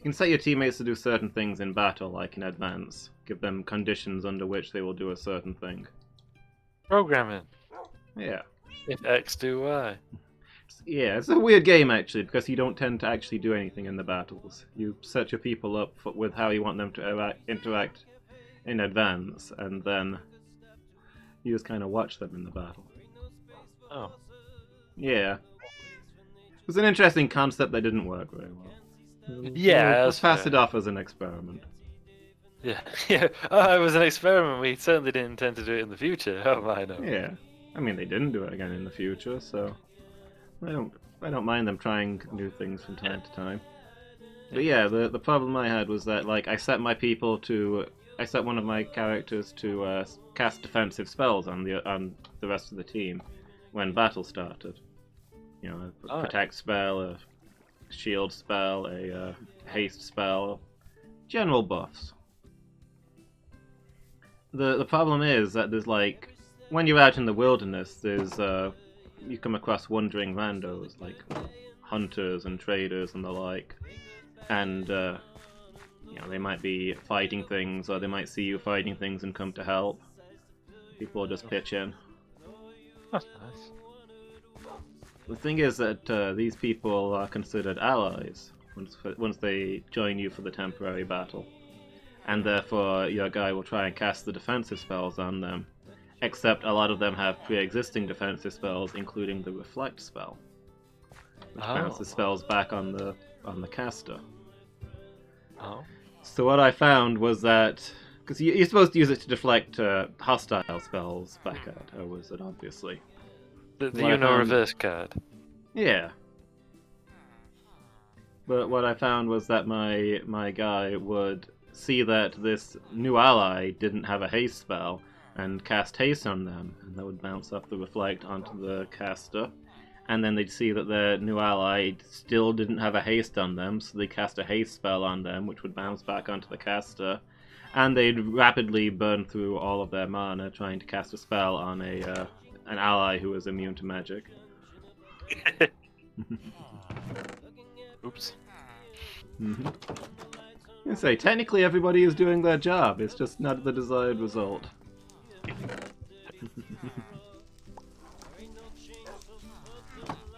can set your teammates to do certain things in battle, like in advance. Give them conditions under which they will do a certain thing. Programming. Yeah. If X do Y. Yeah, it's a weird game actually, because you don't tend to actually do anything in the battles. You set your people up with how you want them to interact in advance, and then you just kind of watch them in the battle. Oh. Yeah. It was an interesting concept that didn't work very well. Yeah, Let's that's pass fair. it off as an experiment. Yeah, yeah. Oh, it was an experiment. We certainly didn't intend to do it in the future. Oh, I know. Yeah. I mean, they didn't do it again in the future, so I don't mind them trying new things from time to time. But yeah, the problem I had was that I set one of my characters to cast defensive spells on the rest of the team when battle started. You know, a protect spell, a shield spell, a haste spell, general buffs. The problem is that there's when you're out in the wilderness, there's you come across wandering randos like hunters and traders and the like, and you know, they might be fighting things, or they might see you fighting things and come to help. People will just pitch in. That's nice. The thing is that these people are considered allies once they join you for the temporary battle, and therefore your guy will try and cast the defensive spells on them, except a lot of them have pre-existing defensive spells, including the reflect spell, which bounces spells back on the caster. Oh. So what I found was that Because you're supposed to use it to deflect hostile spells back at a wizard, obviously. The What I Uno found- reverse card. Yeah. But what I found was that my guy would see that this new ally didn't have a haste spell and cast haste on them, and that would bounce off the reflect onto the caster. And then they'd see that the new ally still didn't have a haste on them, so they cast a haste spell on them, which would bounce back onto the caster. And they'd rapidly burn through all of their mana trying to cast a spell on an ally who was immune to magic. Oops. I say, technically everybody is doing their job, it's just not the desired result.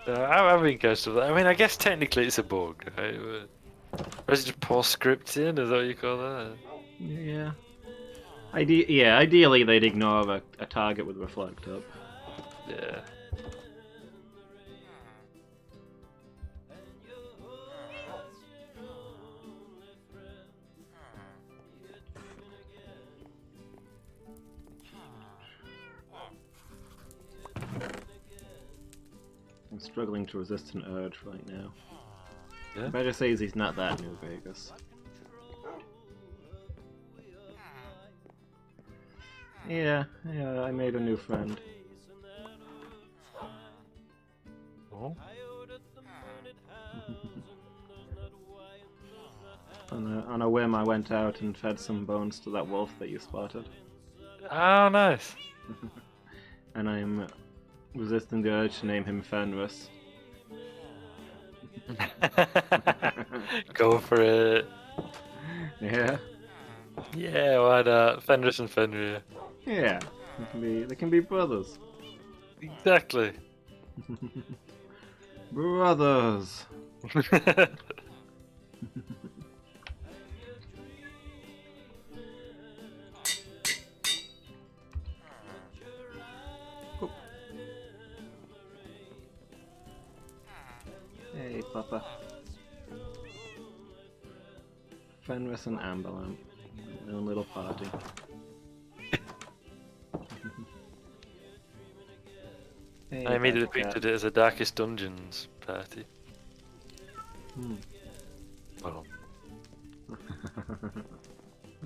I'm interested with that. I mean, I guess technically it's a bug, right? Or is it just poor scripting? Is that what you call that? Yeah. Ideally they'd ignore a target with reflect up. Yeah. I'm struggling to resist an urge right now. Yeah? Better says he's not that New Vegas. Yeah, I made a new friend. Oh. On a whim, I went out and fed some bones to that wolf that you spotted. Oh, nice. And I'm resisting the urge to name him Fenris. Go for it. Yeah? Yeah, why not? Fenris and Fenrir. Yeah. They can be brothers. Exactly. Brothers! Hey, Papa. Fenris and Amberlamp. Their own little party. Hey, I immediately Bad Cat. pictured it as a Darkest Dungeons party. Hmm. Oh.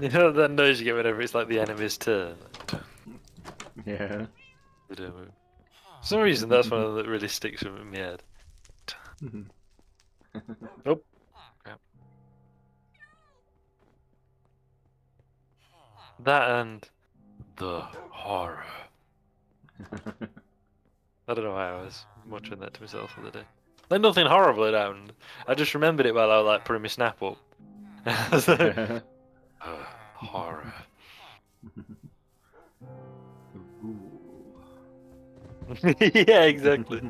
You know that noise you get whenever it's like the enemy's turn? Yeah. For some reason, that's one of them that really sticks in my head. Oh. Crap. That and the horror. I don't know why I was muttering that to myself the other day. Like nothing horrible had happened. I just remembered it while I was like putting my snap up. I was like, horror. Yeah, exactly.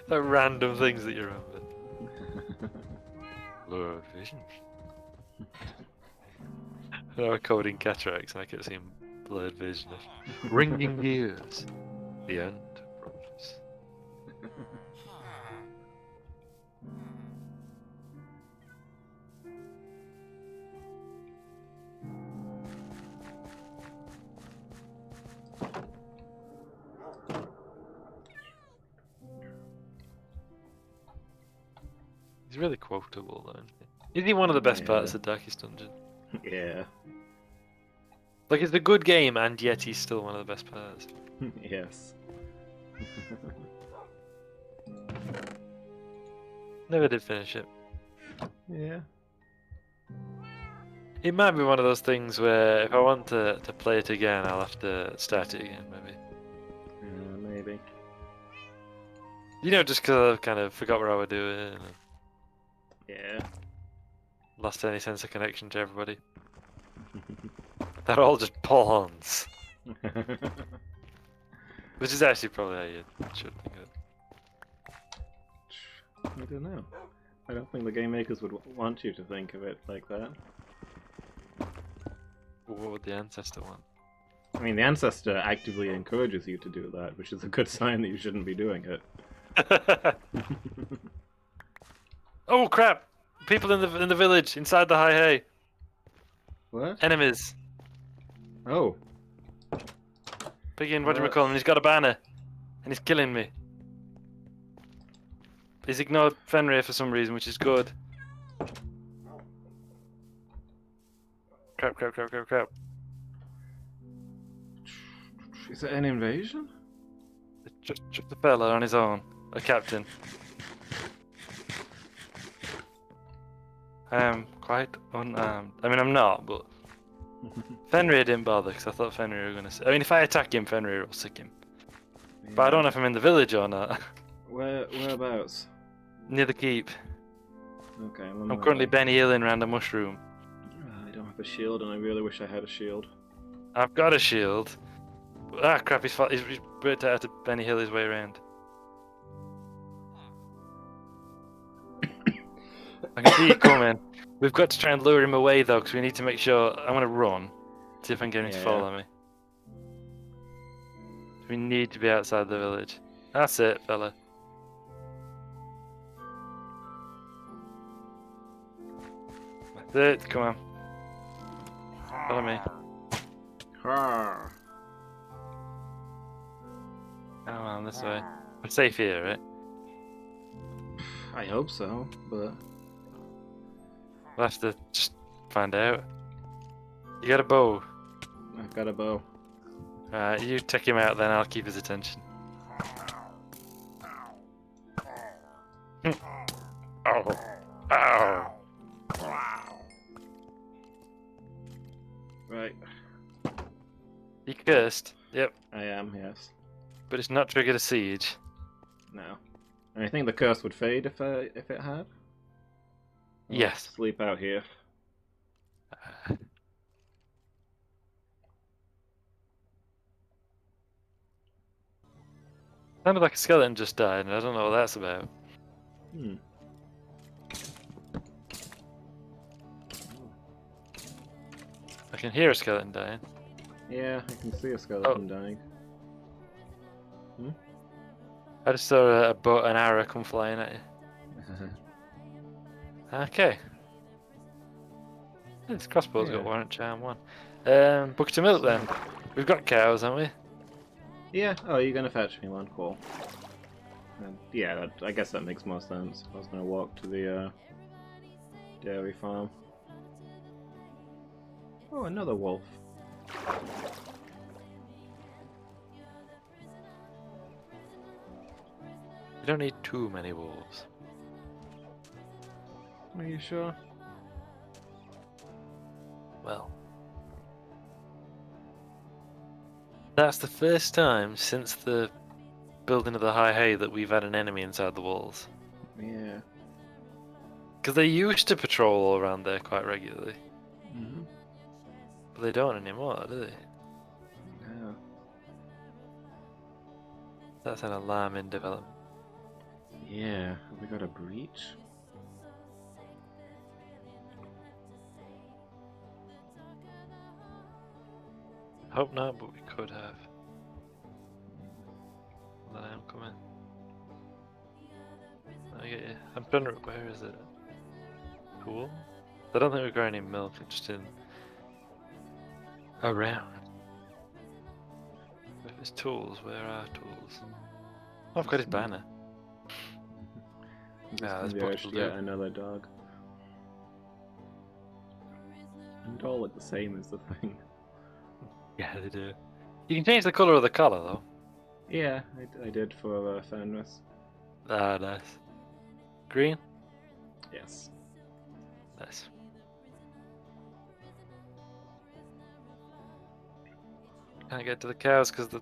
Like random things that you remember. Blurred vision. I was coding cataracts and I kept seeing blurred vision of ringing gears. The end approaches. He's really quotable though, isn't he? Is he one of the best parts of Darkest Dungeon? Yeah. Like it's a good game and yet he's still one of the best parts. Yes. Never did finish it. Yeah. It might be one of those things where if I want to play it again, I'll have to start it again, maybe. Yeah, maybe. You know, just because I kind of forgot what I was doing and Yeah. lost any sense of connection to everybody. They're all just pawns. Which is actually probably how you should think of it. I don't know. I don't think the game makers would want you to think of it like that. Well, what would the ancestor want? I mean, the Ancestor actively encourages you to do that, which is a good sign that you shouldn't be doing it. Oh crap! People in the village, inside the high hay. What? Enemies. Oh. Begin, what do you call him? He's got a banner. And he's killing me. He's ignored Fenrir for some reason, which is good. Crap, crap, crap, crap, crap. Is it an invasion? Just a fella on his own. A captain. I am quite unarmed. I mean, I'm not, but Fenrir didn't bother because I thought Fenrir were going to... I mean, if I attack him, Fenrir will sick him. Yeah. But I don't know if I'm in the village or not. Whereabouts? Near the keep. Okay, I'm currently Benny Hilling around a mushroom. I don't have a shield, and I really wish I had a shield. I've got a shield. Ah, crap, he's worked out to Benny Hill his way around. I can see you coming. We've got to try and lure him away, though, because we need to make sure... I'm going to run. See if I can get him to follow me. We need to be outside the village. That's it, fella. That's it, come on. Follow me. Har. Come on, this way. We're safe here, right? I hope so, but... We'll have to just find out. You got a bow. I've got a bow. Alright, you take him out then, I'll keep his attention. Ow. Ow. Right. You cursed? Yep. I am, yes. But it's not triggered a siege. No. And I think the curse would fade if it had. I'll Yes. Sleep out here. Sounded like a skeleton just died, and I don't know what that's about. Hmm. I can hear a skeleton dying. Yeah, I can see a skeleton dying. I just saw an arrow come flying at you. Okay. This crossbow's got warrant charm 1. Bucket of milk then. We've got cows, haven't we? Yeah. Oh, you're gonna fetch me one? Cool. Yeah, I guess that makes more sense. I was gonna walk to the dairy farm. Oh, another wolf. You don't need too many wolves. Are you sure? Well. That's the first time since the building of the high hay that we've had an enemy inside the walls. Yeah. Because they used to patrol all around there quite regularly. Mm-hmm. But they don't anymore, do they? No. That's an alarming development. Yeah. Have we got a breach? Hope not, but we could have. Then I am coming. I get you. I'm trying to... Where is it? Cool. I don't think we've got any milk, I'm just in... around. If it's tools, where are tools? Oh, I've got his banner. Yeah, there's Maybe I buckets should will get do. another dog. And all look the same as the thing. Yeah, they do. You can change the colour of the collar, though. Yeah, I did for Fenris. Ah, nice. Green? Yes. Nice. Can't get to the cows because the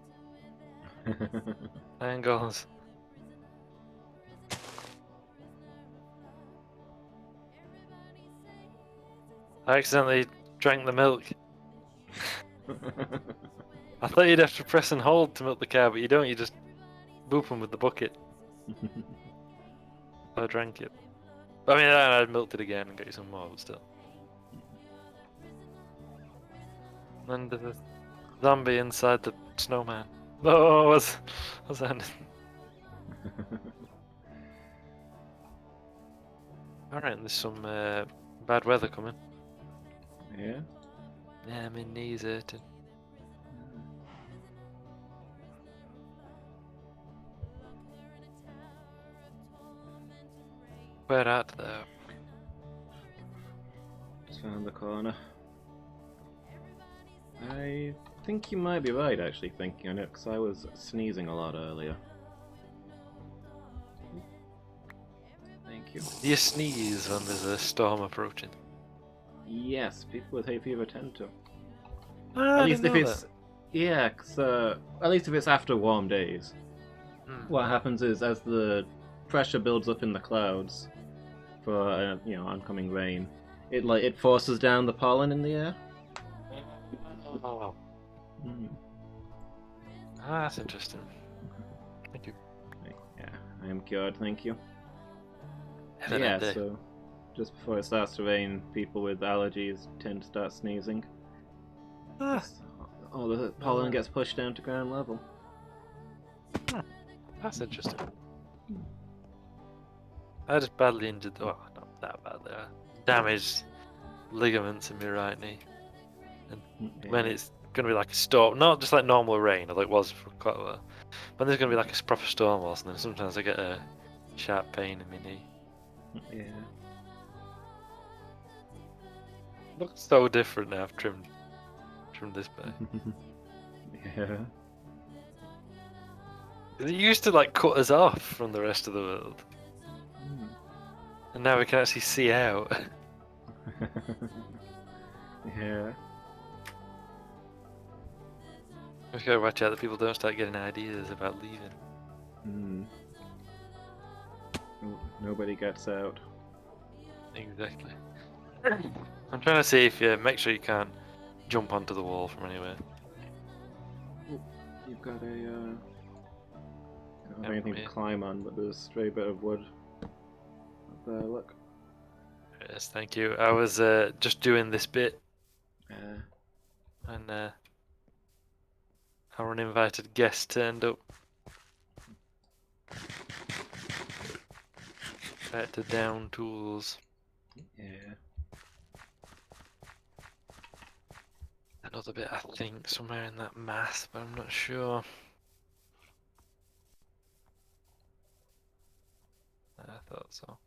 angles. I accidentally drank the milk. I thought you'd have to press and hold to milk the cow, but you don't, you just boop them with the bucket. I drank it. I mean, I milked it again and got you some more, but still. And there's a zombie inside the snowman. Oh, what's that? Alright, there's some bad weather coming. Yeah? Yeah, my knees hurting. Where at though? Just found the corner. I think you might be right, actually, thinking on it, because I was sneezing a lot earlier. Thank you. Do you sneeze when there's a storm approaching? Yes, people with hay fever tend to. Ah, At I least didn't if know it's... Yeah, 'cause, at least if it's after warm days. that. What happens is, as the pressure builds up in the clouds for, oncoming rain, it forces down the pollen in the air. Oh. Mm. Ah, that's interesting. Thank you. Yeah, I am cured, thank you. Evidently. Yeah, so just before it starts to rain, people with allergies tend to start sneezing. Ah, All the pollen gets pushed down to ground level. that's interesting. I just badly injured. Oh, not that badly. I damaged ligaments in my right knee. And when it's going to be like a storm, not just like normal rain, although it was for quite a while. When there's going to be like a proper storm or something, sometimes I get a sharp pain in my knee. Yeah. Looks so different now. I've trimmed this bit. Yeah. It used to like cut us off from the rest of the world, and now we can actually see out. Yeah. We've got to watch out that people don't start getting ideas about leaving. Mm. Nobody gets out. Exactly. I'm trying to see if you make sure you can't jump onto the wall from anywhere. You've got a don't have Yeah, anything to yeah. climb on, but there's a stray bit of wood up there. Look. Yes, thank you. I was just doing this bit, and our uninvited guest turned up. Back to down tools. Yeah. Another bit, I think, somewhere in that math, but I'm not sure. I thought so.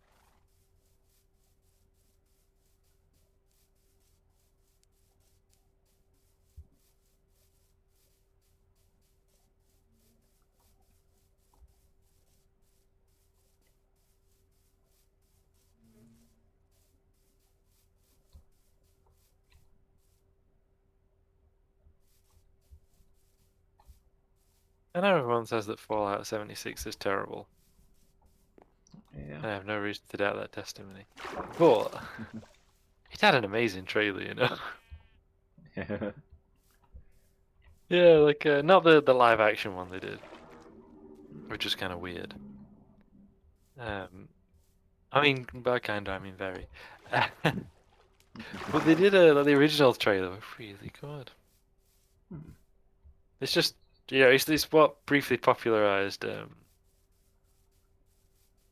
I know everyone says that Fallout 76 is terrible. Yeah. I have no reason to doubt that testimony. But it had an amazing trailer, you know. Yeah. Yeah, like not the live action one they did, which is kind of weird. I mean, by kind of, I mean very. But they did like, the original trailer was really good. It's just, it's what briefly popularized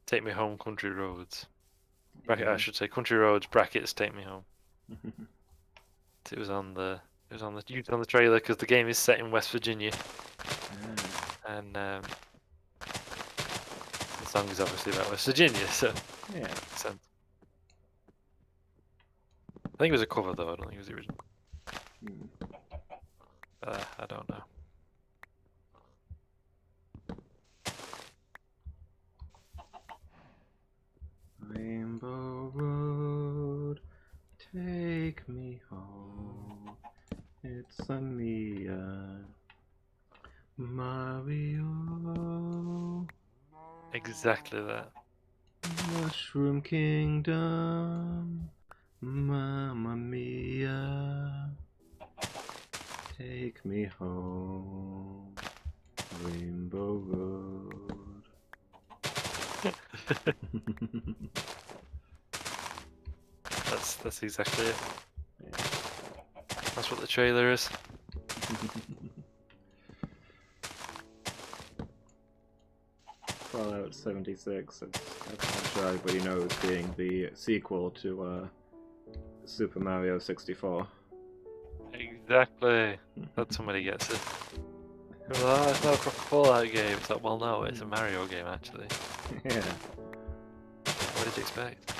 Take Me Home, Country Roads. Bracket, I should say Country Roads brackets Take Me Home. It was on the used on the trailer because the game is set in West Virginia, and the song is obviously about West Virginia, so Yeah. makes sense. I think it was a cover though. I don't think it was the original. I don't know. Rainbow Road, take me home. It's a Mia Mario. Exactly that. Mushroom Kingdom, Mamma Mia. Take me home, Rainbow Road. That's exactly it. Yeah. That's what the trailer is. Fallout 76, I'm sure everybody knows, being the sequel to Super Mario 64. Exactly. That somebody gets it. Well, it's not a proper Fallout game. It's like, well, no, it's a Mario game actually. Yeah. What did expect.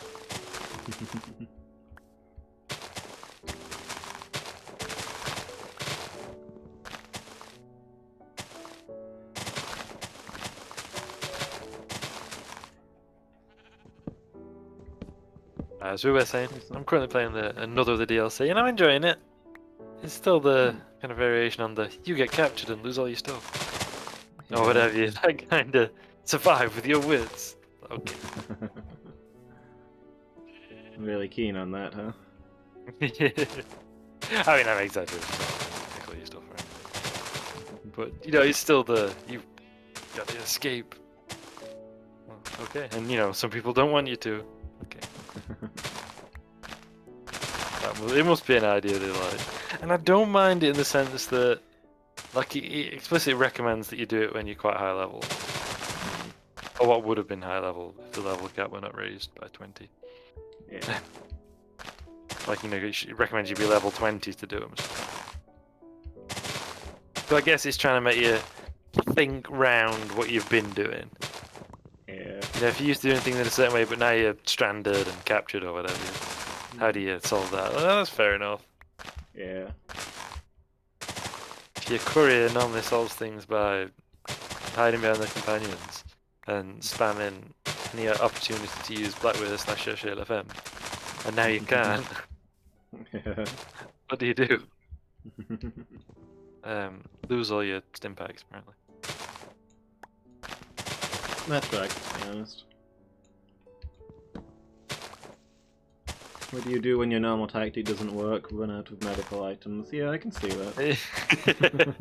As we were saying, I'm currently playing another of the DLC, and I'm enjoying it. It's still the kind of variation on the you get captured and lose all your stuff, or whatever you like, kind of survive with your wits. Okay. I'm really keen on that, huh? I mean, I'm exaggerating. Take all your stuff, right? But you know, it's still you got to escape. Well, okay, and you know, some people don't want you to. Okay. It must be an idea they like, and I don't mind it in the sense that, like, it explicitly recommends that you do it when you're quite high level, or what would have been high level if the level cap were not raised by 20. Yeah. Like, you know, it recommends you be level 20 to do them. So I guess it's trying to make you think round what you've been doing. Yeah. You know, if you used to do anything in a certain way, but now you're stranded and captured or whatever, how do you solve that? Well, that's fair enough. Yeah. If your courier normally solves things by hiding behind their companions and spamming any opportunity to use Blackwidow/FM, and now you can't, Yeah. what do you do? Lose all your stim packs, apparently. That's right, to be honest. What do you do when your normal tactic doesn't work? Run out of medical items. Yeah, I can see that.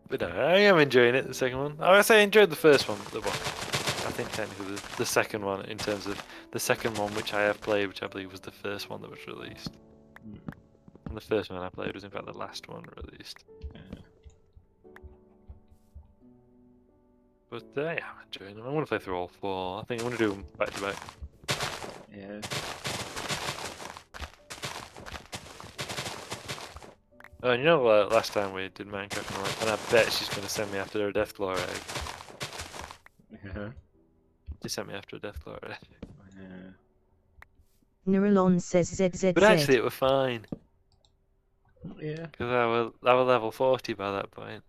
But no, I am enjoying it, the second one. I say I enjoyed the first one, I think technically the second one, in terms of the second one which I have played, which I believe was the first one that was released. And the first one I played was in fact the last one released. But yeah, I'm enjoying them. I want to play through all 4. I think I want to do them back to back. Yeah. Oh, and you know, last time we did Minecraft, and I bet she's going to send me after a Deathclaw egg. Yeah. She sent me after a Deathclaw egg. Yeah. Neuralon says ZZZ. But actually, it was fine. Yeah. Because I was level 40 by that point.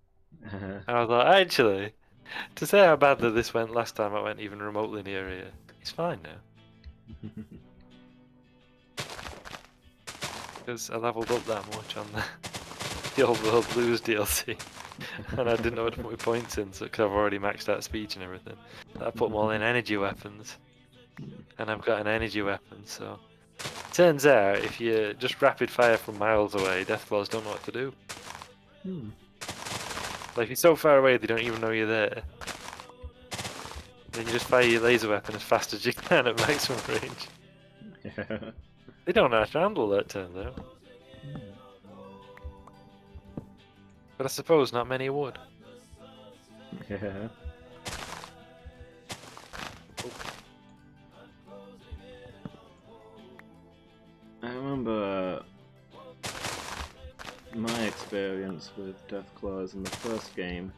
And I was like, actually, to say how badly this went last time I went even remotely near here, it's fine now. Because I leveled up that much on the Old World Blues DLC. And I didn't know what to put my points in, so because I've already maxed out speech and everything. I put them all in energy weapons. And I've got an energy weapon, so... Turns out, if you just rapid fire from miles away, Deathclaws don't know what to do. Like, you're so far away they don't even know you're there. Then you just fire your laser weapon as fast as you can at maximum range. Yeah. They don't know how to handle that, turns out. But I suppose not many would. Yeah. I remember my experience with Deathclaws in the first game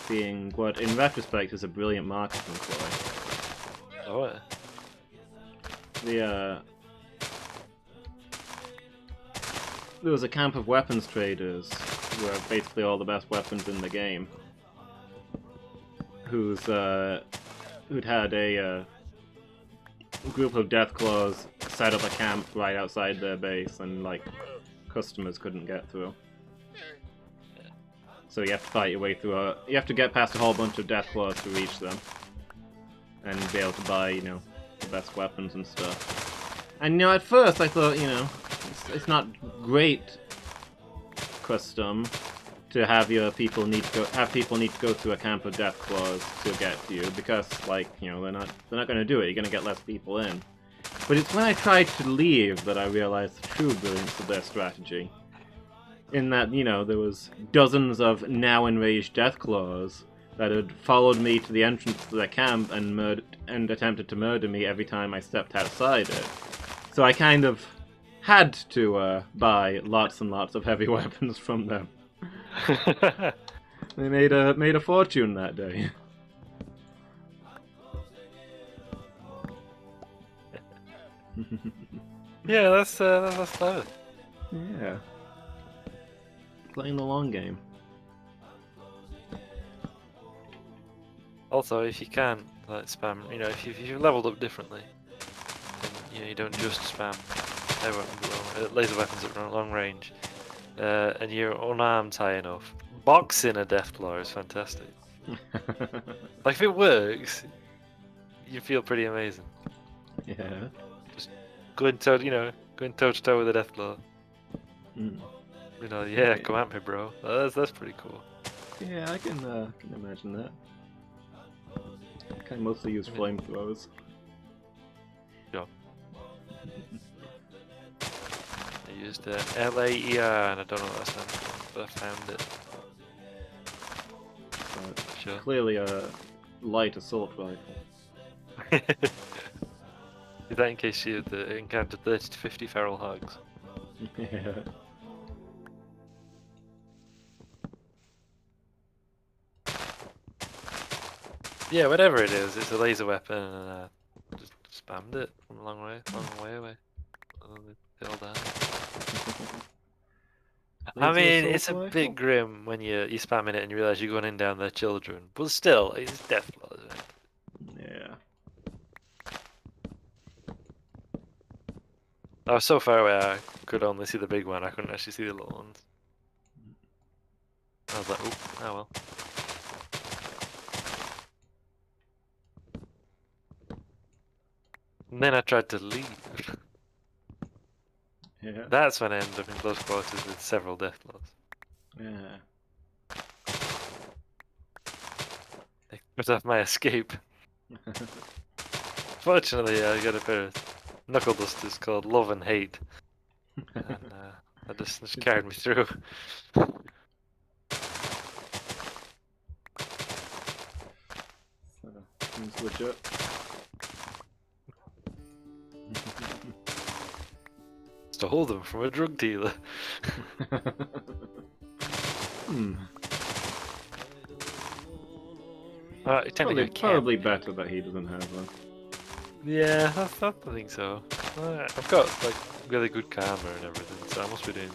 being what, in retrospect, is a brilliant marketing ploy. Oh, what? There was a camp of weapons traders who have basically all the best weapons in the game, who'd had a group of Deathclaws set up a camp right outside their base, and like customers couldn't get through. So you have to fight your way through you have to get past a whole bunch of Deathclaws to reach them, and be able to buy, you know, the best weapons and stuff. And you know, at first I thought, you know, it's not great custom to have people need to go through a camp of Deathclaws to get to you, because, like, you know, they're not going to do it. You're going to get less people in. But it's when I tried to leave that I realized the true brilliance of their strategy. In that, you know, there was dozens of now enraged Deathclaws that had followed me to the entrance to their camp and attempted to murder me every time I stepped outside it. So I kind of had to buy lots and lots of heavy weapons from them. They made a fortune that day. Yeah, that's clever. Yeah. Playing the long game. Also, if you can, like spam, you know, if you've leveled up differently, then you don't just spam laser weapons at long range, and you're unarmed high enough. Boxing a Deathclaw is fantastic. Like if it works, you feel pretty amazing. Yeah. Going toe to toe with a Deathclaw. Mm. Yeah, come at me, bro. That's pretty cool. Yeah, I can imagine that. I mostly use flamethrowers. Yeah. I used LAER, and I don't know what that stands for, but I found it. But Sure. clearly a light assault rifle. Is that in case you encounter 30 to 50 feral hogs? Yeah. Yeah, whatever it is, it's a laser weapon, and just spammed it from a long way away. And they all died. I Laser mean, assault it's a rifle? bit grim when you're spamming it and you realise you're gunning down their children, but still, it's Deathclaw, isn't it? Yeah. I was so far away I could only see the big one, I couldn't actually see the little ones. I was like, oh well. And then I tried to leave. Yeah. That's when I ended up in close quarters with several Deathclaws. Yeah. They cut off my escape. Fortunately, I got a pair of knuckle dusters called Love and Hate, and that just carried me through. Seems legit. Stole them from a drug dealer. Hmm. Technically, Probably better that he doesn't have one. Yeah, I think so. I've got like really good karma and everything, so I must be doing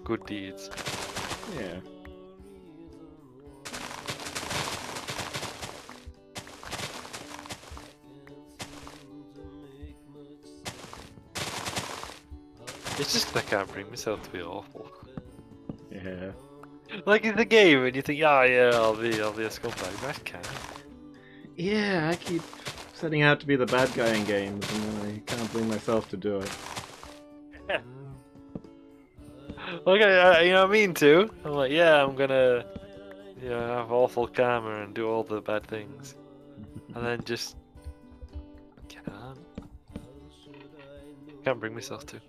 good deeds. Yeah. It's just that I can't bring myself to be awful. Yeah. Like in the game, and you think, oh yeah, I'll be a scumbag. But I can't. Yeah, I keep setting out to be the bad guy in games, and then I can't bring myself to do it. Like I mean to. I'm like, yeah, I'm gonna, have awful karma and do all the bad things, and then just can't bring myself to.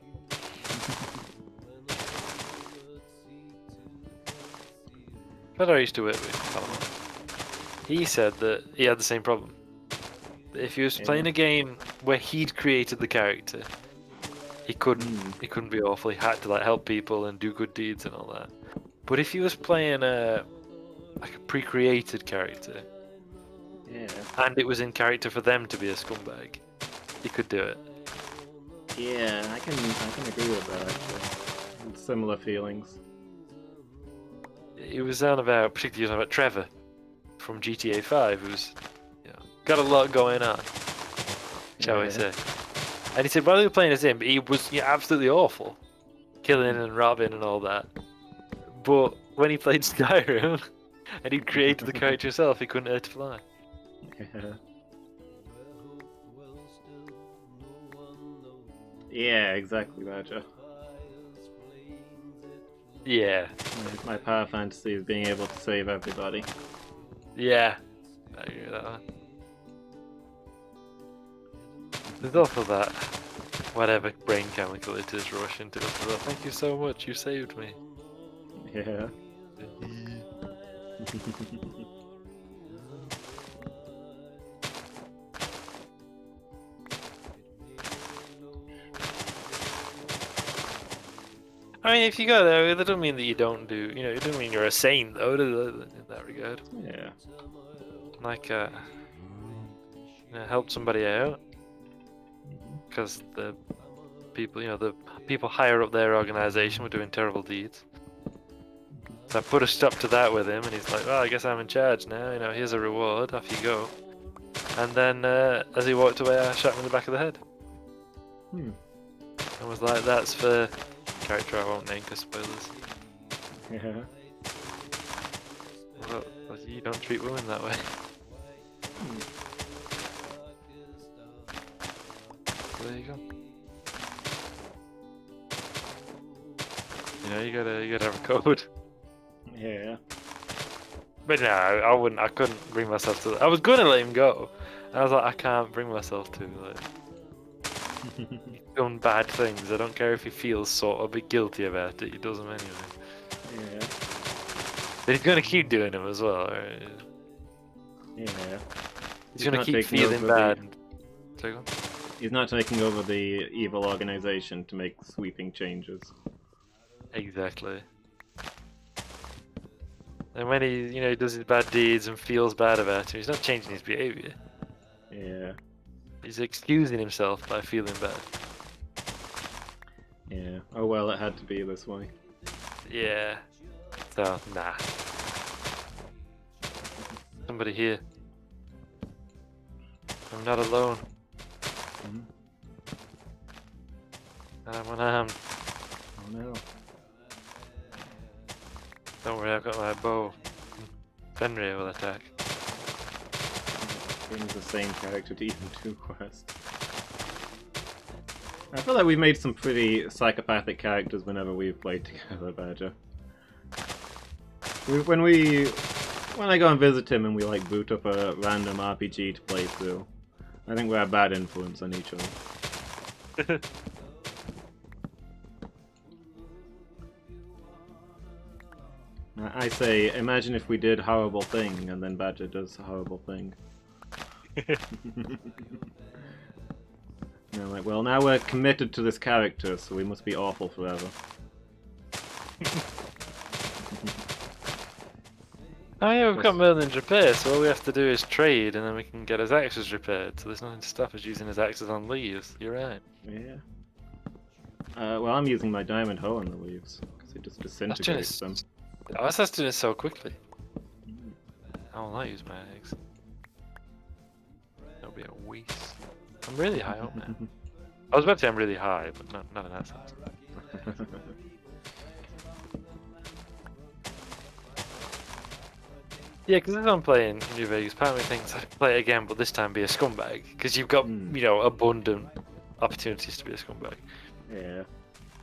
But I used to work with, he said that he had the same problem. That if he was playing a game where he'd created the character, he couldn't be awful. He had to like help people and do good deeds and all that. But if he was playing a pre-created character, and it was in character for them to be a scumbag, he could do it. Yeah, I can agree with that actually. Similar feelings. It was particularly about Trevor from GTA 5, who's got a lot going on, shall we say. And he said while he was playing as him, he was absolutely awful, killing and robbing and all that. But when he played Skyrim and he created the character himself, he couldn't hurt to fly. Yeah. Yeah, exactly that, Joe. Yeah. My power fantasy is being able to save everybody. Yeah. I agree with that one. There's also that whatever brain chemical it is rush into it. Thank you so much, you saved me. Yeah. I mean, if you go there, that doesn't mean that you don't do. It doesn't mean you're a saint, though, in that regard. Yeah. Like, help somebody out. because the people, the people higher up their organization were doing terrible deeds. So I put a stop to that with him, and he's like, "Well, I guess I'm in charge now. Here's a reward. Off you go." And then, as he walked away, I shot him in the back of the head. I was like, "That's for character I won't name, because spoilers." Yeah. Well, you don't treat women that way. So there you go. You gotta have a code. Yeah. But no, I couldn't bring myself to. I was gonna let him go. And I was like, I can't bring myself to. Like, he's done bad things. I don't care if he feels sort of a bit guilty about it. He does them anyway. Yeah. But he's gonna keep doing them as well. Right? Yeah. He's gonna not keep taking feeling over bad. the- Sorry, go on. He's not taking over the evil organization to make sweeping changes. Exactly. And when he does his bad deeds and feels bad about it, he's not changing his behavior. Yeah. He's excusing himself by feeling bad. Yeah. Oh well, it had to be this way. Yeah. So, nah. Somebody here. I'm not alone. I'm unarmed. Oh no. Don't worry, I've got my bow. Fenrir will attack. Seems the same character to even do quest. I feel like we've made some pretty psychopathic characters whenever we've played together, Badger. When I go and visit him and we like boot up a random RPG to play through, I think we're a bad influence on each other. I say, imagine if we did horrible thing and then Badger does horrible thing. And I'm like, well, now we're committed to this character, so we must be awful forever. Oh yeah, we've got Merlin's repair, so all we have to do is trade and then we can get his axes repaired, so there's nothing to stop us using his axes on leaves. You're right. Yeah. Well, I'm using my diamond hoe on the leaves, because it just disintegrates them. Oh, that's doing it so quickly. I will not use my eggs. That'll be a waste. I'm really high up now. I was about to say I'm really high, but not in that sense. Yeah, because as I'm playing New Vegas, part of me thinks I can play it again, but this time be a scumbag. Because you've got, abundant opportunities to be a scumbag. Yeah.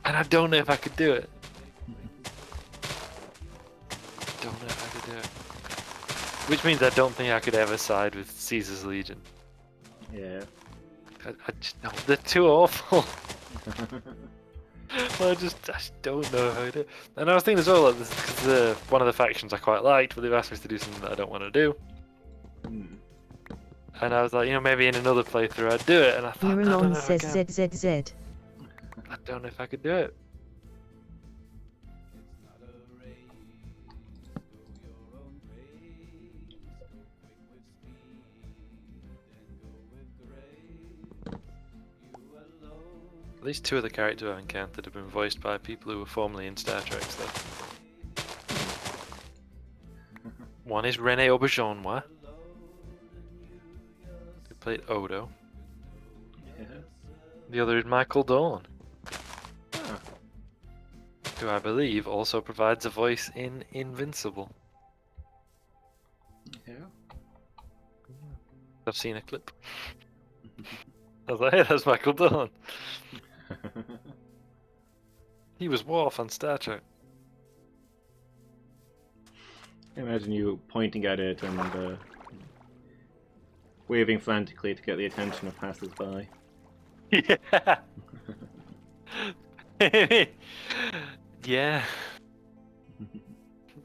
And I don't know if I could do it. Don't know if I could do it. Which means I don't think I could ever side with Caesar's Legion. Yeah. I just don't. They're too awful. I just don't know how to do it. And I was thinking as well, like, this is one of the factions I quite liked, but they've asked me to do something that I don't want to do. And I was like, maybe in another playthrough I'd do it, and I thought, I don't know Nuralon if I says can. ZZZ. I don't know if I could do it. At least two of the characters I've encountered have been voiced by people who were formerly in Star Trek stuff. One is Rene Auberjonois, who played Odo. Yeah. The other is Michael Dorn, Ah. who I believe also provides a voice in Invincible. Yeah. I've seen a clip. I was like, hey, that's Michael Dorn. He was Worf on Star Trek. Imagine you pointing at it and waving frantically to get the attention of passers-by. Yeah. Yeah.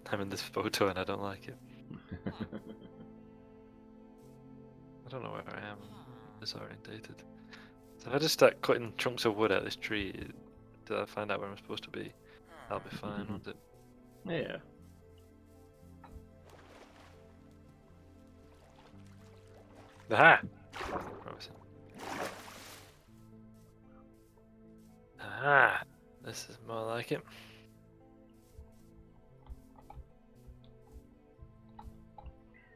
I'm in this photo and I don't like it. I don't know where I am. I'm disorientated. So if I just start cutting chunks of wood out of this tree, till I find out where I'm supposed to be, I'll be fine, won't it? Yeah. Aha! Promising. Ah, this is more like it.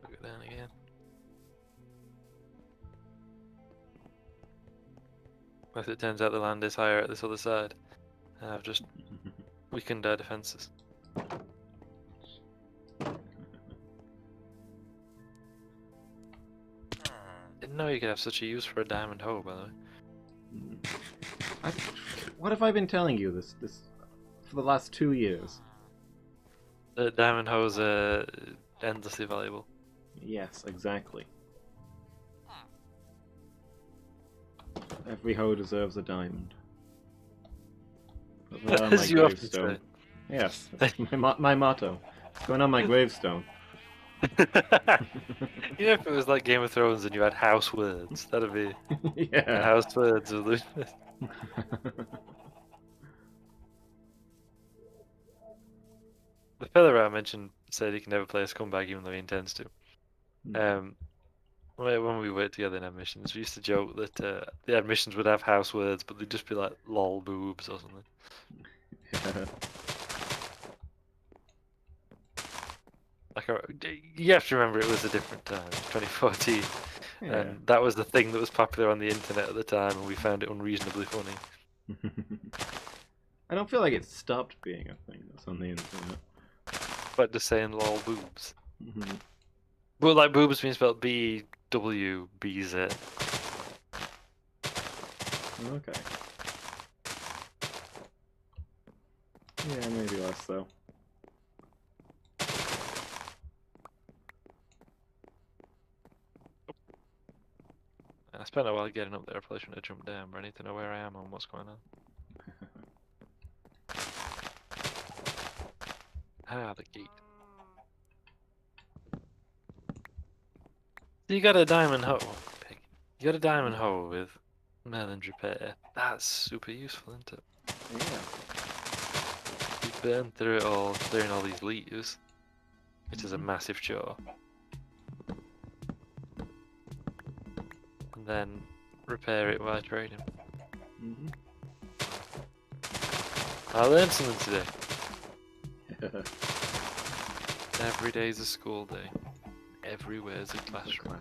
Look it down again. As it turns out, the land is higher at this other side. I've just weakened our defences. Didn't know you could have such a use for a diamond hoe, by the way. What have I been telling you this for the last 2 years? The diamond hoes are endlessly valuable. Yes, exactly. Every hoe deserves a diamond. Put that on my As you often gravestone. say. Yes, that's my motto. It's going on my gravestone. You know, if it was like Game of Thrones and you had house words, that'd be the Yeah. house words of the. The fella I mentioned said he can never play a scumbag even though he intends to. When we worked together in admissions, we used to joke that the admissions would have house words, but they'd just be like lol boobs or something. Yeah. Like, you have to remember it was a different time, 2014, Yeah. and that was the thing that was popular on the internet at the time, and we found it unreasonably funny. I don't feel like it stopped being a thing that's on the internet. But just saying lol boobs. Mhm. But like boobs being spelled B-W-B-Z. Okay. Yeah, maybe less so. I spent a while getting up there. I probably shouldn't have jumped down, but I need to know where I am and what's going on. Ah, the gate. You got a diamond hoe. You got a diamond hoe with melon repair. That's super useful, isn't it? Yeah. You burn through it all, clearing all these leaves, which is a massive chore. And then repair it while trading. Mm-hmm. I learned something today. Yeah. Every day's a school day. Everywhere's a classroom.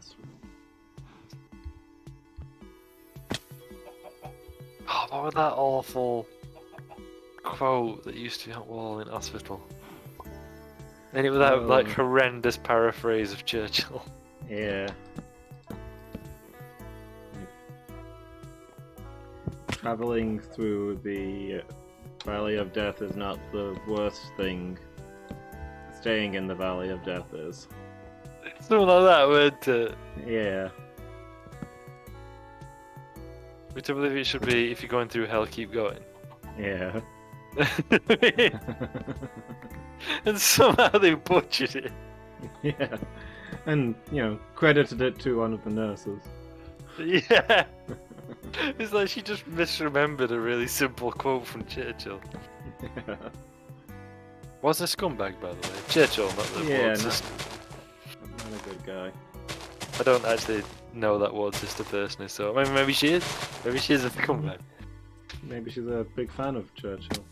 Oh, what was that awful quote that used to be on the wall in hospital? And it was that like horrendous paraphrase of Churchill. Yeah. Traveling through the Valley of Death is not the worst thing. Staying in the Valley of Death is. Something like that, weren't it? Yeah. Which I believe it should be, if you're going through hell, keep going. Yeah. And somehow they butchered it. Yeah. And, credited it to one of the nurses. Yeah. It's like she just misremembered a really simple quote from Churchill. Yeah. Was a scumbag, by the way. Churchill, not the ward sister. Not a good guy. I don't actually know that ward sister personally, so maybe she is. Maybe she is a scumbag. Maybe she's a big fan of Churchill.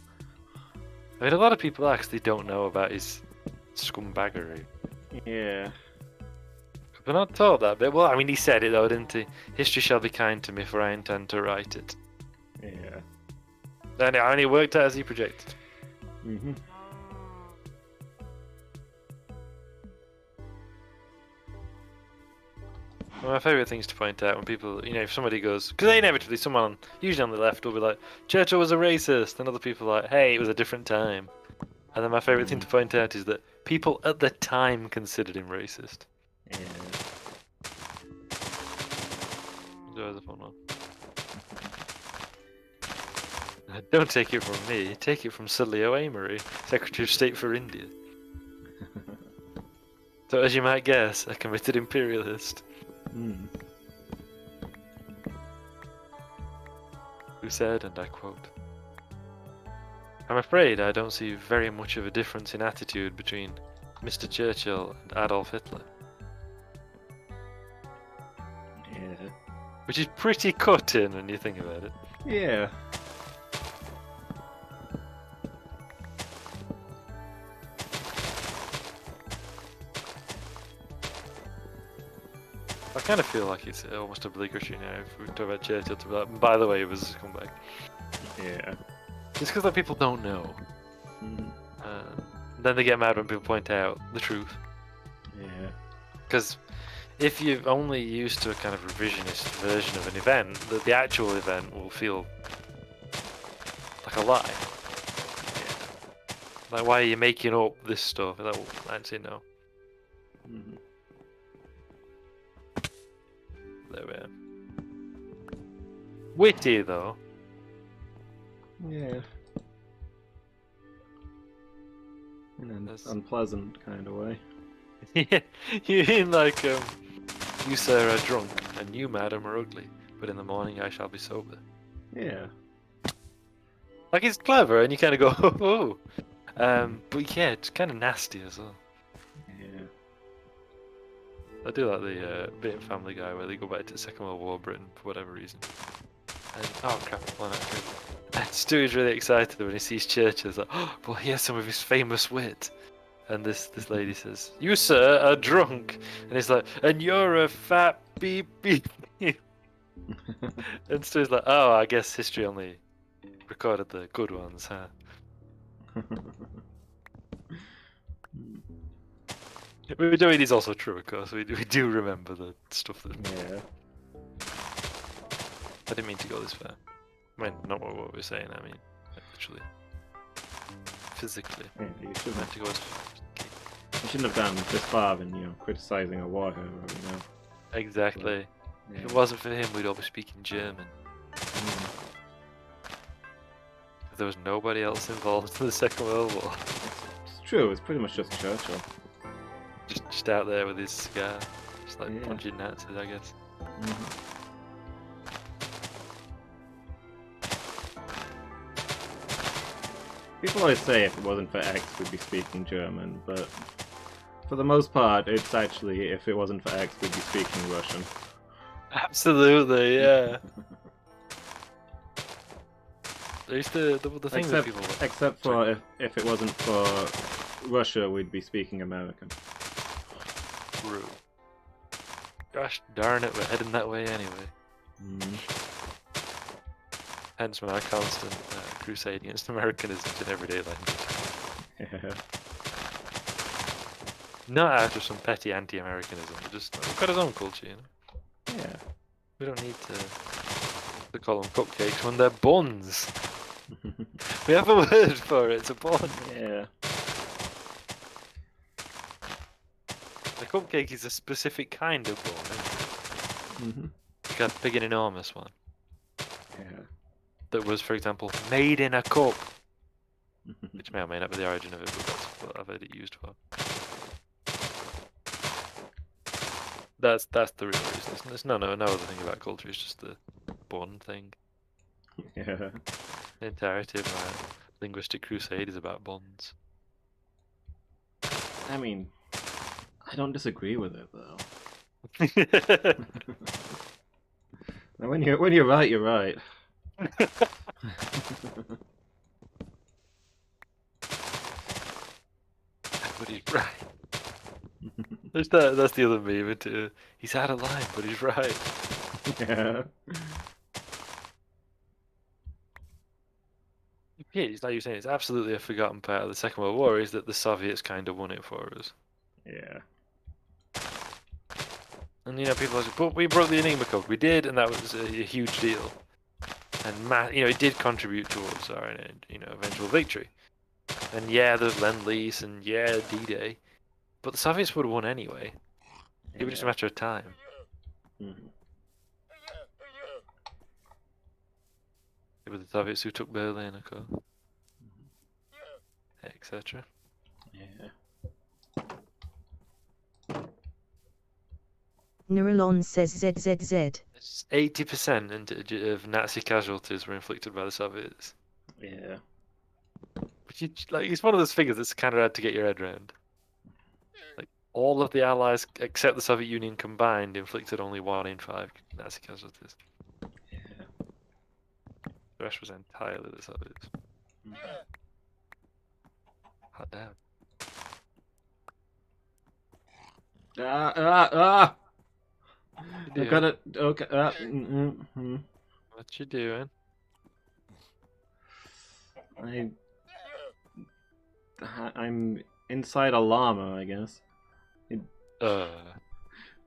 I mean, a lot of people actually don't know about his scumbaggery. Yeah. We're not told that bit. Well, I mean, he said it though, didn't he? History shall be kind to me, for I intend to write it. Yeah. And it worked out as he projected. Mm-hmm. One of my favourite things to point out when people, if somebody goes, because inevitably someone, usually on the left, will be like, Churchill was a racist, and other people are like, hey, it was a different time. And then my favourite thing to point out is that people at the time considered him racist. Yeah. That was a fun one. Don't take it from me, take it from Sir Leo Amory, Secretary of State for India. So as you might guess, a committed imperialist. Who said, and I quote, I'm afraid I don't see very much of a difference in attitude between Mr. Churchill and Adolf Hitler. Yeah. Which is pretty cutting when you think about it. Yeah. kind of feel like it's almost obligatory now if we talk about Churchill to be like, by the way, it was a scumbag. Yeah. Just because like, people don't know. Mhm. Then they get mad when people point out the truth. Yeah. Because if you're only used to a kind of revisionist version of an event, the actual event will feel like a lie. Like, why are you making up this stuff? Like, well, actually, no. Mhm. There we are. Witty, though. Yeah. In an That's- unpleasant kind of way. Yeah, you mean like, you, sir, are drunk, and you, madam, are ugly, but in the morning I shall be sober. Yeah. Like, it's clever, and you kind of go, oh. But yeah, it's kind of nasty as well. Yeah. I do like the bit in Family Guy where they go back to the Second World War Britain for whatever reason. And, oh crap, well, not good. And Stewie's really excited when he sees Churchill. He's like, oh, well, here's some of his famous wit. And this lady says, you, sir, are drunk. And he's like, and you're a fat beep beep. And Stewie's like, oh, I guess history only recorded the good ones, huh? Which I mean is also true, of course. We do remember the stuff that. Yeah. I didn't mean to go this far. I mean, not what we're saying. I mean, literally, physically. Yeah, you I shouldn't meant have, to go as. you shouldn't have gone this far in, criticizing a war hero, Exactly. Yeah. If it wasn't for him, we'd all be speaking German. Mhm. There was nobody else involved in the Second World War. It's true, it's pretty much just Churchill. Just out there with his cigar, just like Yeah. punching Nazis, I guess. Mhm. People always say if it wasn't for X, we'd be speaking German, but for the most part, it's actually if it wasn't for X, we'd be speaking Russian. Absolutely, yeah. There's the thing that Except, people. except for if it wasn't for Russia, we'd be speaking American. True. Gosh darn it, we're heading that way anyway. Mm. Hence my constant crusade against Americanism in everyday language. Yeah. Not out of some petty anti-Americanism, but just we've got his own culture, you know. Yeah. We don't need to call them cupcakes when they're buns. We have a word for it, it's a bun. Yeah. A cupcake is a specific kind of bun, isn't it? Hmm. Like a big and enormous one. Yeah. That was, for example, made in a cup. Which may or may not be the origin of it, but that's what I've heard it used for. That's the real reason. There's no other thing about culture, it's just the bun thing. Yeah. The entirety of my linguistic crusade is about buns. I mean, I don't disagree with it though. Now, when you're right, you're right. But he's right. That's the other meme too. He's out of line, but he's right. Yeah. Yeah, it's like you're saying, it's absolutely a forgotten part of the Second World War is that the Soviets kind of won it for us. Yeah. And people are like, but we broke the Enigma code. We did, and that was a huge deal. And it did contribute towards our eventual victory. And yeah, there's Lend-Lease, and yeah, D-Day. But the Soviets would have won anyway. It was just a matter of time. Mhm. It was the Soviets who took Berlin, of course. Etc. Yeah. Neuralon says ZZZ. 80% of Nazi casualties were inflicted by the Soviets. Yeah. Which it's one of those figures that's kind of hard to get your head around. Like all of the Allies except the Soviet Union combined inflicted only 1 in 5 Nazi casualties. Yeah. The rest was entirely the Soviets. Hot damn. you I've got doing? it. Okay. What you doing? I, I'm inside a llama, I guess. It Uh,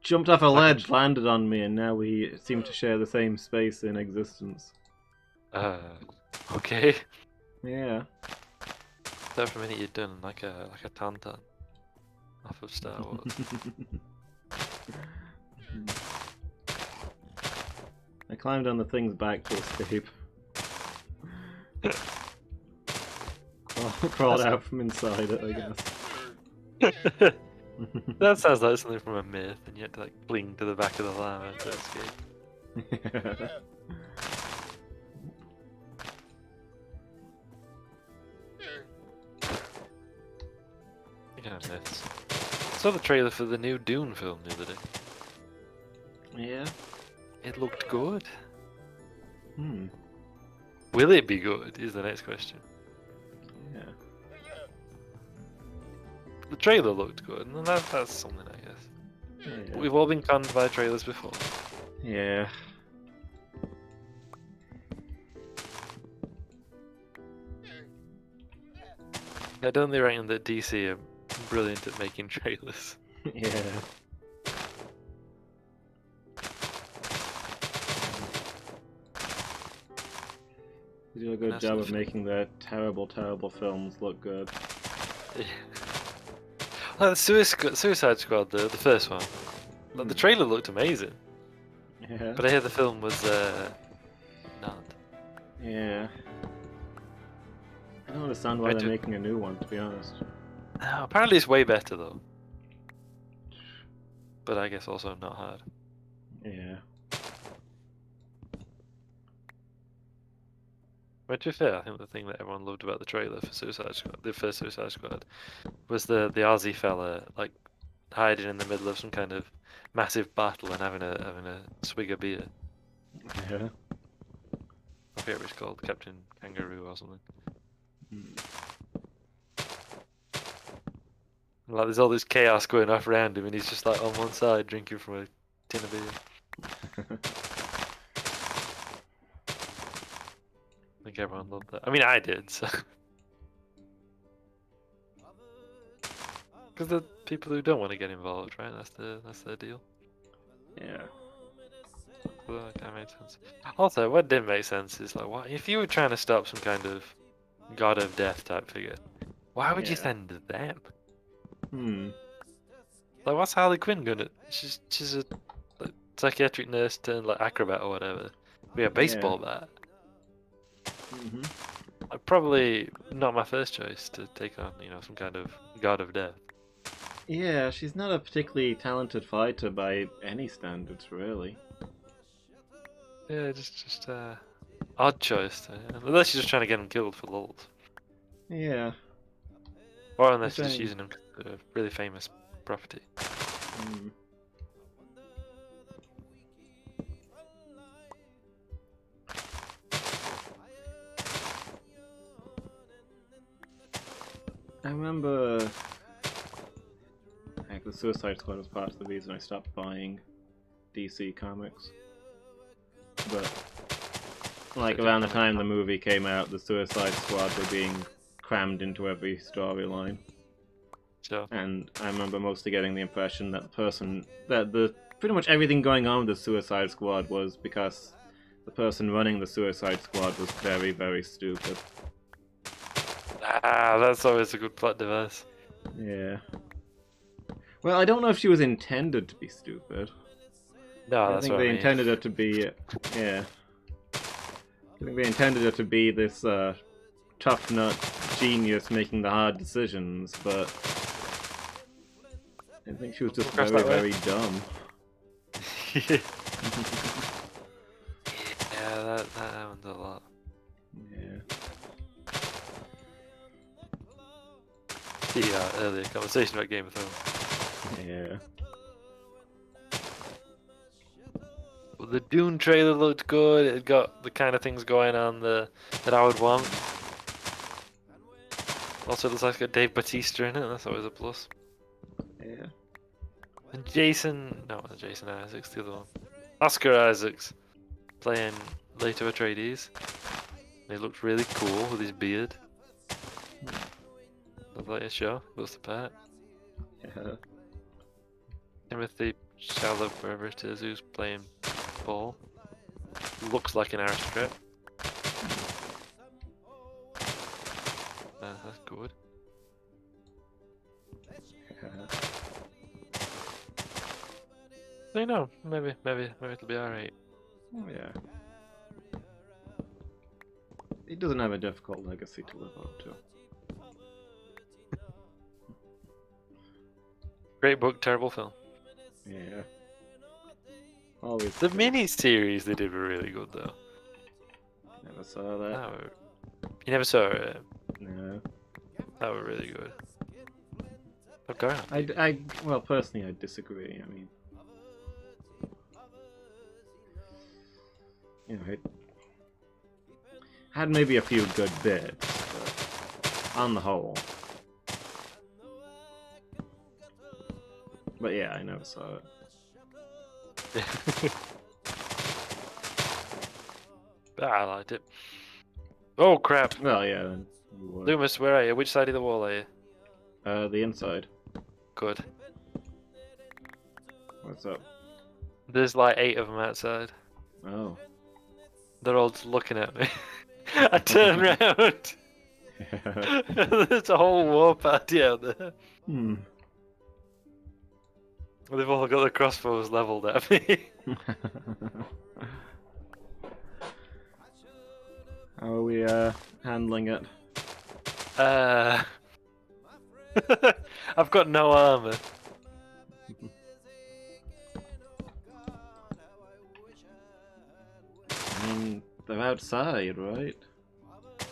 jumped off a I can ledge, landed on me, and now we seem to share the same space in existence. uh, okay. Yeah. Thought for a minute you'd done like a tauntaun off of Star Wars. I climbed on the thing's back to escape. Crawled That's out from inside it, I guess. That sounds like something from a myth, and you had to like cling to the back of the llama to escape. Yeah, myths. I saw the trailer for the new Dune film the other day. Yeah. It looked good. Hmm. Will it be good? Is the next question. Yeah. The trailer looked good, and that's something, I guess. Yeah. We've all been conned by trailers before. Yeah. I don't reckon that DC are brilliant at making trailers. Yeah. They do a good That's job the of making their terrible, terrible films look good. Yeah. Like the Suicide Squad, the first one. Like, the trailer looked amazing, Yeah. but I hear the film was not. Yeah. I don't understand why I they're do- making a new one, to be honest. No, apparently it's way better though. But I guess also not hard. Yeah. But to be fair, I think the thing that everyone loved about the trailer for Suicide Squad, the first Suicide Squad, was the Aussie fella like hiding in the middle of some kind of massive battle and having a swig of beer. Yeah. I forget what it's called, Captain Kangaroo or something. Mm. And, like there's all this chaos going off around him, and he's just like on one side drinking from a tin of beer. I think everyone loved that. I mean, I did. So. Because the people who don't want to get involved, right? That's their deal. Yeah. So that made sense. Also, what didn't make sense is like, what if you were trying to stop some kind of god of death type figure? Why would you Yeah. send them? Hmm. Like, what's Harley Quinn gonna? She's a like, psychiatric nurse turned like acrobat or whatever. With a baseball bat. Mm-hmm. Like, probably not my first choice to take on, some kind of god of death. Yeah, she's not a particularly talented fighter by any standards, really. Yeah, just odd choice. Unless she's just trying to get him killed for lulz. Yeah. Or unless she's just saying- using him as a really famous property. Hmm. I remember like the Suicide Squad was part of the reason I stopped buying DC comics. But like So around the comic- time the movie came out, the Suicide Squad were being crammed into every storyline. So, And I remember mostly getting the impression that the pretty much everything going on with the Suicide Squad was because the person running the Suicide Squad was very, very stupid. that's always a good plot device. Yeah. Well, I don't know if she was intended to be stupid. No, I that's think what they I mean. intended her to be, yeah. I think they intended her to be this tough nut genius making the hard decisions, but I think she was just Across very, that way. very dumb. Yeah, that happens a lot. Yeah. The earlier conversation about Game of Thrones. Yeah. Well, the Dune trailer looked good. It got the kind of things going on that I would want. Also, it looks like it's got Dave Bautista in it. That's always a plus. Yeah. And Jason, no, not Jason Isaacs, the other one. Oscar Isaacs playing Later Atreides. He looked really cool with his beard. Looked like a show. Looks the part. Yeah. Timothy Chalamet, wherever it is, who's playing Paul. Looks like an aristocrat. That's good. Yeah. I know. Maybe it'll be alright. Oh, yeah. He doesn't have a difficult legacy to live up to. Great book, terrible film. Yeah. Always. The mini-series they did were really good though. Never saw that. You never saw it? No. That were really good. Oh, go on. Well, personally, I disagree. I mean, you know, it had maybe a few good bits, but on the whole. But yeah, I never saw it. I liked it. Oh crap! Well, yeah, then you would. Loomis, where are you? Which side of the wall are you? The inside. Good. What's up? There's like 8 of them outside. Oh. They're all just looking at me. I turn round. Yeah. There's a whole war party out there. Hmm. They've all got their crossbows leveled at me. How are we handling it? I've got no armor. I mean, they're outside, right?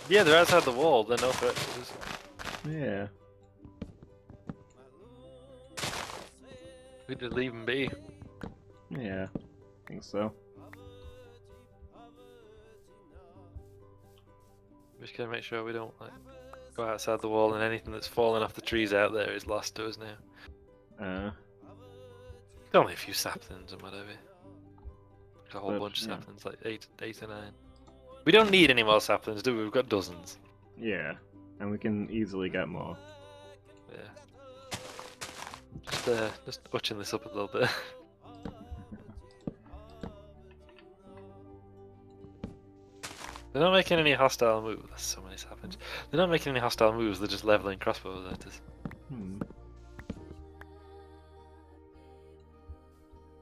Yeah, they're outside the wall. They're no threat to us. Yeah. We just leave them be. Yeah. I think so. We just gotta make sure we don't like go outside the wall and anything that's falling off the trees out there is lost to us now. Only a few saplings and whatever. A whole But, bunch of yeah. saplings, like 8 or 9. We don't need any more saplings, do we? We've got dozens. Yeah. And we can easily get more. Yeah. Just butching this up a little bit. They're not making any hostile moves. There's so many saplings. They're not making any hostile moves. They're just leveling crossbows at us.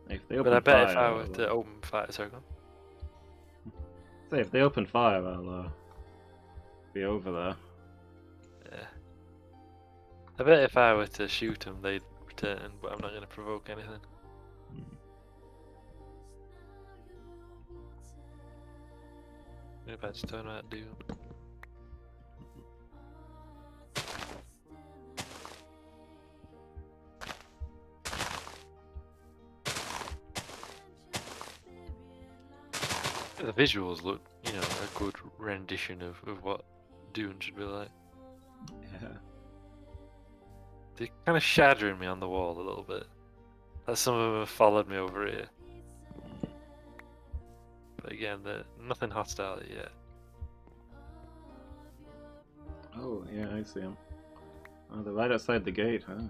If they But open I bet fire, if I were to open fire, sorry, go on. Say, if they open fire, I'll be over there. Yeah. I bet if I were to shoot them, they'd return, but I'm not going to provoke anything. If I just turn around and do them. The visuals look, you know, a good rendition of what Dune should be like. Yeah. They're kind of shadowing me on the wall a little bit. Like some of them have followed me over here. But again, they're nothing hostile yet. Oh, yeah, I see them. Oh, they're right outside the gate, huh?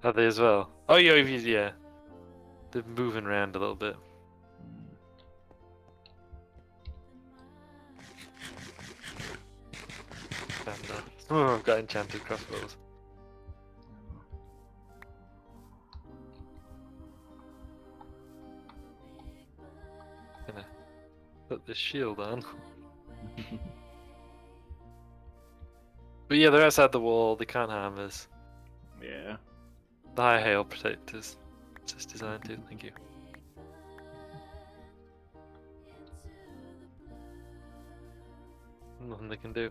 Are they as well? Oh yeah. They're moving around a little bit. And some of them have got enchanted crossbows. Gonna put this shield on. But yeah, they're outside the wall, they can't harm us. Yeah. The high hail protect us. It's just designed to, thank you. Nothing they can do.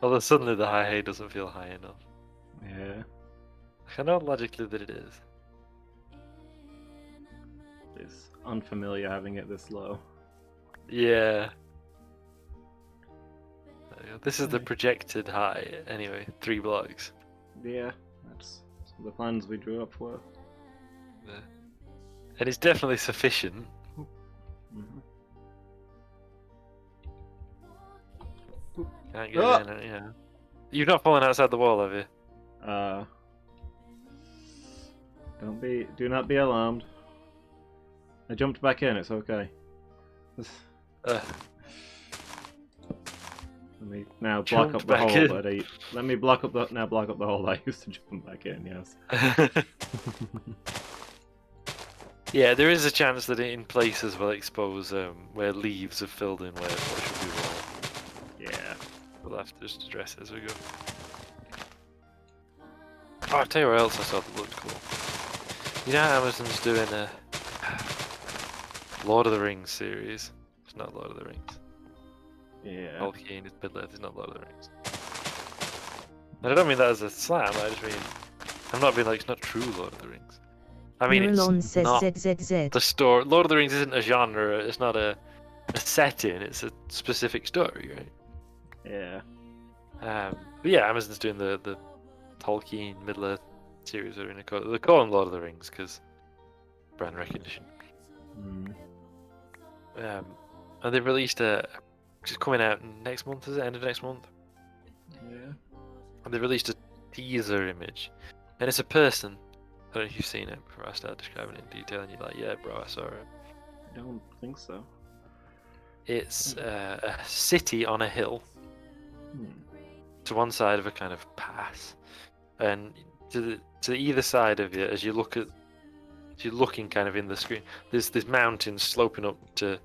Although suddenly the high hay doesn't feel high enough. Yeah. I know logically that it is. It's unfamiliar having it this low. Yeah. There we go. This is the Right. projected high, anyway, 3 blocks. Yeah, that's the plans we drew up for. And it's definitely sufficient. Mhm. Can't get Oh! in, yeah. You've not fallen outside the wall, have you? Do not be alarmed. I jumped back in, it's okay. Uh, Let me now block Jumped up the back hole in. that I... Let me block up the hole that I used to jump back in, yes. Yeah, there is a chance that in places will expose where leaves have filled in where what should be wall. Yeah. We'll have to just address it as we go. Oh, I'll tell you what else I saw that looked cool. You know how Amazon's doing a Lord of the Rings series? It's not Lord of the Rings. Yeah. Tolkien is Middle-earth, it's not Lord of the Rings. And I don't mean that as a slam, I just mean... I'm not being like, it's not true Lord of the Rings. I mean, Miralon it's says not ZZZ. the story. Lord of the Rings isn't a genre, it's not a setting, it's a specific story, right? Yeah. But yeah, Amazon's doing the Tolkien Middle-earth series. They're calling Lord of the Rings because brand recognition. Mm. And they've released which is coming out next month, is it? End of next month? Yeah. And they released a teaser image, and it's a person. I don't know if you've seen it before I start describing it in detail, and you're like, yeah, bro, I saw it. I don't think so. It's a city on a hill Hmm. to one side of a kind of pass, and to either side of you, as you're looking kind of in the screen, there's mountains sloping up to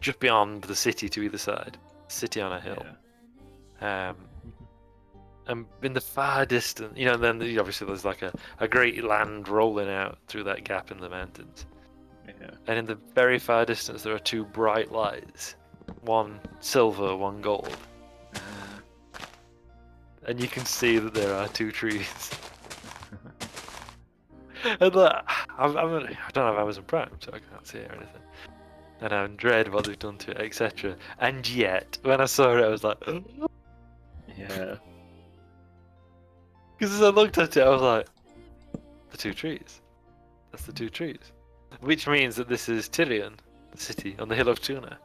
just beyond the city to either side. City on a hill. Yeah. And in the far distance, you know, then obviously there's like a great land rolling out through that gap in the mountains. Yeah. And in the very far distance, there are two bright lights, one silver, one gold. And you can see that there are two trees. And I don't have Amazon Prime, so I can't see it or anything. And I dread what they've done to it, etc. And yet, when I saw it, I was like, Yeah. because as I looked at it, I was like, the two trees. That's the two trees. Which means that this is Tyrion, the city on the hill of Tuna.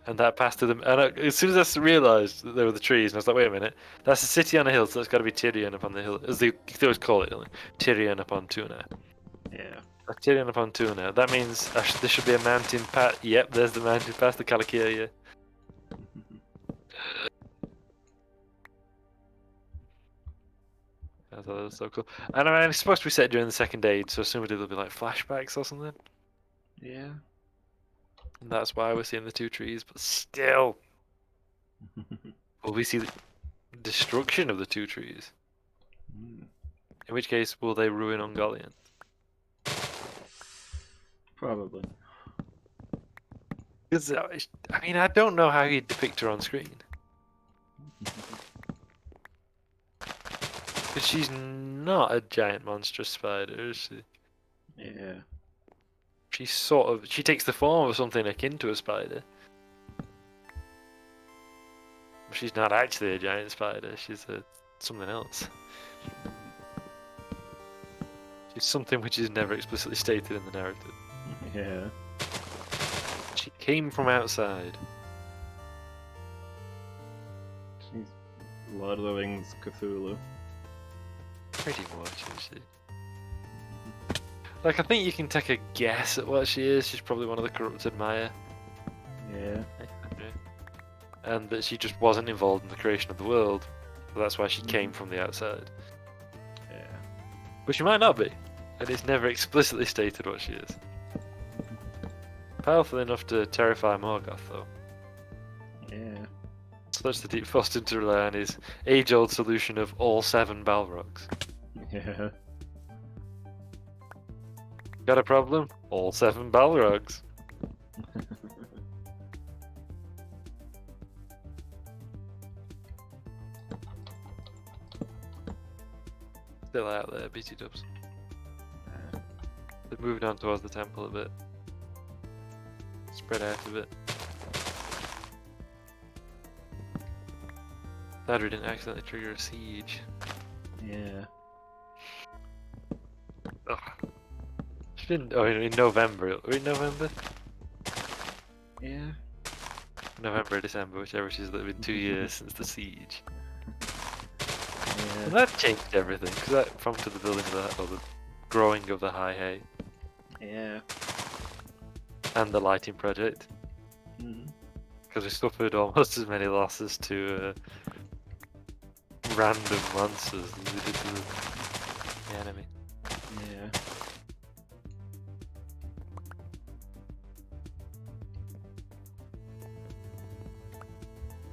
And that passed to them. And as soon as I realised that there were the trees, and I was like, wait a minute, that's a city on a hill, so it's got to be Tyrion upon the hill. As they always call it, Tyrion upon Tuna. Yeah. Tyrion upon Tuna. That means there should be a mountain pass. Yep, there's the mountain pass, the Calakia. I thought that was so cool. And I mean, it's supposed to be set during the second age, so assumably there'll be like flashbacks or something. Yeah. And that's why we're seeing the two trees, but still, will we see the destruction of the two trees? In which case, will they ruin Ungoliant? Probably. Because, I mean, I don't know how you'd depict her on screen. Because she's not a giant monstrous spider, is she? Yeah. She takes the form of something akin to a spider. She's not actually a giant spider, she's something else. She's something which is never explicitly stated in the narrative. Yeah. She came from outside. She's Lord of the Rings Cthulhu. Pretty much, is she? Like, I think you can take a guess at what she is. She's probably one of the corrupted Maya. Yeah. And that she just wasn't involved in the creation of the world. So that's why she came from the outside. Yeah. But she might not be. And it's never explicitly stated what she is. Powerful enough to terrify Morgoth, though. Yeah. Such that it forced him to rely on his age-old solution of all 7 Balrogs. Yeah. Got a problem? All 7 Balrogs. Still out there, BT dubs. They've moved on towards the temple a bit. Spread out a bit. Glad we didn't accidentally trigger a siege. Yeah. Ugh. been in November. We're in November? Yeah. November, December, whichever it is. It's been 2 years since the siege. Yeah. And that changed everything, because that prompted the building of the, or the growing of the high hay, Yeah. and the lighting project. Mm. Because we suffered almost as many losses to random monsters as we did to the enemy. Yeah.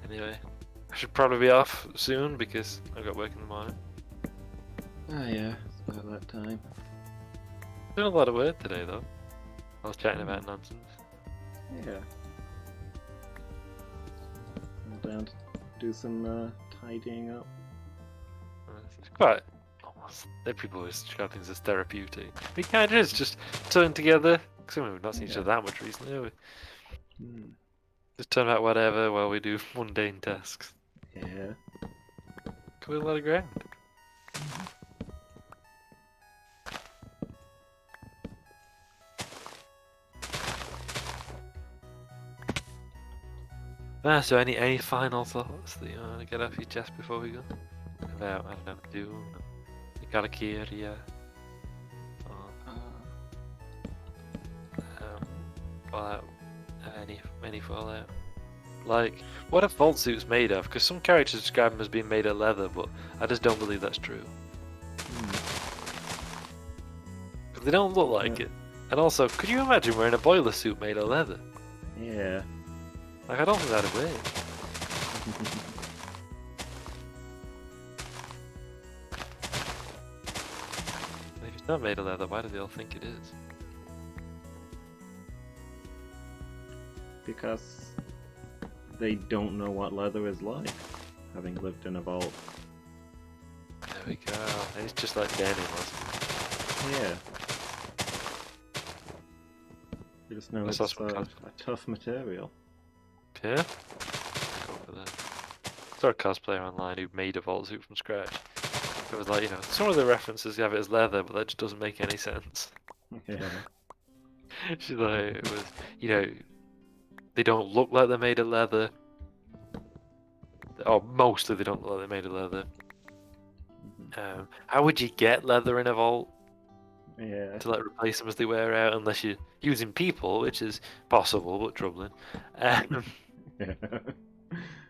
Anyway, I should probably be off soon because I've got work in the morning. Ah, yeah. It's about that time. Doing a lot of work today though. I was chatting about nonsense. Yeah. I'm down to do some tidying up. It's quite almost. People always describe things as therapeutic. It kind of is just turn together. Because we've not seen each other that much recently, have we? Hmm. Just turn out whatever while we do mundane tasks. Yeah. Cover a lot of ground. So any final thoughts that you want to get off your chest before we go? About, I don't know, Doom, Karakiria, or Fallout, any Fallout? Like, what are vault suits made of? Because some characters describe them as being made of leather, but I just don't believe that's true. Because they don't look like it. And also, could you imagine wearing a boiler suit made of leather? Yeah. Like, I don't think that'd work. If it's not made of leather, why do they all think it is? Because they don't know what leather is like, having lived in a vault. There we go. It's just like denim, wasn't it? Yeah. You just know I it's saw some a tough material. Yeah? Go for that. I saw a cosplayer online who made a vault suit from scratch. It was like, you know, some of the references have it as leather, but that just doesn't make any sense. Yeah. She's like, it was, you know, they don't look like they're made of leather. Or mostly they don't look like they're made of leather. How would you get leather in a vault? Yeah. To like replace them as they wear out, unless you're using people, which is possible but troubling. Yeah.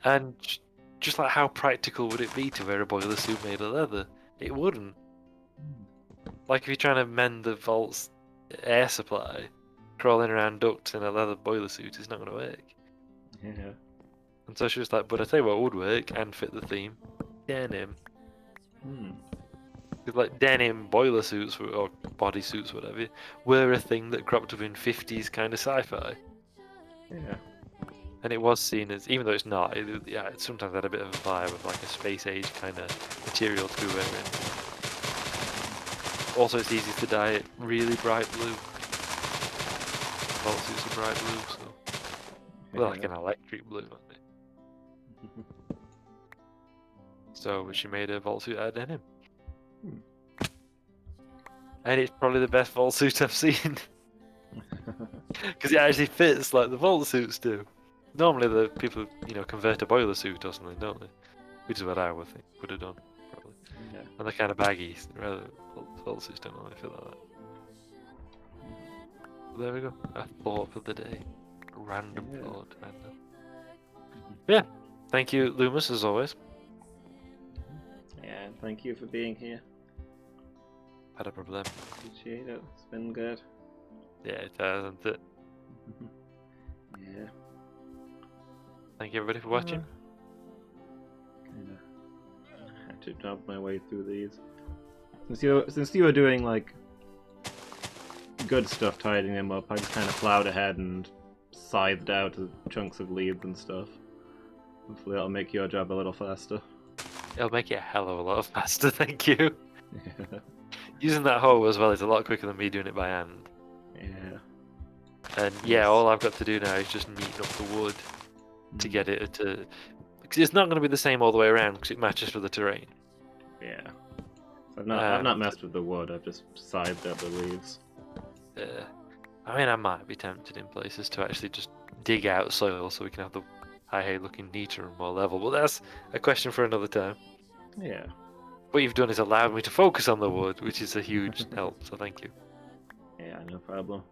And just like how practical would it be to wear a boiler suit made of leather? It wouldn't. Like if you're trying to mend the vault's air supply, crawling around ducts in a leather boiler suit is not going to work. Yeah. And so she was like, but I tell you what would work and fit the theme: denim. Because like denim boiler suits or body suits, whatever, were a thing that cropped up in 50s kind of sci-fi. Yeah. And it was seen as, even though it's not, it sometimes had a bit of a vibe of like a space age kind of material to be wearing. Also, it's easy to dye it really bright blue. Vault suits are bright blue, so they're like an electric blue, aren't they? So she made a vault suit out of denim. And it's probably the best vault suit I've seen. Because it actually fits like the vault suits do. Normally the people, you know, convert a boiler suit or something, don't they? Which is what I would have done, probably. Yeah. And they're kind of baggy, rather vault suits don't normally feel like that. But there we go. A thought for the day. A random thought. Yeah. Thank you, Loomis, as always. Yeah, thank you for being here. Had a problem. Appreciate it. It's been good. Yeah, it has, hasn't it? Yeah. Thank you everybody for watching. Kinda had to jump my way through these. Since you were doing like good stuff tidying them up, I just kind of plowed ahead and scythed out chunks of leaves and stuff. Hopefully that'll make your job a little faster. It'll make it a hell of a lot faster, thank you. Yeah. Using that hoe as well is a lot quicker than me doing it by hand. Yeah. And yeah, all I've got to do now is just neaten up the wood to get it to... Because it's not going to be the same all the way around because it matches for the terrain. Yeah. I've not messed with the wood, I've just scythed out the leaves. I mean, I might be tempted in places to actually just dig out soil so we can have the high hay looking neater and more level, but that's a question for another time. Yeah. What you've done is allowed me to focus on the wood, which is a huge help, so thank you. Yeah, no problem.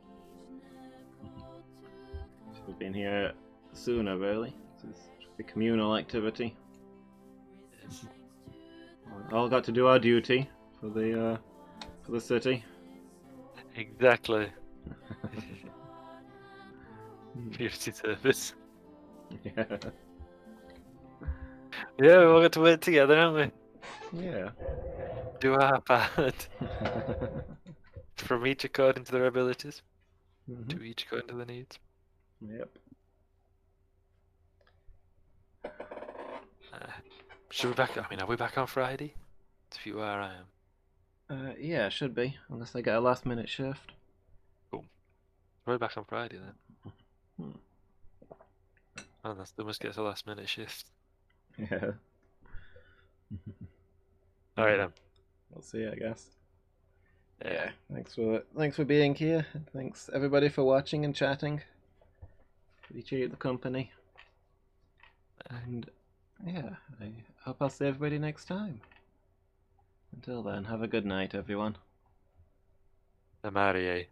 Should have been here sooner, really. This is a communal activity. Yes. All got to do our duty for the city. Exactly. Community service. Yeah. Yeah, we all got to work together, haven't we? Yeah. Do our part. From each according to their abilities, Mhm. to each according to their needs. Yep. Should we back? I mean, are we back on Friday? If you are, I am. Yeah, should be, unless I get a last minute shift. Cool. We're back on Friday then. Hmm. Oh, they must get a last minute shift. Yeah. All right then. We'll see, I guess. Yeah. Thanks for being here. Thanks everybody for watching and chatting. Appreciate the company. And yeah, I hope I'll see everybody next time. Until then, have a good night, everyone. I'm out of here.